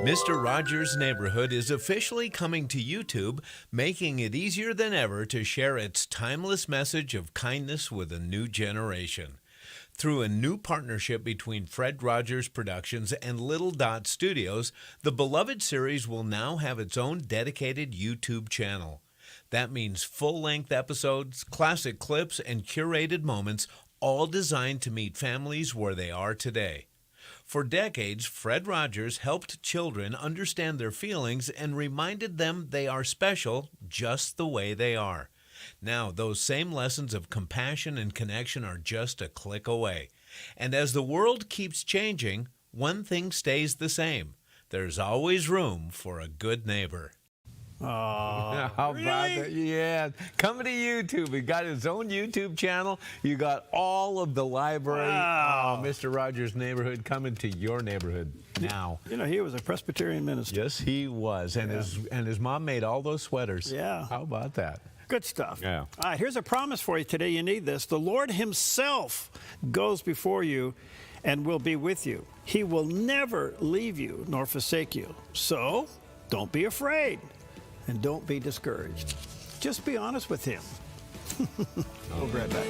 Mr. Rogers' Neighborhood is officially coming to YouTube, making it easier than ever to share its timeless message of kindness with a new generation. Through a new partnership between Fred Rogers Productions and Little Dot Studios, the beloved series will now have its own dedicated YouTube channel. That means full-length episodes, classic clips, and curated moments, all designed to meet families where they are today. For decades, Fred Rogers helped children understand their feelings and reminded them they are special just the way they are. Now, those same lessons of compassion and connection are just a click away. And as the world keeps changing, one thing stays the same. There's always room for a good neighbor. How about that? Yeah, coming to YouTube. He got his own YouTube channel. You got all of the library. Wow. Oh, Mr. Rogers' Neighborhood coming to your neighborhood now. You know, he was a Presbyterian minister. Yes, he was, and his mom made all those sweaters. Yeah. How about that? Good stuff. Yeah. All right, here's a promise for you today. You need this. The Lord himself goes before you and will be with you. He will never leave you nor forsake you. So don't be afraid. And don't be discouraged. Just be honest with him. We'll be right back.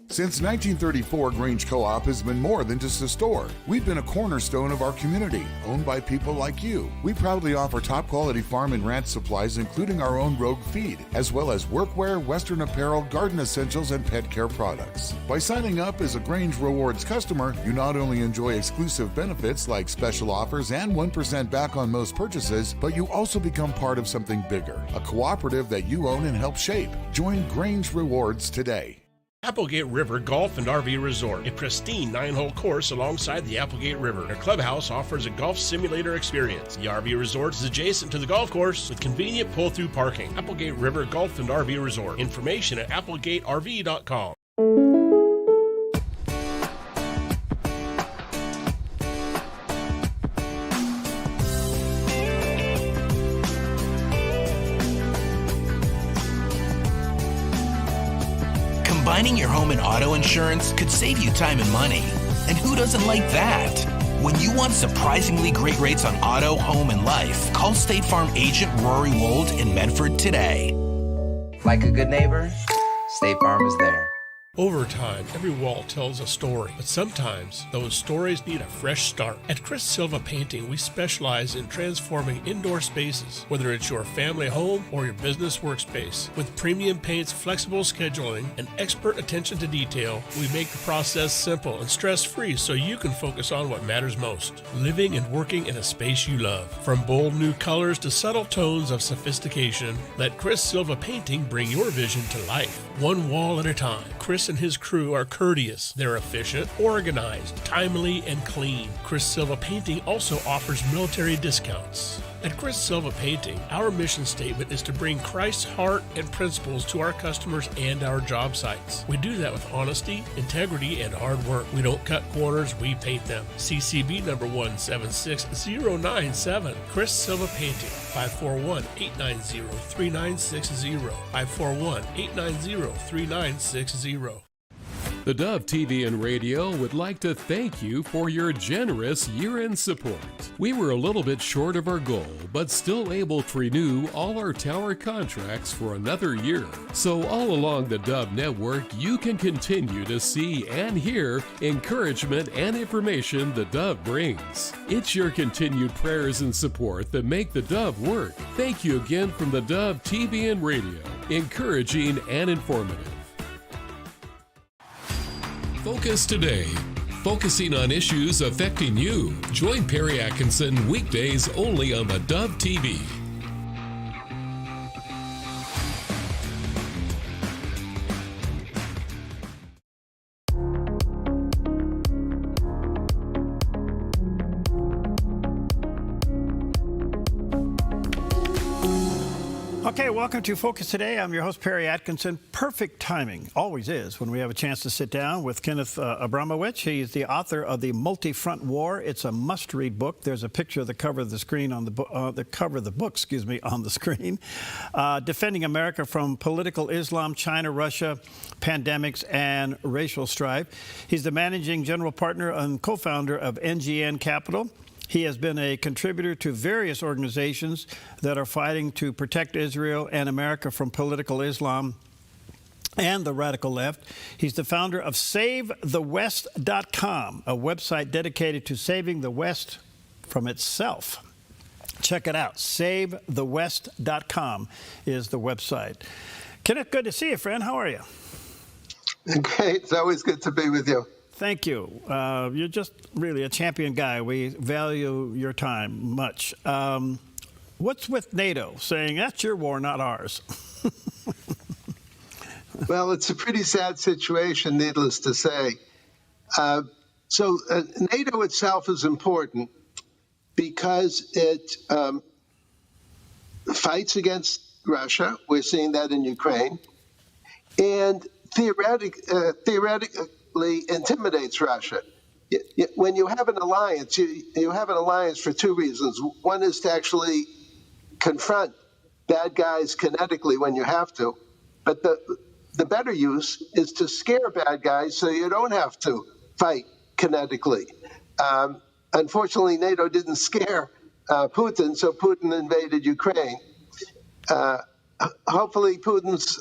Since 1934, Grange Co-op has been more than just a store. We've been a cornerstone of our community, owned by people like you. We proudly offer top-quality farm and ranch supplies, including our own Rogue feed, as well as workwear, Western apparel, garden essentials, and pet care products. By signing up as a Grange Rewards customer, you not only enjoy exclusive benefits like special offers and 1% back on most purchases, but you also become part of something bigger, a cooperative that you own and help shape. Join Grange Rewards today. Applegate River Golf and RV Resort, a pristine 9-hole course alongside the Applegate River. Their clubhouse offers a golf simulator experience. The RV Resort is adjacent to the golf course with convenient pull-through parking. Applegate River Golf and RV Resort. Information at applegaterv.com. Combining your home and auto insurance could save you time and money. And who doesn't like that? When you want surprisingly great rates on auto, home, and life, call State Farm agent Rory Wold in Medford today. Like a good neighbor, State Farm is there. Over time, every wall tells a story, but sometimes those stories need a fresh start. At Chris Silva Painting, we specialize in transforming indoor spaces, whether it's your family home or your business workspace. With premium paints, flexible scheduling, and expert attention to detail, we make the process simple and stress-free so you can focus on what matters most, living and working in a space you love. From bold new colors to subtle tones of sophistication, let Chris Silva Painting bring your vision to life, one wall at a time. Chris and his crew are courteous. They're efficient, organized, timely, and clean. Chris Silva Painting also offers military discounts. At Chris Silva Painting, our mission statement is to bring Christ's heart and principles to our customers and our job sites. We do that with honesty, integrity, and hard work. We don't cut corners, we paint them. CCB number 176097. Chris Silva Painting, 541-890-3960. 541-890-3960. The Dove TV and Radio would like to thank you for your generous year-end support. We were a little bit short of our goal, but still able to renew all our tower contracts for another year. So all along the Dove Network, you can continue to see and hear encouragement and information the Dove brings. It's your continued prayers and support that make the Dove work. Thank you again from the Dove TV and Radio, encouraging and informative. Focus Today, focusing on issues affecting you. Join Perry Atkinson weekdays only on the Dove TV. Okay, welcome to Focus Today. I'm your host, Perry Atkinson. Perfect timing, always is, when we have a chance to sit down with Kenneth Abramowitz. He's the author of The Multi-Front War. It's a must-read book. There's a picture of the cover of the screen on the cover of the book, on the screen. Defending America from political Islam, China, Russia, pandemics, and racial strife. He's the managing general partner and co-founder of NGN Capital. He has been a contributor to various organizations that are fighting to protect Israel and America from political Islam and the radical left. He's the founder of SaveTheWest.com, a website dedicated to saving the West from itself. Check it out. SaveTheWest.com is the website. Kenneth, good to see you, friend. How are you? Great. It's always good to be with you. Thank you. You're just really a champion guy. We value your time much. What's with NATO saying that's your war, not ours? Well, it's a pretty sad situation, needless to say. NATO itself is important because it fights against Russia. We're seeing that in Ukraine. And theoretically intimidates Russia. When you have an alliance, you have an alliance for two reasons. One is to actually confront bad guys kinetically when you have to, but the better use is to scare bad guys so you don't have to fight kinetically. Unfortunately, NATO didn't scare Putin, so Putin invaded Ukraine. Hopefully, Putin's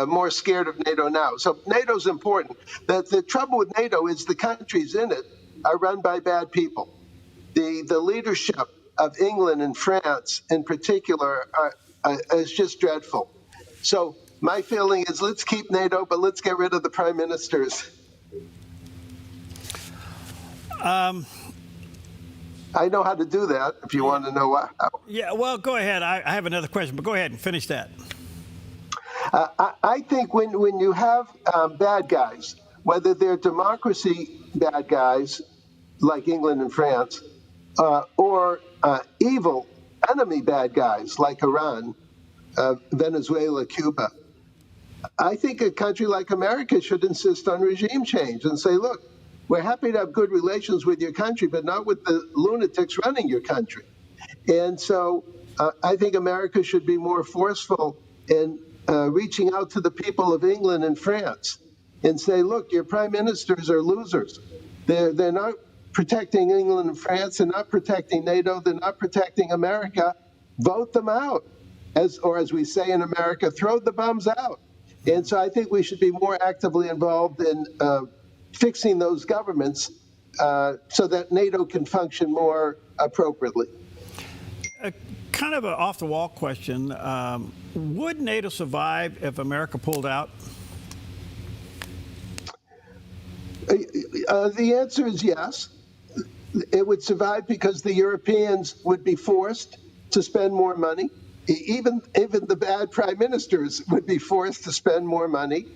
more scared of NATO now. So NATO's important. The trouble with NATO is the countries in it are run by bad people. The leadership of England and France in particular is just dreadful. So my feeling is let's keep NATO, but let's get rid of the prime ministers. I know how to do that if you want to know how. Yeah, well, go ahead. I have another question, but go ahead and finish that. I think when you have bad guys, whether they're democracy bad guys like England and France, or evil enemy bad guys like Iran, Venezuela, Cuba, I think a country like America should insist on regime change and say, look, we're happy to have good relations with your country, but not with the lunatics running your country. And so I think America should be more forceful in reaching out to the people of England and France and say, look, your prime ministers are losers. They're not protecting England and France. They're not protecting NATO. They're not protecting America. Vote them out. As we say in America, throw the bums out. And so I think we should be more actively involved in fixing those governments so that NATO can function more appropriately. Kind of an off-the-wall question. Would NATO survive if America pulled out? The answer is yes. It would survive because the Europeans would be forced to spend more money. Even the bad prime ministers would be forced to spend more money,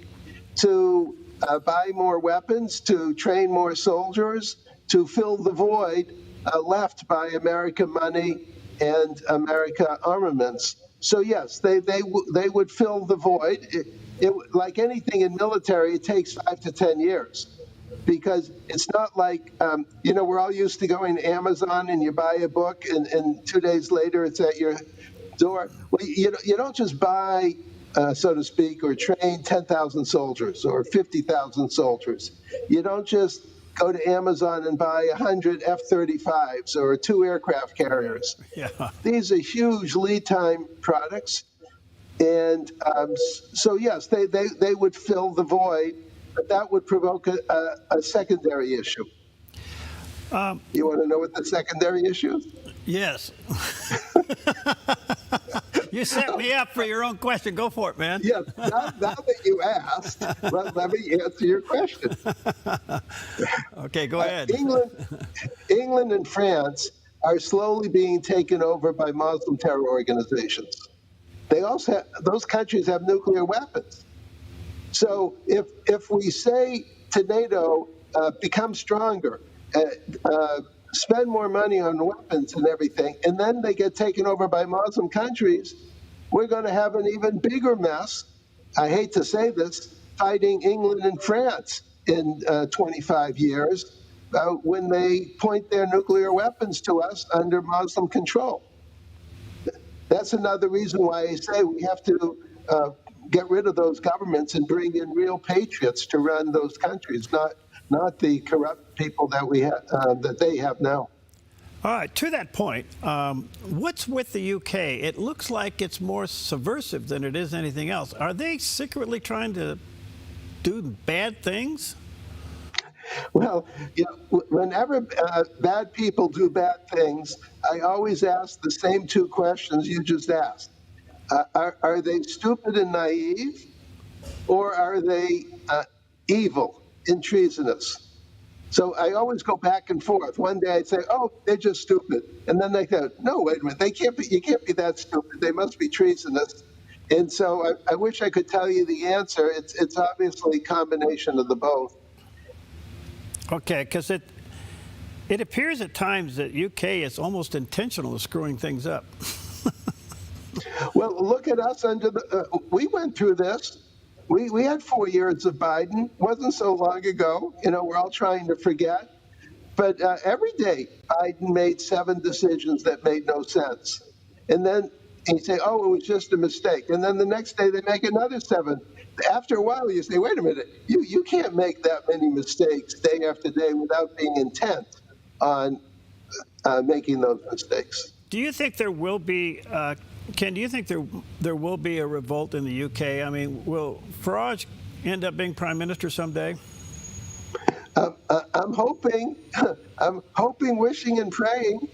to buy more weapons, to train more soldiers, to fill the void left by American money and America armaments. So yes, they would fill the void. Like anything in military, it takes 5 to 10 years, because it's not like we're all used to going to Amazon and you buy a book and 2 days later it's at your door. Well, you don't just buy, so to speak, or train 10,000 soldiers or 50,000 soldiers. You don't just go to Amazon and buy 100 F-35s or 2 aircraft carriers. Yeah. These are huge lead time products. And so, yes, they would fill the void, but that would provoke a secondary issue. You want to know what the secondary issue is? Yes. You set me up for your own question. Go for it, man. Yes. Now that you asked, let me answer your question. Okay, go ahead. England and France are slowly being taken over by Muslim terror organizations. Those countries have nuclear weapons. So if we say to NATO, become stronger, spend more money on weapons and everything, and then they get taken over by Muslim countries, we're going to have an even bigger mess. I hate to say this, fighting England and France in 25 years when they point their nuclear weapons to us under Muslim control. That's another reason why I say we have to get rid of those governments and bring in real patriots to run those countries, not the corrupt people that we have that they have now. All right, to that point, what's with the UK? It looks like it's more subversive than it is anything else. Are they secretly trying to do bad things? Well, whenever bad people do bad things, I always ask the same two questions you just asked. Are they stupid and naive, or are they evil and treasonous? So I always go back and forth. One day I'd say, "Oh, they're just stupid," and then they go, "No, wait a minute, they can't be. You can't be that stupid. They must be treasonous." And so I wish I could tell you the answer. It's obviously a combination of the both. Okay, because it appears at times that UK is almost intentional of screwing things up. Well, look at us under the. We went through this. We had 4 years of Biden. Wasn't so long ago. We're all trying to forget. But every day, Biden made 7 decisions that made no sense. And then you say, "Oh, it was just a mistake." And then the next day, they make another 7. After a while, you say, "Wait a minute. You can't make that many mistakes day after day without being intent on making those mistakes." Do you think there will be, Ken, do you think there will be a revolt in the UK? I mean, will Farage end up being prime minister someday? I'm hoping, wishing and praying,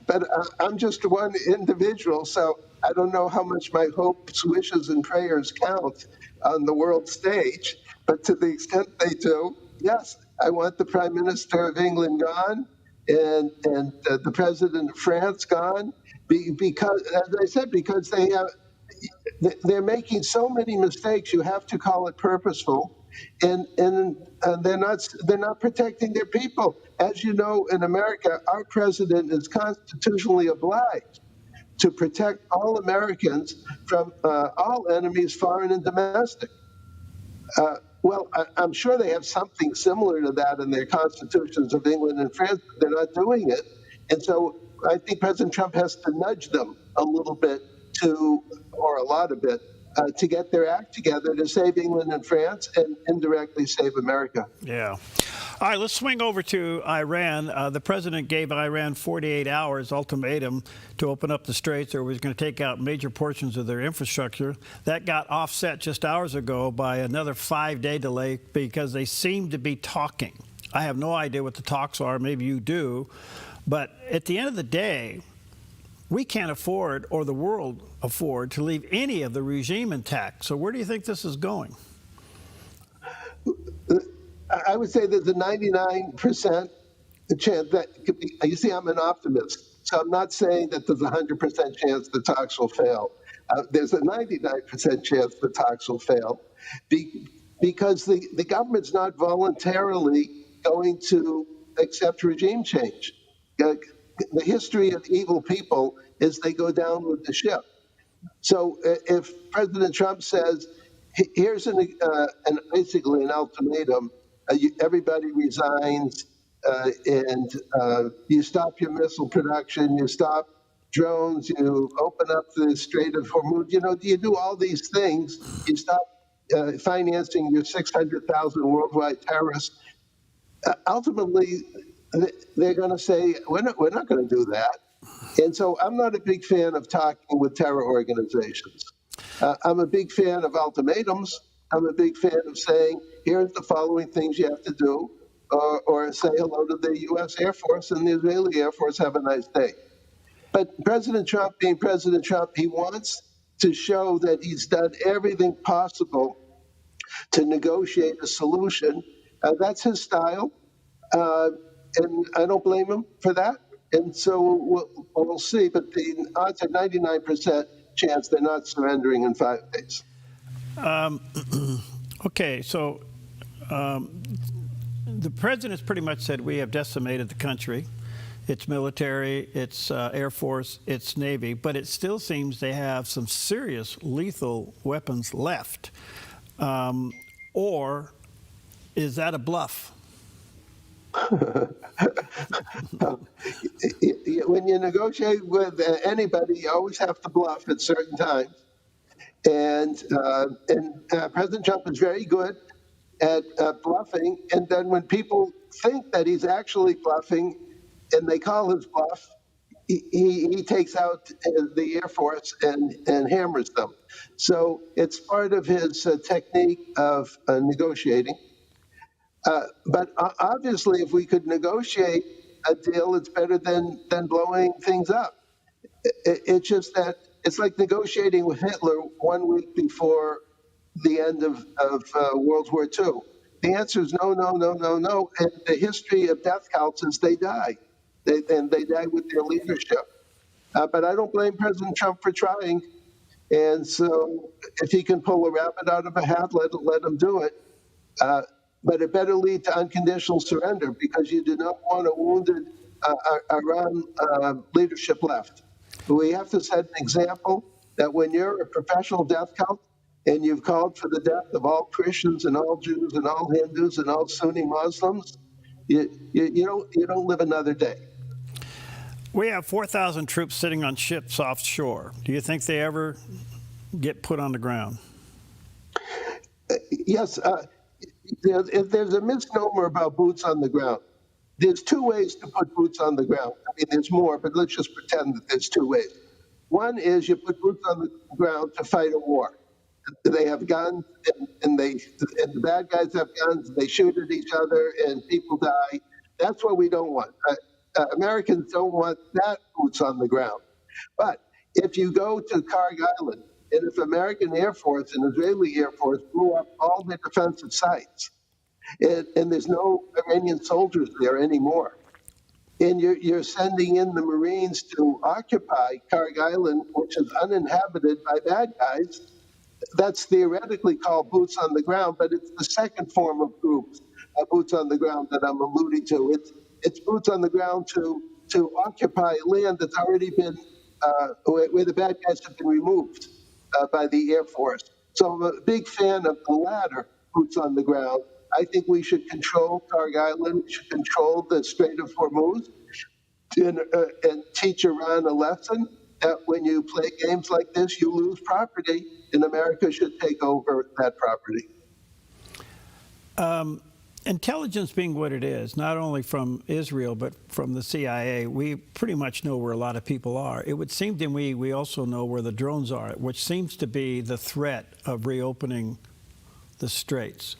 but I'm just one individual, so I don't know how much my hopes, wishes, and prayers count on the world stage. But to the extent they do, yes, I want the Prime Minister of England gone and the President of France gone, because, as I said, because they're making so many mistakes. You have to call it purposeful, and they're not protecting their people. As you know, in America, our president is constitutionally obliged to protect all Americans from all enemies, foreign and domestic. Well, I'm sure they have something similar to that in their constitutions of England and France, but they're not doing it. And so I think President Trump has to nudge them a little bit or a lot of it, to get their act together to save England and France and indirectly save America. Yeah. All right, let's swing over to Iran. The president gave Iran 48 hours ultimatum to open up the straits, or was going to take out major portions of their infrastructure. That got offset just hours ago by another 5-day delay because they seem to be talking. I have no idea what the talks are. Maybe you do. But at the end of the day, we can't afford, or the world afford, to leave any of the regime intact. So where do you think this is going? I would say there's a 99% chance that, you see, I'm an optimist. So I'm not saying that there's a 100% chance the talks will fail. There's a 99% chance the talks will fail because the government's not voluntarily going to accept regime change. The history of evil people is they go down with the ship. So if President Trump says, here's basically an ultimatum, everybody resigns, and you stop your missile production, you stop drones, you open up the Strait of Hormuz, you do all these things, you stop financing your 600,000 worldwide terrorists. Ultimately, they're going to say, we're not going to do that. And so I'm not a big fan of talking with terror organizations. I'm a big fan of ultimatums. I'm a big fan of saying, here's the following things you have to do, or say hello to the U.S. Air Force and the Israeli Air Force, have a nice day. But President Trump, being President Trump, he wants to show that he's done everything possible to negotiate a solution. That's his style. And I don't blame him for that. And so we'll see. But the odds are 99% chance they're not surrendering in 5 days. Okay, so the president's pretty much said we have decimated the country. its military, its Air Force, its Navy, but it still seems they have some serious lethal weapons left. Or is that a bluff? When you negotiate with anybody, you always have to bluff at certain times. And President Trump is very good at bluffing. And then when people think that he's actually bluffing and they call his bluff, he takes out the Air Force and hammers them. So it's part of his technique of negotiating. But obviously, if we could negotiate a deal, it's better than blowing things up. It's just that it's like negotiating with Hitler 1 week before the end of World War II. The answer is no, no, no, no, no. And the history of death counts is they die. They die with their leadership. But I don't blame President Trump for trying. And so if he can pull a rabbit out of a hat, let him do it. But it better lead to unconditional surrender, because you do not want a wounded Iran leadership left. We have to set an example that when you're a professional death count and you've called for the death of all Christians and all Jews and all Hindus and all Sunni Muslims, you don't live another day. We have 4,000 troops sitting on ships offshore. Do you think they ever get put on the ground? Yes. If there's a misnomer about boots on the ground, there's two ways to put boots on the ground. I mean, there's more, but let's just pretend that there's two ways. One is you put boots on the ground to fight a war. They have guns, and the bad guys have guns. They shoot at each other, and people die. That's what we don't want. Americans don't want that boots on the ground. But if you go to Karg Island, and if American Air Force and Israeli Air Force blew up all their defensive sites, and there's no Iranian soldiers there anymore, and you're sending in the Marines to occupy Karg Island, which is uninhabited by bad guys, that's theoretically called boots on the ground, but it's the second form of boots on the ground that I'm alluding to. It's boots on the ground to occupy land that's already been, where the bad guys have been removed by the Air Force. So I'm a big fan of the latter, boots on the ground. I think we should control Karg Island. We should control the Strait of Hormuz and teach Iran a lesson that when you play games like this, you lose property, and America should take over that property. Intelligence being what it is, not only from Israel, but from the CIA, we pretty much know where a lot of people are. It would seem to me we also know where the drones are, which seems to be the threat of reopening the straits.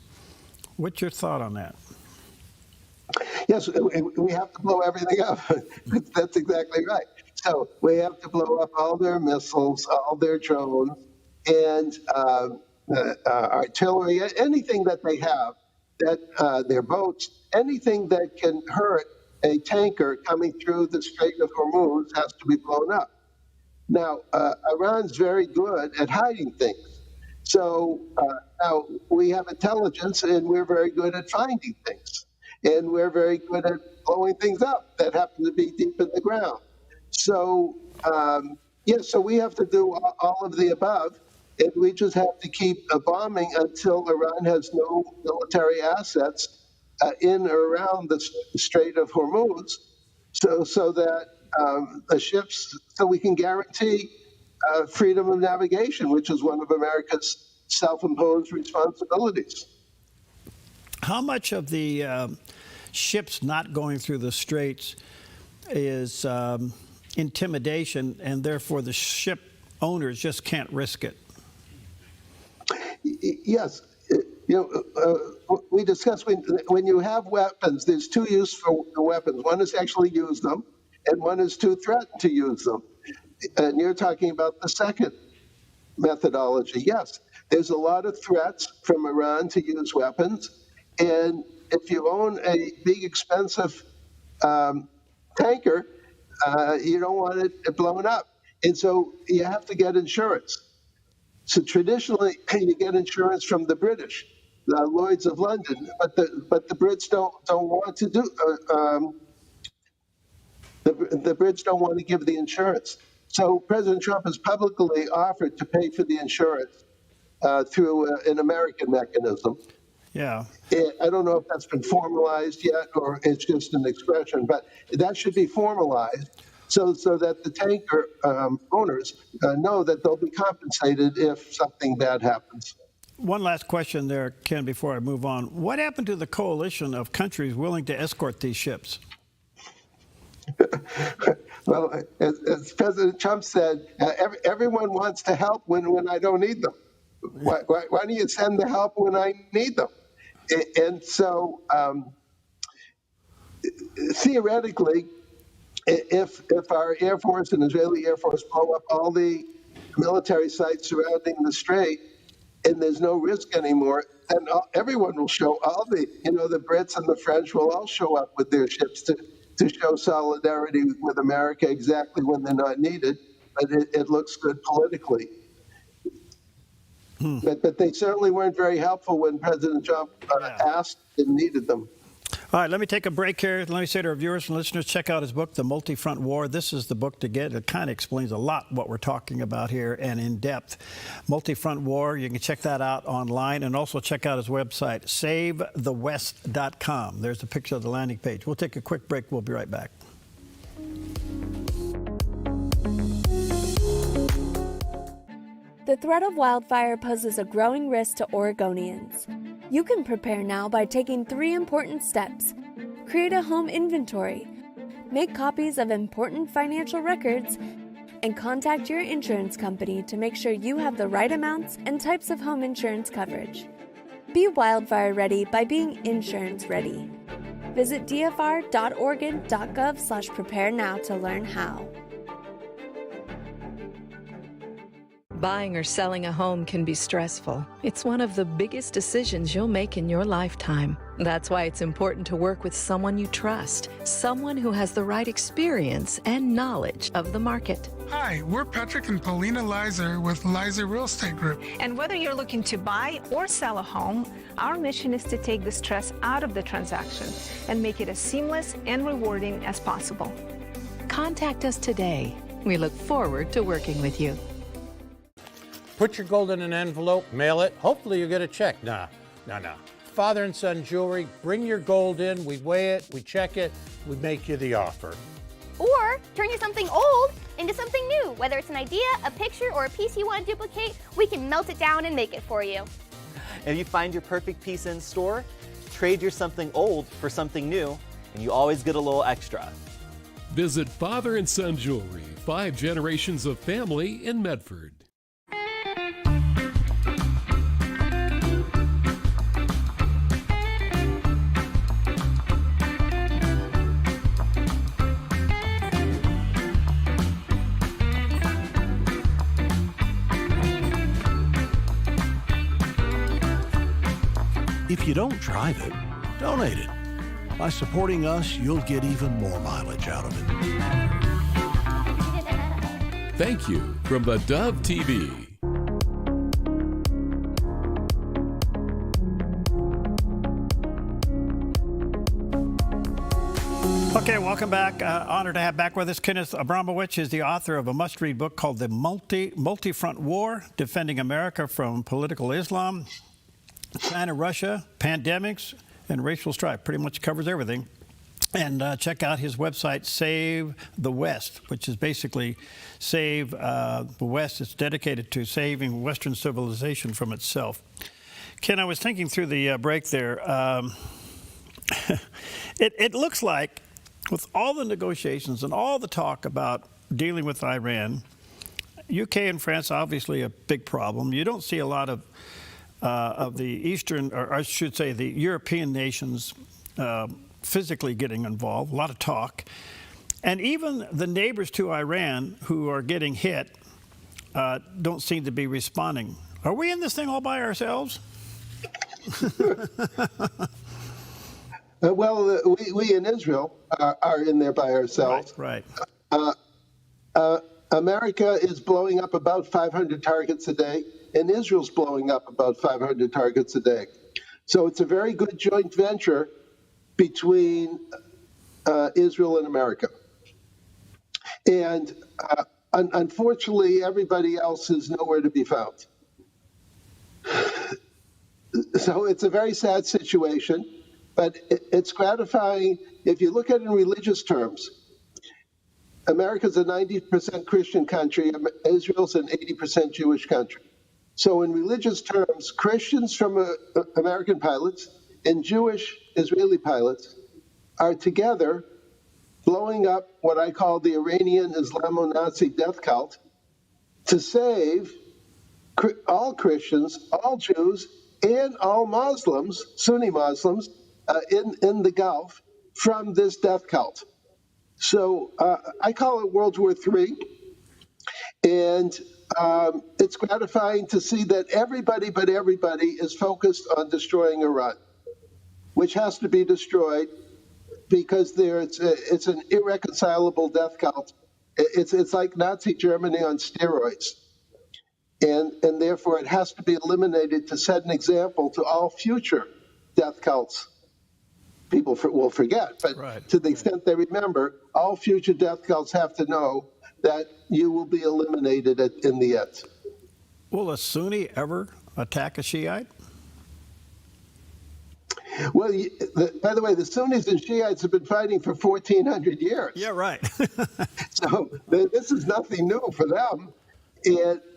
What's your thought on that? Yes, we have to blow everything up. That's exactly right. So we have to blow up all their missiles, all their drones, and artillery, anything that they have, that their boats, anything that can hurt a tanker coming through the Strait of Hormuz has to be blown up. Now, Iran's very good at hiding things. So now we have intelligence, and we're very good at finding things. And we're very good at blowing things up that happen to be deep in the ground. So, so we have to do all of the above. And we just have to keep bombing until Iran has no military assets in or around the Strait of Hormuz, so that the ships, so we can guarantee freedom of navigation, which is one of America's self-imposed responsibilities. How much of the ships not going through the straits is intimidation, and therefore the ship owners just can't risk it? Yes. We discussed when you have weapons, there's two uses for the weapons. One is to actually use them, and one is to threaten to use them. And you're talking about the second methodology. Yes, there's a lot of threats from Iran to use weapons. And if you own a big, expensive tanker, you don't want it blown up. And so you have to get insurance. So traditionally, you get insurance from the British, Lloyd's of London, but the Brits don't want to The Brits don't want to give the insurance. So President Trump has publicly offered to pay for the insurance through an American mechanism. Yeah. I don't know if that's been formalized yet or it's just an expression, but that should be formalized so that the tanker owners know that they'll be compensated if something bad happens. One last question there, Ken, before I move on. What happened to the coalition of countries willing to escort these ships? Well, as President Trump said, everyone wants to help when I don't need them. Why do you send the help when I need them? And so, theoretically, if our Air Force and Israeli Air Force blow up all the military sites surrounding the strait, and there's no risk anymore, then everyone will show, the Brits and the French will all show up with their ships to show solidarity with America exactly when they're not needed, but it looks good politically. But they certainly weren't very helpful when President Trump asked and needed them. All right, let me take a break here. Let me say to our viewers and listeners, check out his book, The Multi-Front War. This is the book to get. It kind of explains a lot what we're talking about here and in depth. Multi-Front War, you can check that out online and also check out his website, SaveTheWest.com. There's a picture of the landing page. We'll take a quick break. We'll be right back. The threat of wildfire poses a growing risk to Oregonians. You can prepare now by taking 3 important steps. Create a home inventory, make copies of important financial records, and contact your insurance company to make sure you have the right amounts and types of home insurance coverage. Be wildfire ready by being insurance ready. Visit dfr.oregon.gov/prepare now to learn how. Buying or selling a home can be stressful. It's one of the biggest decisions you'll make in your lifetime. That's why it's important to work with someone you trust, someone who has the right experience and knowledge of the market. Hi, we're Patrick and Paulina Leiser with Leiser Real Estate Group. And whether you're looking to buy or sell a home, our mission is to take the stress out of the transaction and make it as seamless and rewarding as possible. Contact us today. We look forward to working with you. Put your gold in an envelope, mail it. Hopefully you get a check. No. Father and son jewelry, bring your gold in, we weigh it, we check it, we make you the offer. Or turn you something old into something new. Whether it's an idea, a picture, or a piece you want to duplicate, we can melt it down and make it for you. If you find your perfect piece in store, trade your something old for something new, and you always get a little extra. Visit Father and Son Jewelry, 5 generations of family in Medford. If you don't drive it, donate it. By supporting us, you'll get even more mileage out of it. Thank you from the Dove TV. Okay, welcome back. Honored to have back with us Kenneth Abramowitz is the author of a must-read book called The Multi-Front War, Defending America from Political Islam, China, Russia, Pandemics, and Racial Strife. Pretty much covers everything. And check out his website, Save the West, which is basically Save the West. It's dedicated to saving Western civilization from itself. Ken, I was thinking through the break there. It looks like with all the negotiations and all the talk about dealing with Iran, UK and France, obviously a big problem. You don't see a lot of the Eastern, or I should say the European nations physically getting involved, a lot of talk. And even the neighbors to Iran who are getting hit don't seem to be responding. Are we in this thing all by ourselves? Well, we in Israel are in there by ourselves. Right. America is blowing up about 500 targets a day, and Israel's blowing up about 500 targets a day. So it's a very good joint venture between Israel and America. And unfortunately, everybody else is nowhere to be found. So it's a very sad situation, but it's gratifying. If you look at it in religious terms, America's a 90% Christian country, Israel's an 80% Jewish country. So in religious terms, Christians from American pilots and Jewish Israeli pilots are together blowing up what I call the Iranian Islamo-Nazi death cult to save all Christians, all Jews, and all Muslims, Sunni Muslims, in the Gulf from this death cult. So I call it World War III, and it's gratifying to see that everybody but everybody is focused on destroying Iran, which has to be destroyed because it's an irreconcilable death cult. It's like Nazi Germany on steroids. And therefore it has to be eliminated to set an example to all future death cults. People will forget, but to the extent they remember, all future death cults have to know that you will be eliminated in the end. Will a Sunni ever attack a Shiite? Well, by the way, the Sunnis and Shiites have been fighting for 1,400 years. Yeah, right. So this is nothing new for them.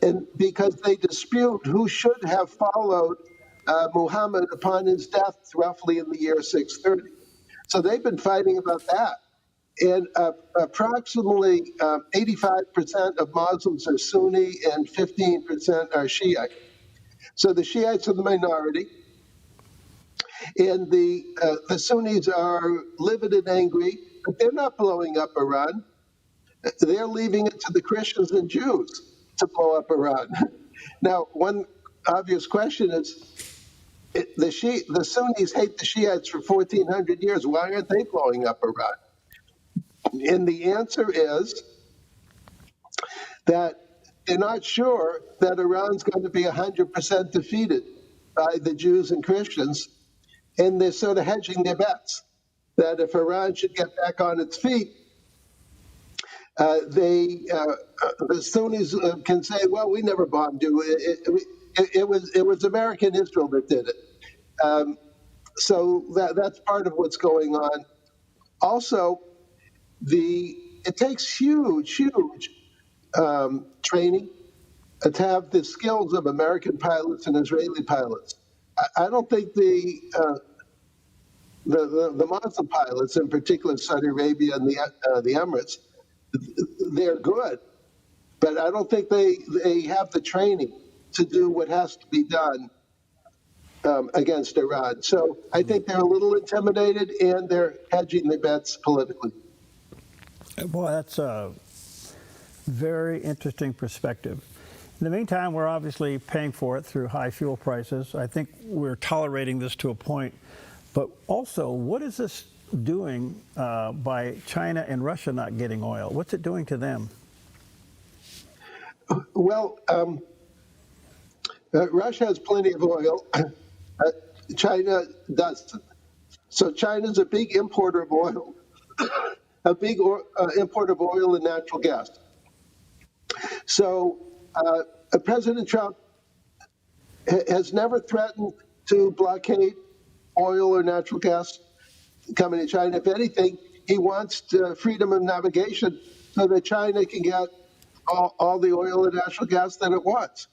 And because they dispute who should have followed Muhammad upon his death roughly in the year 630. So they've been fighting about that. And approximately 85% of Muslims are Sunni and 15% are Shiite. So the Shiites are the minority. And the Sunnis are livid and angry, but they're not blowing up Iran. They're leaving it to the Christians and Jews to blow up Iran. Now, one obvious question is, the Sunnis hate the Shiites for 1,400 years. Why aren't they blowing up Iran? And the answer is that they're not sure that Iran's going to be 100% defeated by the Jews and Christians, and they're sort of hedging their bets that if Iran should get back on its feet, the Sunnis can say, well, we never bombed you. It was American Israel that did it. So that's part of what's going on. Also, it takes huge training to have the skills of American pilots and Israeli pilots. I don't think the Muslim pilots, in particular Saudi Arabia and the Emirates, they're good, but I don't think they have the training to do what has to be done against Iran. So I think they're a little intimidated and they're hedging their bets politically. Boy, that's a very interesting perspective. In the meantime, we're obviously paying for it through high fuel prices. I think we're tolerating this to a point. But also, what is this doing by China and Russia not getting oil? What's it doing to them? Well, Russia has plenty of oil. China doesn't. So China's a big importer of oil, a big importer of oil and natural gas. So President Trump has never threatened to blockade oil or natural gas coming to China. If anything, he wants freedom of navigation so that China can get all the oil and natural gas that it wants.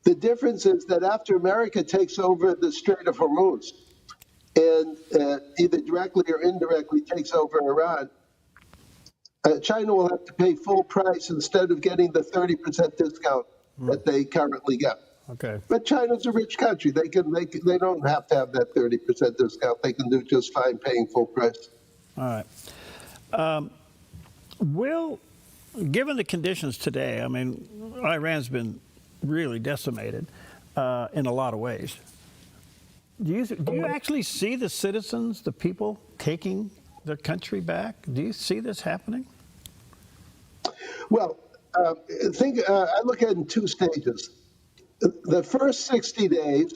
The difference is that after America takes over the Strait of Hormuz and either directly or indirectly takes over Iran, China will have to pay full price instead of getting the 30% discount that they currently get. Okay. But China's a rich country. They don't have to have that 30% discount. They can do just fine paying full price. All right. Given the conditions today, I mean, Iran's been really decimated in a lot of ways. Do you actually see the citizens, the people, taking their country back? Do you see this happening? Well, I look at it in two stages. The first 60 days,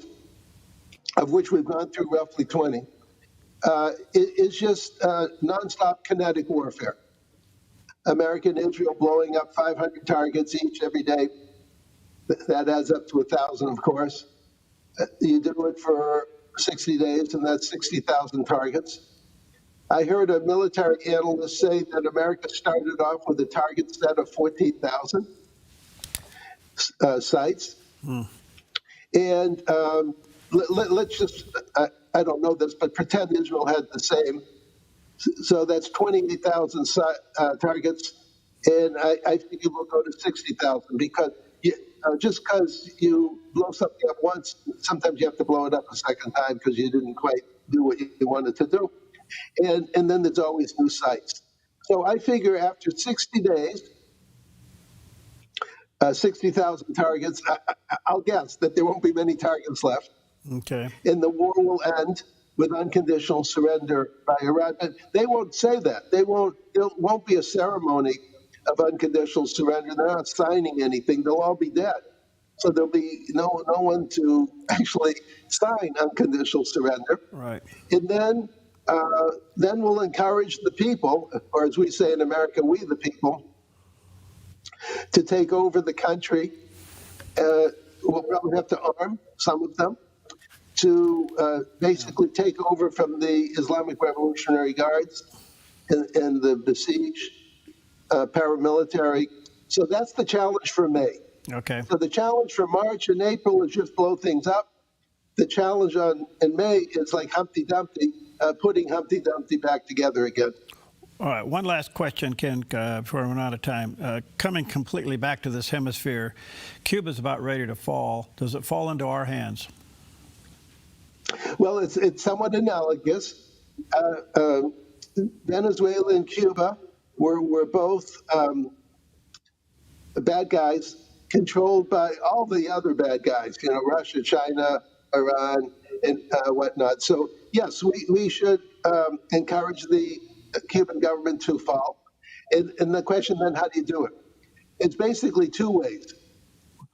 of which we've gone through roughly 20, is just nonstop kinetic warfare. America and Israel blowing up 500 targets each every day. That adds up to 1,000, of course. You do it for 60 days, and that's 60,000 targets. I heard a military analyst say that America started off with a target set of 14,000 sites. And let's just, I don't know this, but pretend Israel had the same. So that's 28,000 targets. And I think it will go to 60,000 because just because you blow something up once, sometimes you have to blow it up a second time because you didn't quite do what you wanted to do. And then there's always new sites. So I figure after 60 days, 60,000 targets, I'll guess that there won't be many targets left. Okay. And the war will end with unconditional surrender by Iran. But they won't say that. There won't be a ceremony of unconditional surrender. They're not signing anything. They'll all be dead. So there'll be no one to actually sign unconditional surrender. Right. And then we'll encourage the people, or as we say in America, we the people, to take over the country. We'll probably have to arm some of them to basically take over from the Islamic Revolutionary Guards and the besieged paramilitary. So that's the challenge for May. Okay. So the challenge for March and April is just blow things up. The challenge in May is like Humpty Dumpty, putting Humpty Dumpty back together again. All right, one last question, Ken, before we run out of time. Coming completely back to this hemisphere, Cuba's about ready to fall. Does it fall into our hands? Well, it's somewhat analogous. Venezuela and Cuba were both bad guys controlled by all the other bad guys, Russia, China, Iran, and whatnot. So, yes, we should encourage the Cuban government to fall. And the question then, how do you do it? It's basically two ways.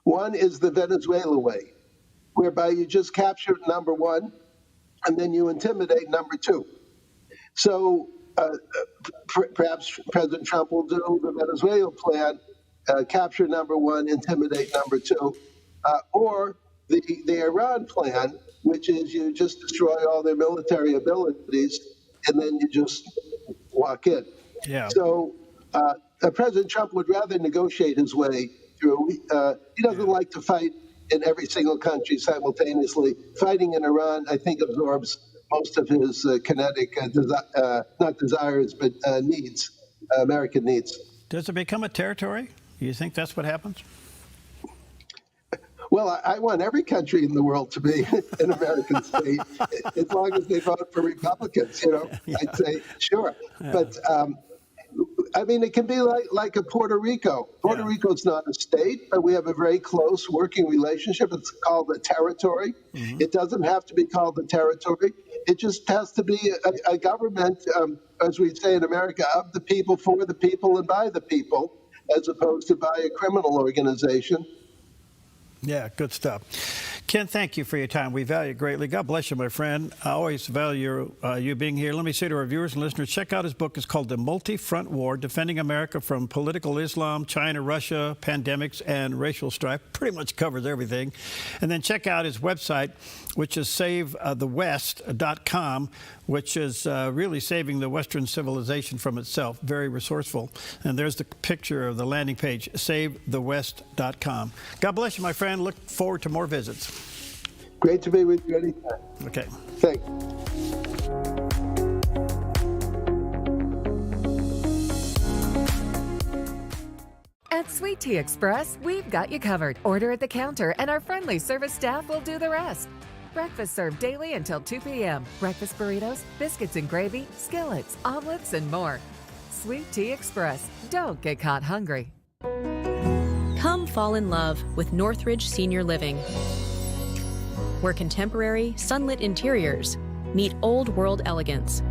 One is the Venezuela way, whereby you just capture number one, and then you intimidate number two. So perhaps President Trump will do the Venezuela plan, capture number one, intimidate number two, or the Iran plan, which is you just destroy all their military abilities, and then you just walk in. Yeah. So President Trump would rather negotiate his way through. He doesn't like to fight in every single country simultaneously. Fighting in Iran, I think, absorbs most of his kinetic, not desires, but needs, American needs. Does it become a territory? Do you think that's what happens? Well, I want every country in the world to be an American state, as long as they vote for Republicans. Yeah. I'd say sure, yeah. But I mean, it can be like a Puerto Rico. Puerto Rico's not a state, but we have a very close working relationship. It's called a territory. Mm-hmm. It doesn't have to be called a territory. It just has to be a government, as we say in America, of the people, for the people, and by the people, as opposed to by a criminal organization. Yeah, good stuff. Ken, thank you for your time. We value it greatly. God bless you, my friend. I always value you being here. Let me say to our viewers and listeners, check out his book. It's called The Multi-Front War, Defending America from Political Islam, China, Russia, Pandemics, and Racial Strife. Pretty much covers everything. And then check out his website, which is SaveTheWest.com, which is really saving the Western civilization from itself. Very resourceful. And there's the picture of the landing page, SaveTheWest.com. God bless you, my friend. Look forward to more visits. Great to be with you anytime. Okay. Thanks. At Sweet Tea Express, we've got you covered. Order at the counter and our friendly service staff will do the rest. Breakfast served daily until 2 p.m. Breakfast burritos, biscuits and gravy, skillets, omelets, and more. Sweet Tea Express. Don't get caught hungry. Come fall in love with Northridge Senior Living, where contemporary, sunlit interiors meet old-world elegance.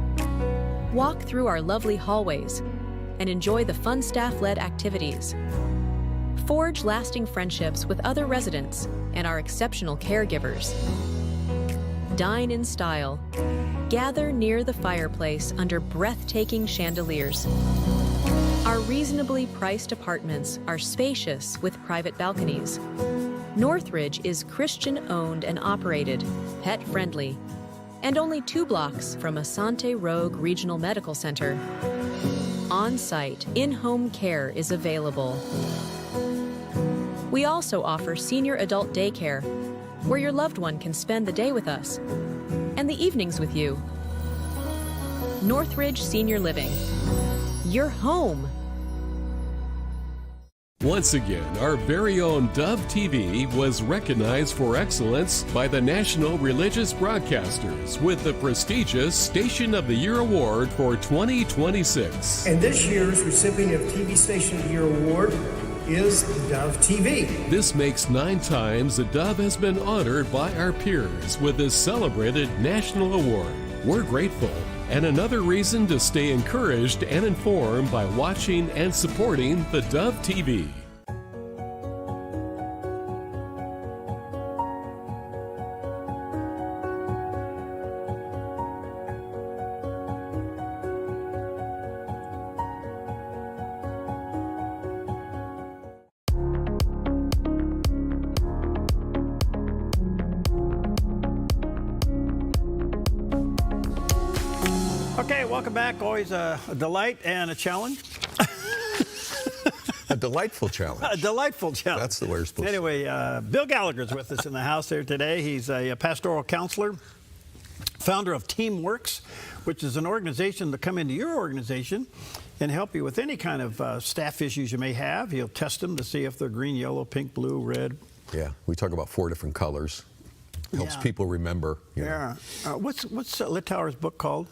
Walk through our lovely hallways and enjoy the fun staff-led activities. Forge lasting friendships with other residents and our exceptional caregivers. Dine in style. Gather near the fireplace under breathtaking chandeliers. Our reasonably priced apartments are spacious with private balconies. Northridge is Christian-owned and operated, pet-friendly, and only 2 blocks from Asante Rogue Regional Medical Center. On-site, in-home care is available. We also offer senior adult daycare, where your loved one can spend the day with us and the evenings with you. Northridge Senior Living. Your home. Once again, our very own Dove TV was recognized for excellence by the National Religious Broadcasters with the prestigious Station of the Year Award for 2026. And this year's recipient of TV Station of the Year Award is Dove TV. This makes 9 times the Dove has been honored by our peers with this celebrated national award. We're grateful, and another reason to stay encouraged and informed by watching and supporting the Dove TV. Okay, welcome back. Always a delight and a challenge. A delightful challenge. A delightful challenge. That's the way we're supposed Anyway, Bill Gallagher's with us in the house here today. He's a pastoral counselor, founder of TeamWorks, which is an organization to come into your organization and help you with any kind of staff issues you may have. He'll test them to see if they're green, yellow, pink, blue, red. Yeah, we talk about 4 different colors. Helps people remember. Yeah. What's Litauer's book called?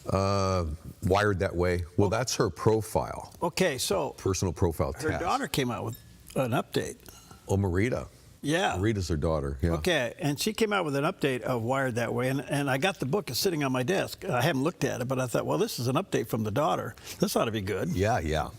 Wired That Way. Well, that's her profile. Okay, so personal profile her test. daughter came out with an update. Oh, Marita. Yeah. Marita's her daughter. Yeah. Okay, and she came out with an update of Wired That Way, and I got the book. It's sitting on my desk. I haven't looked at it, but I thought, well, this is an update from the daughter. This ought to be good. Yeah.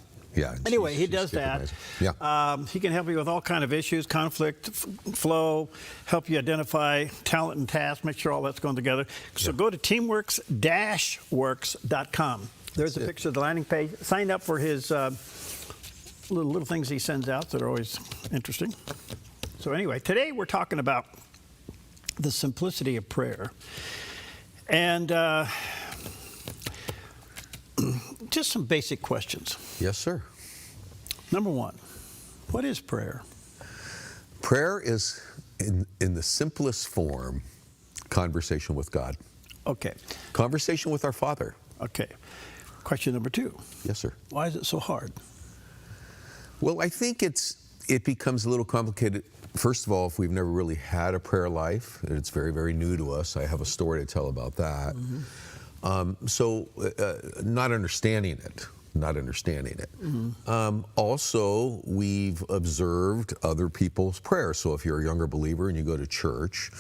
Anyway, he does that. Yeah. He can help you with all kind of issues, conflict, flow, help you identify talent and task, make sure all that's going together. So go to teamworks-works.com. There's a picture of the landing page. Sign up for his little things he sends out that are always interesting. So anyway, today we're talking about the simplicity of prayer. And just some basic questions. Yes, sir. Number 1, what is prayer? Prayer is, in the simplest form, conversation with God. Okay. Conversation with our Father. Okay. Question number 2. Yes, sir. Why is it so hard? Well, I think it becomes a little complicated. First of all, if we've never really had a prayer life, it's very, very new to us. I have a story to tell about that. Mm-hmm. Not understanding it. Mm-hmm. Also, we've observed other people's prayers. So if you're a younger believer and you go to church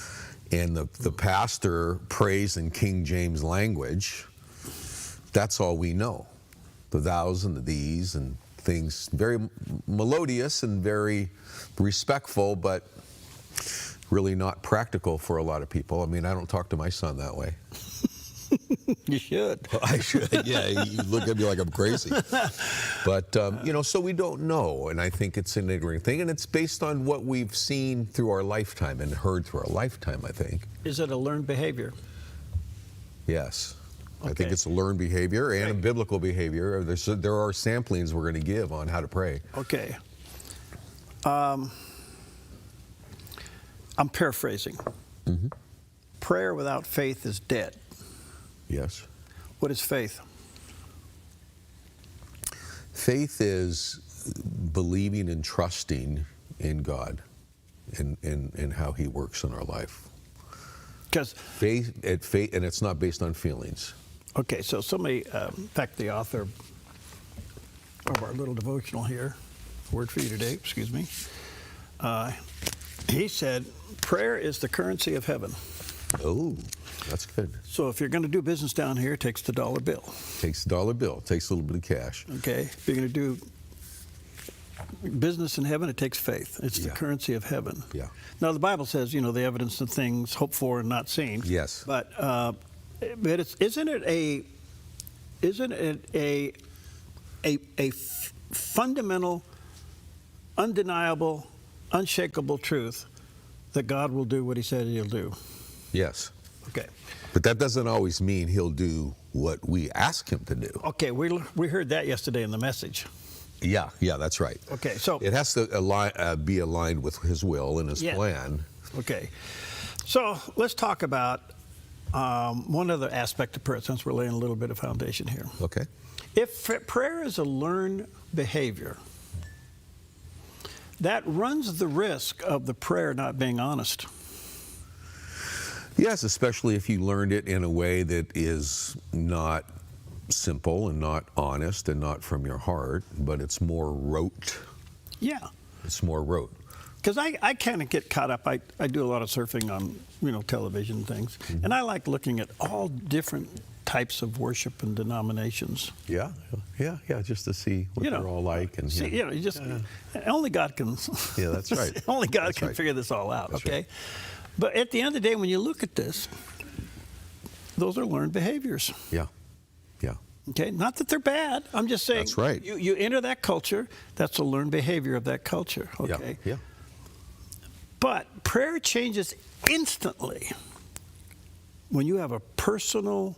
and the pastor prays in King James language, that's all we know. The thous and the these and things, very melodious and very respectful, but really not practical for a lot of people. I mean, I don't talk to my son that way. You should. I should, yeah. You look at me like I'm crazy. But, so we don't know, and I think it's an ignorant thing, and it's based on what we've seen through our lifetime and heard through our lifetime, I think. Is it a learned behavior? Yes. Okay. I think it's a learned behavior and a biblical behavior. There are samplings we're going to give on how to pray. Okay. I'm paraphrasing. Mm-hmm. Prayer without faith is dead. Yes. What is faith? Faith is believing and trusting in God and how He works in our life. Because faith, and it's not based on feelings. Okay, so somebody, in fact, the author of our little devotional here, word for you today, excuse me, he said, prayer is the currency of heaven. Oh, that's good. So if you're going to do business down here, it takes the dollar bill. Takes the dollar bill. Takes a little bit of cash. Okay. If you're going to do business in heaven, it takes faith. It's the currency of heaven. Yeah. Now the Bible says, the evidence of things hoped for and not seen. Yes. But isn't it a fundamental, undeniable, unshakable truth that God will do what he said he'll do. Yes. Okay. But that doesn't always mean he'll do what we ask him to do. Okay, we heard that yesterday in the message. Yeah, that's right. Okay, so it has to be aligned with his will and his plan. Okay, so let's talk about one other aspect of prayer, since we're laying a little bit of foundation here. Okay. If prayer is a learned behavior, that runs the risk of the prayer not being honest. Yes, especially if you learned it in a way that is not simple and not honest and not from your heart, but it's more rote. Yeah. It's more rote. Because I kind of get caught up. I do a lot of surfing on television things, and I like looking at all different types of worship and denominations. Yeah, just to see what they're all like. And see, you just only God can. Yeah, that's right. Only God can figure this all out. That's okay. Right. But at the end of the day, when you look at this, those are learned behaviors. Yeah. Okay, not that they're bad. I'm just saying. That's right. You enter that culture. That's a learned behavior of that culture. Okay. Yeah. But prayer changes instantly when you have a personal,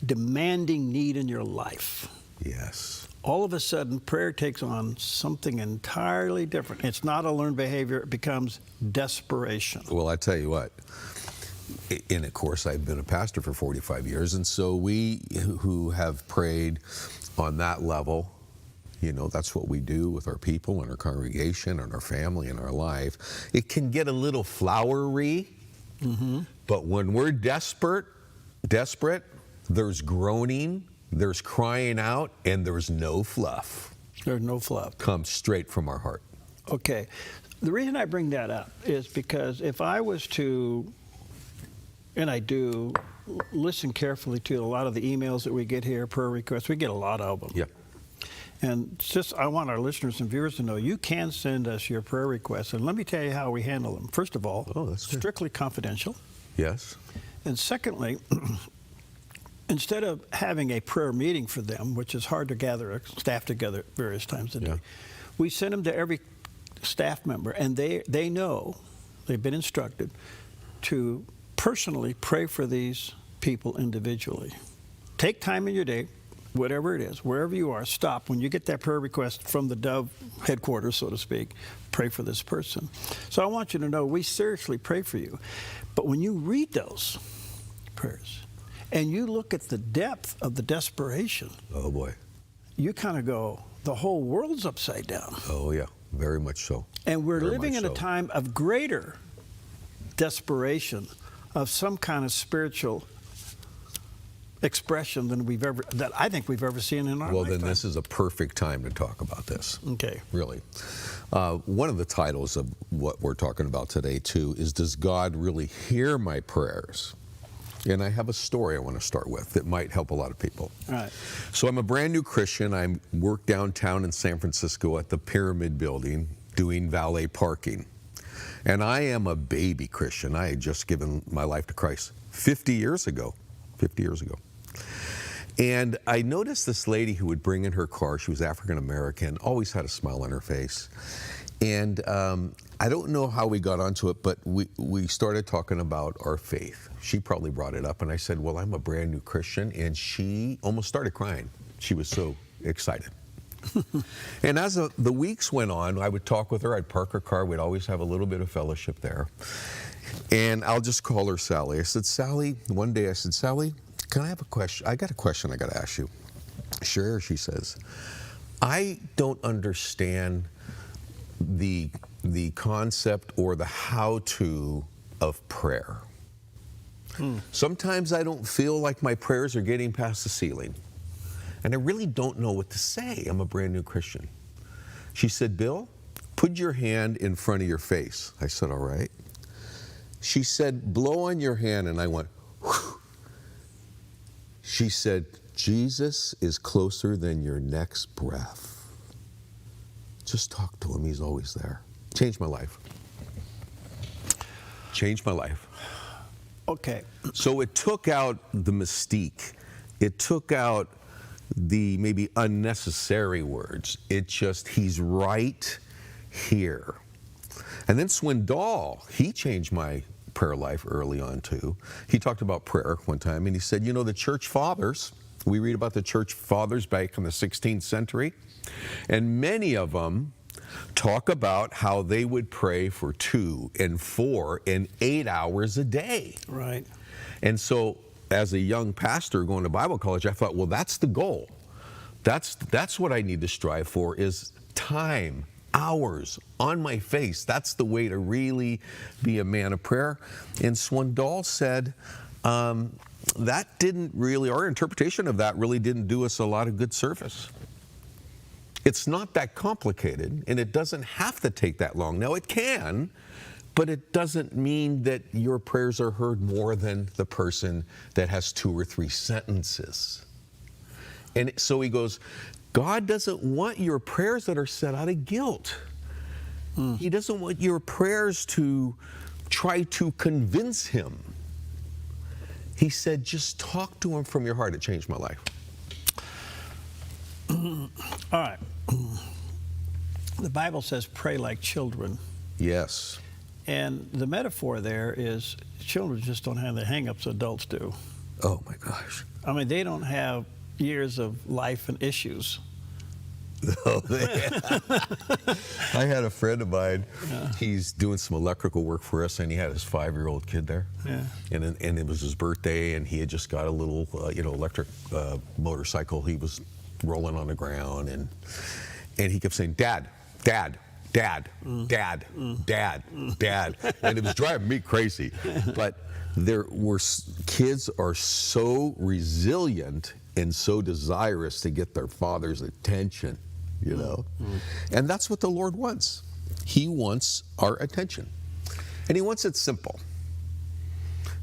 demanding need in your life. Yes. All of a sudden, prayer takes on something entirely different. It's not a learned behavior. It becomes desperation. Well, I tell you what. And of course, I've been a pastor for 45 years, and so we who have prayed on that level, that's what we do with our people and our congregation and our family and our life. It can get a little flowery, but when we're desperate, there's groaning, there's crying out, and there's no fluff. There's no fluff. Comes straight from our heart. Okay. The reason I bring that up is because if I was to, and I do, listen carefully to a lot of the emails that we get here, prayer requests, we get a lot of them. Yeah. And I want our listeners and viewers to know you can send us your prayer requests. And let me tell you how we handle them. First of all, strictly confidential. Yes. And secondly, instead of having a prayer meeting for them, which is hard to gather a staff together at various times a day, we send them to every staff member. And they know, they've been instructed to personally pray for these people individually. Take time in your day, whatever it is, wherever you are, stop. When you get that prayer request from the Dove headquarters, so to speak, pray for this person. So I want you to know we seriously pray for you. But when you read those prayers and you look at the depth of the desperation, oh boy, you kind of go, the whole world's upside down. Oh yeah, very much so. And we're living in a time of greater desperation of some kind of spiritual expression that I think we've ever seen in our lifetime. Then this is a perfect time to talk about this. Okay. Really. One of the titles of what we're talking about today, too, is Does God Really Hear My Prayers? And I have a story I want to start with that might help a lot of people. All right. So I'm a brand new Christian. I work downtown in San Francisco at the Pyramid Building doing valet parking. And I am a baby Christian. I had just given my life to Christ 50 years ago. And I noticed this lady who would bring in her car. She was African American, always had a smile on her face. And I don't know how we got onto it, but we started talking about our faith. She probably brought it up, and I said, well, I'm a brand new Christian, and she almost started crying. She was so excited. And as the weeks went on, I would talk with her. I'd park her car. We'd always have a little bit of fellowship there. And I'll just call her Sally. I said, Sally, one day I said, Sally, can I have a question? I got a question I got to ask you. Sure, she says. I don't understand the concept or the how-to of prayer. Sometimes I don't feel like my prayers are getting past the ceiling. And I really don't know what to say. I'm a brand new Christian. She said, Bill, put your hand in front of your face. I said, all right. She said, blow on your hand. And I went, whew. She said, Jesus is closer than your next breath. Just talk to him. He's always there. Changed my life. Changed my life. Okay. So it took out the mystique. It took out the maybe unnecessary words. It just, he's right here. And then Swindoll, he changed my prayer life early on too. He talked about prayer one time and he said, you know, the church fathers, we read about the church fathers back in the 16th century, and many of them talk about how they would pray for 2 and 4 and 8 hours a day. Right. And so as a young pastor going to Bible college, I thought, well, that's the goal. That's what I need to strive for, is time, hours on my face. That's the way to really be a man of prayer. And Swindoll said, that didn't really, our interpretation of that really didn't do us a lot of good service. It's not that complicated, and it doesn't have to take that long. Now, it can, but it doesn't mean that your prayers are heard more than the person that has 2 or 3 sentences. And so he goes, God doesn't want your prayers that are said out of guilt. He doesn't want your prayers to try to convince him. He said, just talk to him from your heart. It changed my life. All right. The Bible says pray like children. Yes. And the metaphor there is children just don't have the hang-ups adults do. Oh, my gosh. I mean, they don't have years of life and issues. Oh, I had a friend of mine, he's doing some electrical work for us, and he had his 5-year-old kid there. Yeah. And it was his birthday, and he had just got a little, electric motorcycle. He was rolling on the ground, and he kept saying, Dad, Dad, Dad, Dad, Dad, Dad. And it was driving me crazy. But kids are so resilient and so desirous to get their father's attention, you know. And that's what the Lord wants. He wants our attention. And he wants it simple.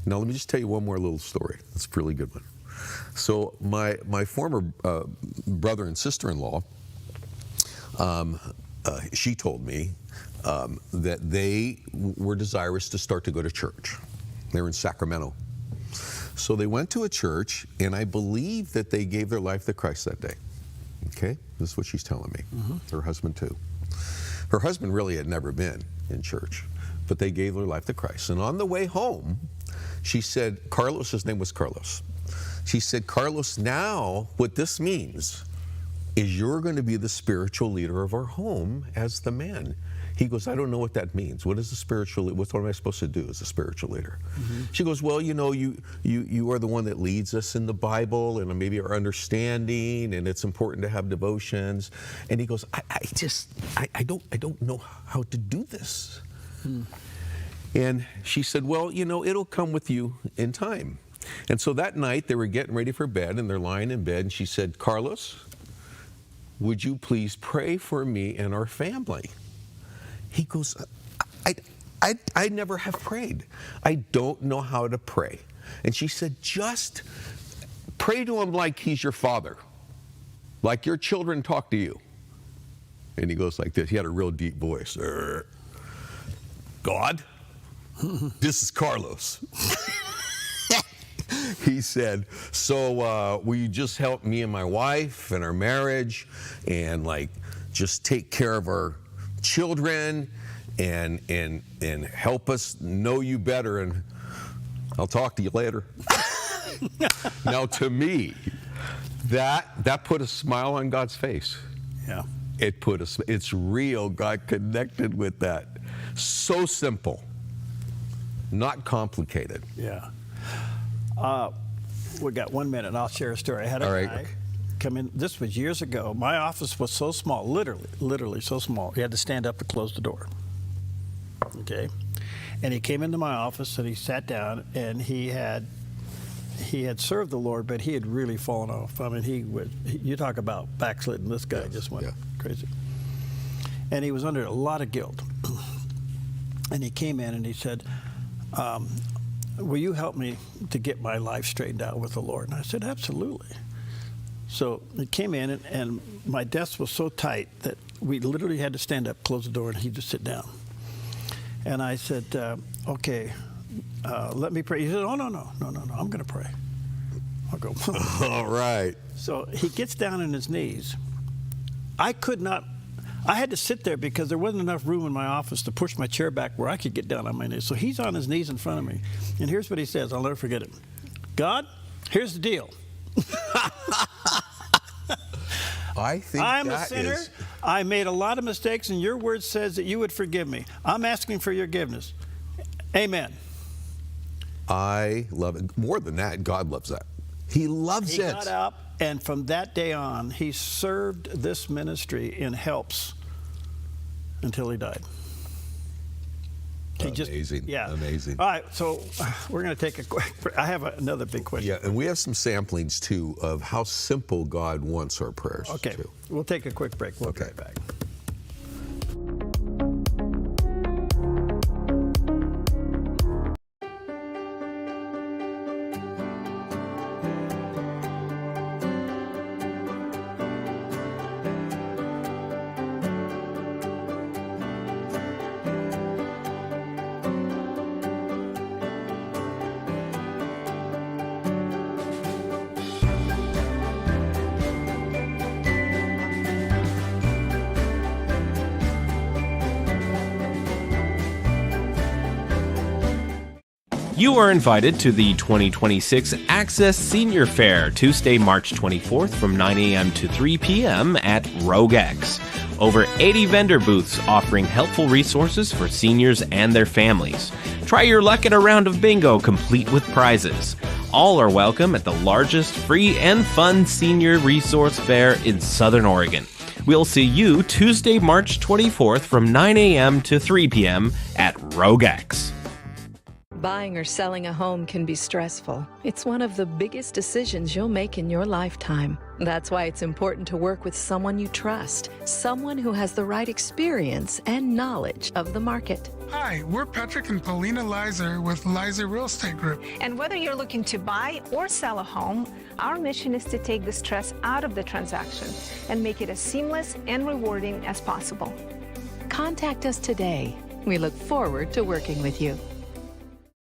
Now, let me just tell you one more little story. It's a really good one. So my former brother and sister-in-law, she told me that they were desirous to start to go to church. They were in Sacramento. So they went to a church, and I believe that they gave their life to Christ that day. Okay? This is what she's telling me. Her husband, too. Her husband really had never been in church, but they gave their life to Christ. And on the way home, she said, Carlos, his name was Carlos. She said, Carlos, now what this means is you're going to be the spiritual leader of our home as the man. He goes, I don't know what that means. What is the spiritual? What am I supposed to do as a spiritual leader? She goes, well, you know, you are the one that leads us in the Bible and maybe our understanding, and it's important to have devotions. And he goes, I don't know how to do this. And she said, well, you know, it'll come with you in time. And so that night they were getting ready for bed, and they're lying in bed, and she said, Carlos, would you please pray for me and our family? He goes, I never have prayed. I don't know how to pray. And she said, just pray to him like he's your father, like your children talk to you. And he goes like this. He had a real deep voice. God, this is Carlos. He said, so will you just help me and my wife and our marriage and like just take care of our children and help us know you better, and I'll talk to you later. Now, to me, that put a smile on God's face. Yeah. It's real. God connected with that. So simple, not complicated. Yeah. We got 1 minute, and I'll share a story. I had a guy come in. This was years ago. My office was so small, literally so small. He had to stand up to close the door. Okay. And he came into my office, and he sat down, and he had served the Lord, but he had really fallen off. I mean, you talk about backsliding. This guy just went crazy. And he was under a lot of guilt. And he came in and he said, will you help me to get my life straightened out with the Lord? And I said, absolutely. So he came in, and my desk was so tight that we literally had to stand up, close the door, and he'd just sit down. And I said, okay, let me pray. He said, oh, no, I'm going to pray. I'll go. All right. So he gets down on his knees. I had to sit there because there wasn't enough room in my office to push my chair back where I could get down on my knees. So he's on his knees in front of me. And here's what he says. I'll never forget it. God, here's the deal. I think I'm a sinner. is... I made a lot of mistakes, and your word says that you would forgive me. I'm asking for your forgiveness. Amen. I love it. More than that, God loves that. He loves it. He got up, and from that day on, he served this ministry in helps until he died. Amazing. Yeah. Amazing. All right, so we're going to take a quick break. I have another big question. Yeah, and we have some samplings, too, of how simple God wants our prayers. Okay, too. We'll take a quick break. We'll be right back. You are invited to the 2026 Access Senior Fair, Tuesday, March 24th from 9 a.m. to 3 p.m. at Rogue X. Over 80 vendor booths offering helpful resources for seniors and their families. Try your luck at a round of bingo complete with prizes. All are welcome at the largest free and fun senior resource fair in Southern Oregon. We'll see you Tuesday, March 24th from 9 a.m. to 3 p.m. at Rogue X. Buying or selling a home can be stressful. It's one of the biggest decisions you'll make in your lifetime. That's why it's important to work with someone you trust, someone who has the right experience and knowledge of the market. Hi, we're Patrick and Paulina Lizer with Lizer Real Estate Group. And whether you're looking to buy or sell a home, our mission is to take the stress out of the transaction and make it as seamless and rewarding as possible. Contact us today. We look forward to working with you.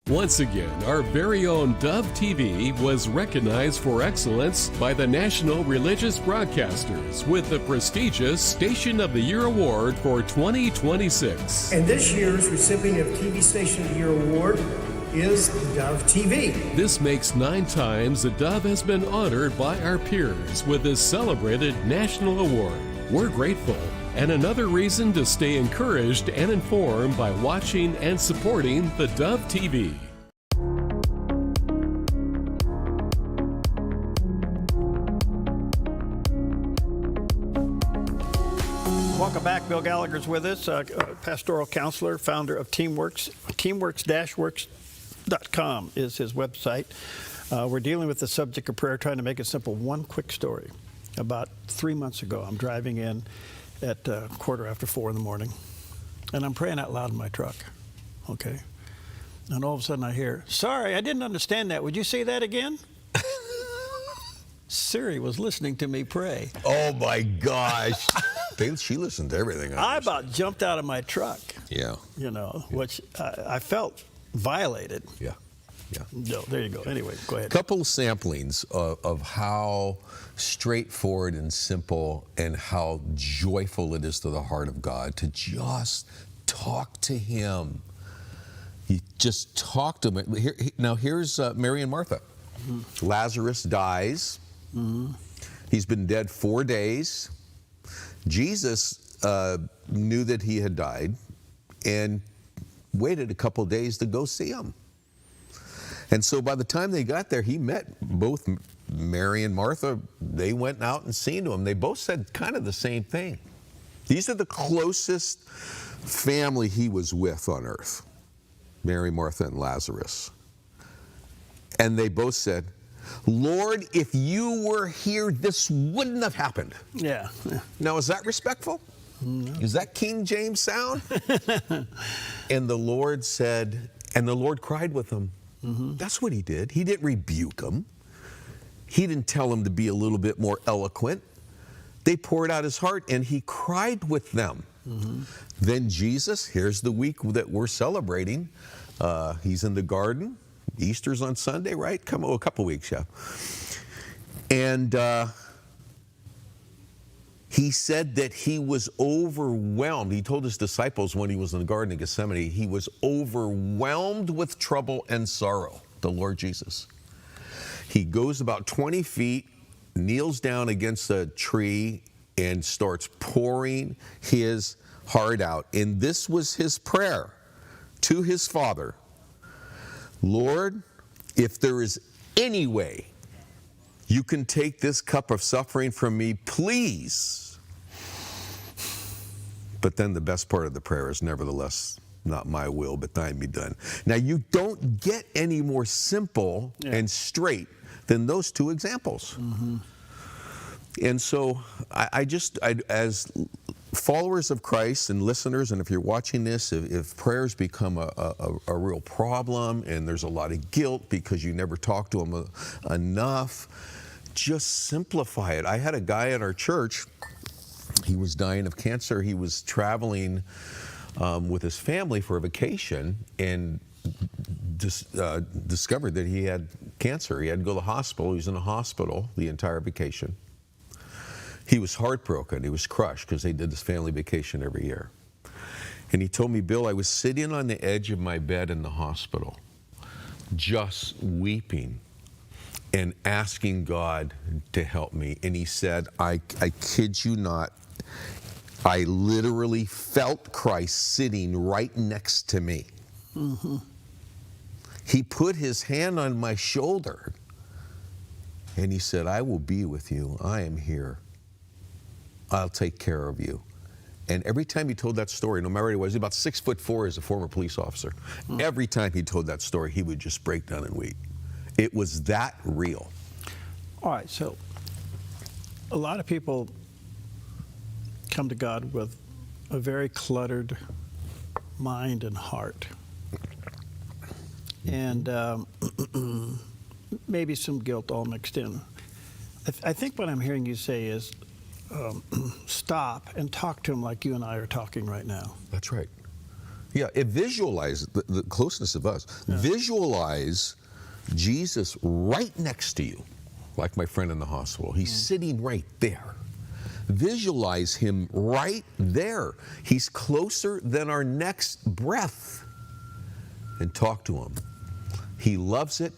Once again, our very own Dove TV was recognized for excellence by the National Religious Broadcasters with the prestigious Station of the Year Award for 2026. And this year's recipient of TV Station of the Year Award is theDove TV. This makes 9 times the Dove has been honored by our peers with this celebrated national award. We're grateful, and another reason to stay encouraged and informed by watching and supporting theDove TV. Welcome back. Bill Gallagher's with us, pastoral counselor, founder of Teamworks. Teamworks-works.com is his website. We're dealing with the subject of prayer, trying to make it simple. One quick story. About 3 months ago, I'm driving in at 4:15 in the morning, and I'm praying out loud in my truck, okay? And all of a sudden I hear, "Sorry, I didn't understand that. Would you say that again?" Siri was listening to me pray. Oh, my gosh. She listened to everything. I about jumped out of my truck. Yeah. You know, which I felt violated. Yeah. Yeah. No, there you go. Anyway, go ahead. A couple of samplings of how straightforward and simple and how joyful it is to the heart of God to just talk to Him. You just talk to Him. Now here's Mary and Martha. Mm-hmm. Lazarus dies. Mm-hmm. He's been dead 4 days. Jesus knew that he had died and waited a couple days to go see him. And so by the time they got there, he met both Mary and Martha. They went out and seen him. They both said kind of the same thing. These are the closest family he was with on earth, Mary, Martha, and Lazarus. And they both said, "Lord, if you were here, this wouldn't have happened." Yeah. Now, is that respectful? No. Is that King James sound? And the Lord said, and the Lord cried with them. Mm-hmm. That's what he did. He didn't rebuke them. He didn't tell them to be a little bit more eloquent. They poured out his heart, and he cried with them. Mm-hmm. Then Jesus, here's the week that we're celebrating. He's in the garden. Easter's on Sunday, right? A couple weeks, yeah. And he said that he was overwhelmed. He told his disciples when he was in the Garden of Gethsemane, he was overwhelmed with trouble and sorrow, the Lord Jesus. He goes about 20 feet, kneels down against a tree, and starts pouring his heart out. And this was his prayer to his Father. Lord, if there is any way you can take this cup of suffering from me, please. But then the best part of the prayer is, nevertheless, not my will, but thine be done. Now, you don't get any more simple and straight than those two examples. Mm-hmm. And so I as followers of Christ and listeners, and if you're watching this, if prayers become a real problem and there's a lot of guilt because you never talk to them enough, just simplify it. I had a guy at our church, he was dying of cancer. He was traveling with his family for a vacation and discovered that he had cancer. He had to go to the hospital. He was in a hospital the entire vacation. He was heartbroken. He was crushed because they did this family vacation every year. And he told me, Bill, I was sitting on the edge of my bed in the hospital, just weeping and asking God to help me. And he said, I kid you not, I literally felt Christ sitting right next to me. Mm-hmm. He put his hand on my shoulder and he said, I will be with you. I am here. I'll take care of you. And every time he told that story, no matter what he was about 6'4" as a former police officer. Mm. Every time he told that story, he would just break down and weep. It was that real. All right, so a lot of people come to God with a very cluttered mind and heart. And maybe some guilt all mixed in. I think what I'm hearing you say is, stop and talk to him like you and I are talking right now. That's right. Yeah, visualize the closeness of us. Yeah. Visualize Jesus right next to you, like my friend in the hospital. He's sitting right there. Visualize him right there. He's closer than our next breath. And talk to him. He loves it.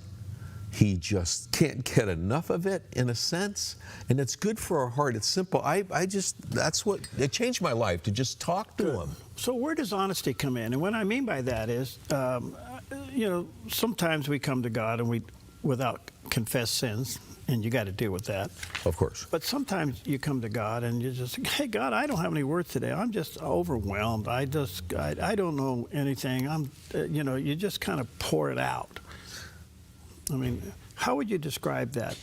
He just can't get enough of it, in a sense, and it's good for our heart. It's simple. That's what, it changed my life, to just talk to him. So where does honesty come in? And what I mean by that is, sometimes we come to God and we, without confessed sins, and you got to deal with that. Of course. But sometimes you come to God and you just, hey, God, I don't have any words today. I'm just overwhelmed. I don't know anything. You just kind of pour it out. I mean, how would you describe that?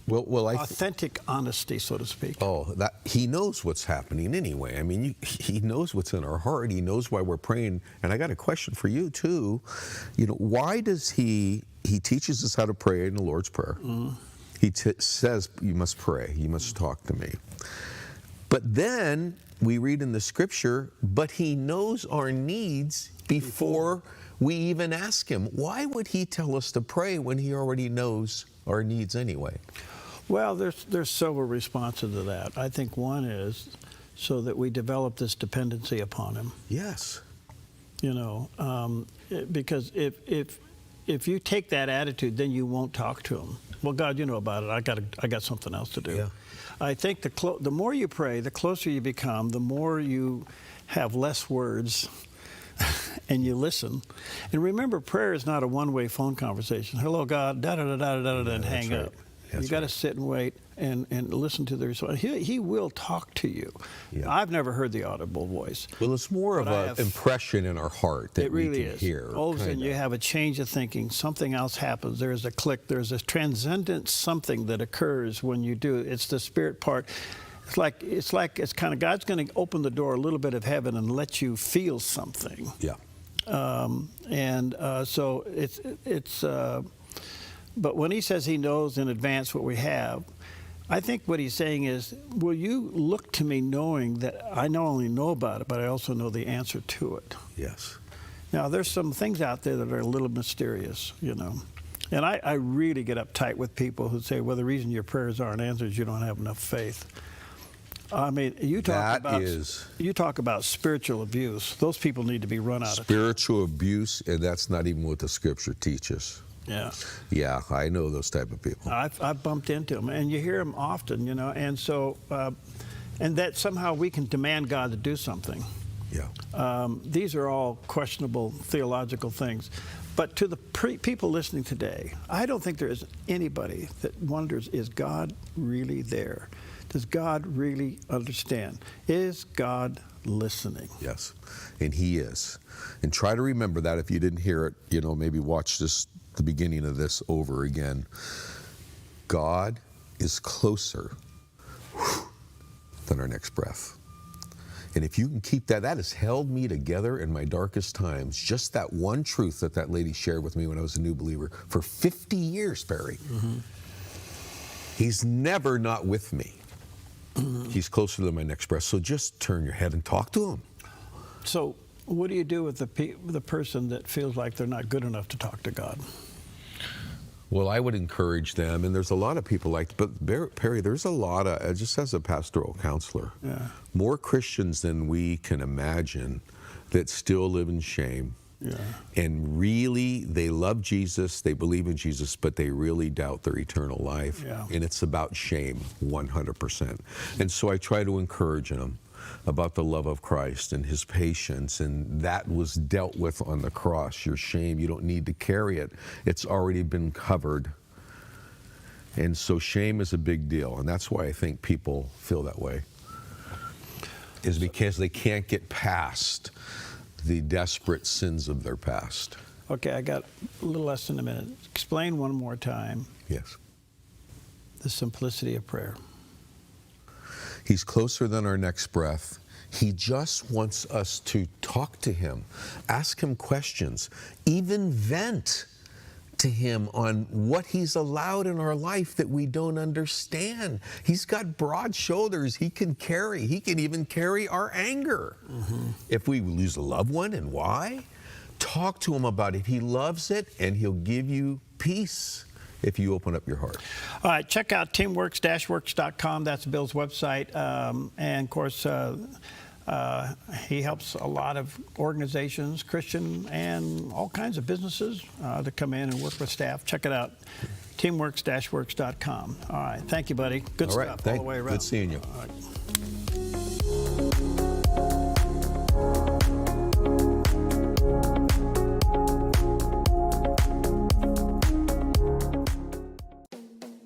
Well, authentic honesty, so to speak. Oh, that he knows what's happening anyway. I mean, he knows what's in our heart. He knows why we're praying. And I got a question for you too. Why does he teaches us how to pray in the Lord's Prayer? Mm. He says you must pray. You must talk to me. But then we read in the Scripture, but he knows our needs before we even ask him. Why would he tell us to pray when he already knows our needs anyway? Well, there's several responses to that. I think one is so that we develop this dependency upon him. Yes. Because if you take that attitude, then you won't talk to him. Well, God, you know about it. I got something else to do. Yeah. I think the more you pray, the closer you become, the more you have less words. And you listen. And remember, prayer is not a one-way phone conversation. Hello, God, da-da-da-da-da-da, and hang up. You got to sit and wait and listen to the response. He will talk to you. Yeah. I've never heard the audible voice. Well, it's more of an impression in our heart that we can hear. All of a sudden, you have a change of thinking. Something else happens. There's a click. There's a transcendent something that occurs when you do it. It's the spirit part. It's kind of God's going to open the door a little bit of heaven and let you feel something. Yeah. So it's. But when he says he knows in advance what we have, I think what he's saying is, will you look to me knowing that I not only know about it, but I also know the answer to it? Yes. Now, there's some things out there that are a little mysterious, And I really get uptight with people who say, well, the reason your prayers aren't answered is you don't have enough faith. I mean, you talk about spiritual abuse. Those people need to be run out of spiritual abuse, and that's not even what the Scripture teaches. Yeah. Yeah, I know those type of people. I've bumped into them, and you hear them often, you know, and so, and that somehow we can demand God to do something. Yeah. These are all questionable theological things. But to the people listening today, I don't think there is anybody that wonders, is God really there? Does God really understand? Is God listening? Yes, and He is. And try to remember that if you didn't hear it, you know, maybe watch the beginning of this over again. God is closer than our next breath. And if you can keep that has held me together in my darkest times. Just that one truth that lady shared with me when I was a new believer for 50 years, Barry. Mm-hmm. He's never not with me. He's closer than my next breath. So just turn your head and talk to him. So what do you do with the person that feels like they're not good enough to talk to God? Well, I would encourage them, and there's a lot of people but Perry, there's a lot of, just as a pastoral counselor, more Christians than we can imagine that still live in shame. Yeah. And really, they love Jesus, they believe in Jesus, but they really doubt their eternal life. Yeah. And it's about shame, 100%. And so I try to encourage them about the love of Christ and His patience, and that was dealt with on the cross. Your shame, you don't need to carry it. It's already been covered. And so shame is a big deal, and that's why I think people feel that way, is because they can't get past the desperate sins of their past. Okay, I got a little less than a minute. Explain one more time. Yes. The simplicity of prayer. He's closer than our next breath. He just wants us to talk to Him, ask Him questions, even vent to Him on what He's allowed in our life that we don't understand. He's got broad shoulders. He can even carry our anger. Mm-hmm. If we lose a loved one and why, talk to Him about it. He loves it, and He'll give you peace if you open up your heart. All right, check out teamworks-works.com. That's Bill's website. And, of course, he helps a lot of organizations, Christian and all kinds of businesses to come in and work with staff. Check it out, teamworks-works.com. All right, thank you, buddy. Good stuff all the way around. Good seeing you. All right.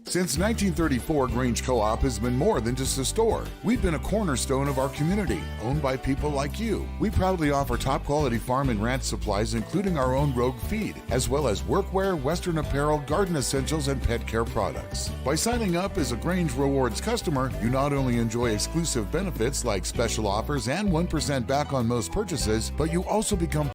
Since 1934, Grange Co-op has been more than just a store. We've been a cornerstone of our community, owned by people like you. We proudly offer top-quality farm and ranch supplies, including our own Rogue feed, as well as workwear, Western apparel, garden essentials, and pet care products. By signing up as a Grange Rewards customer, you not only enjoy exclusive benefits like special offers and 1% back on most purchases, but you also become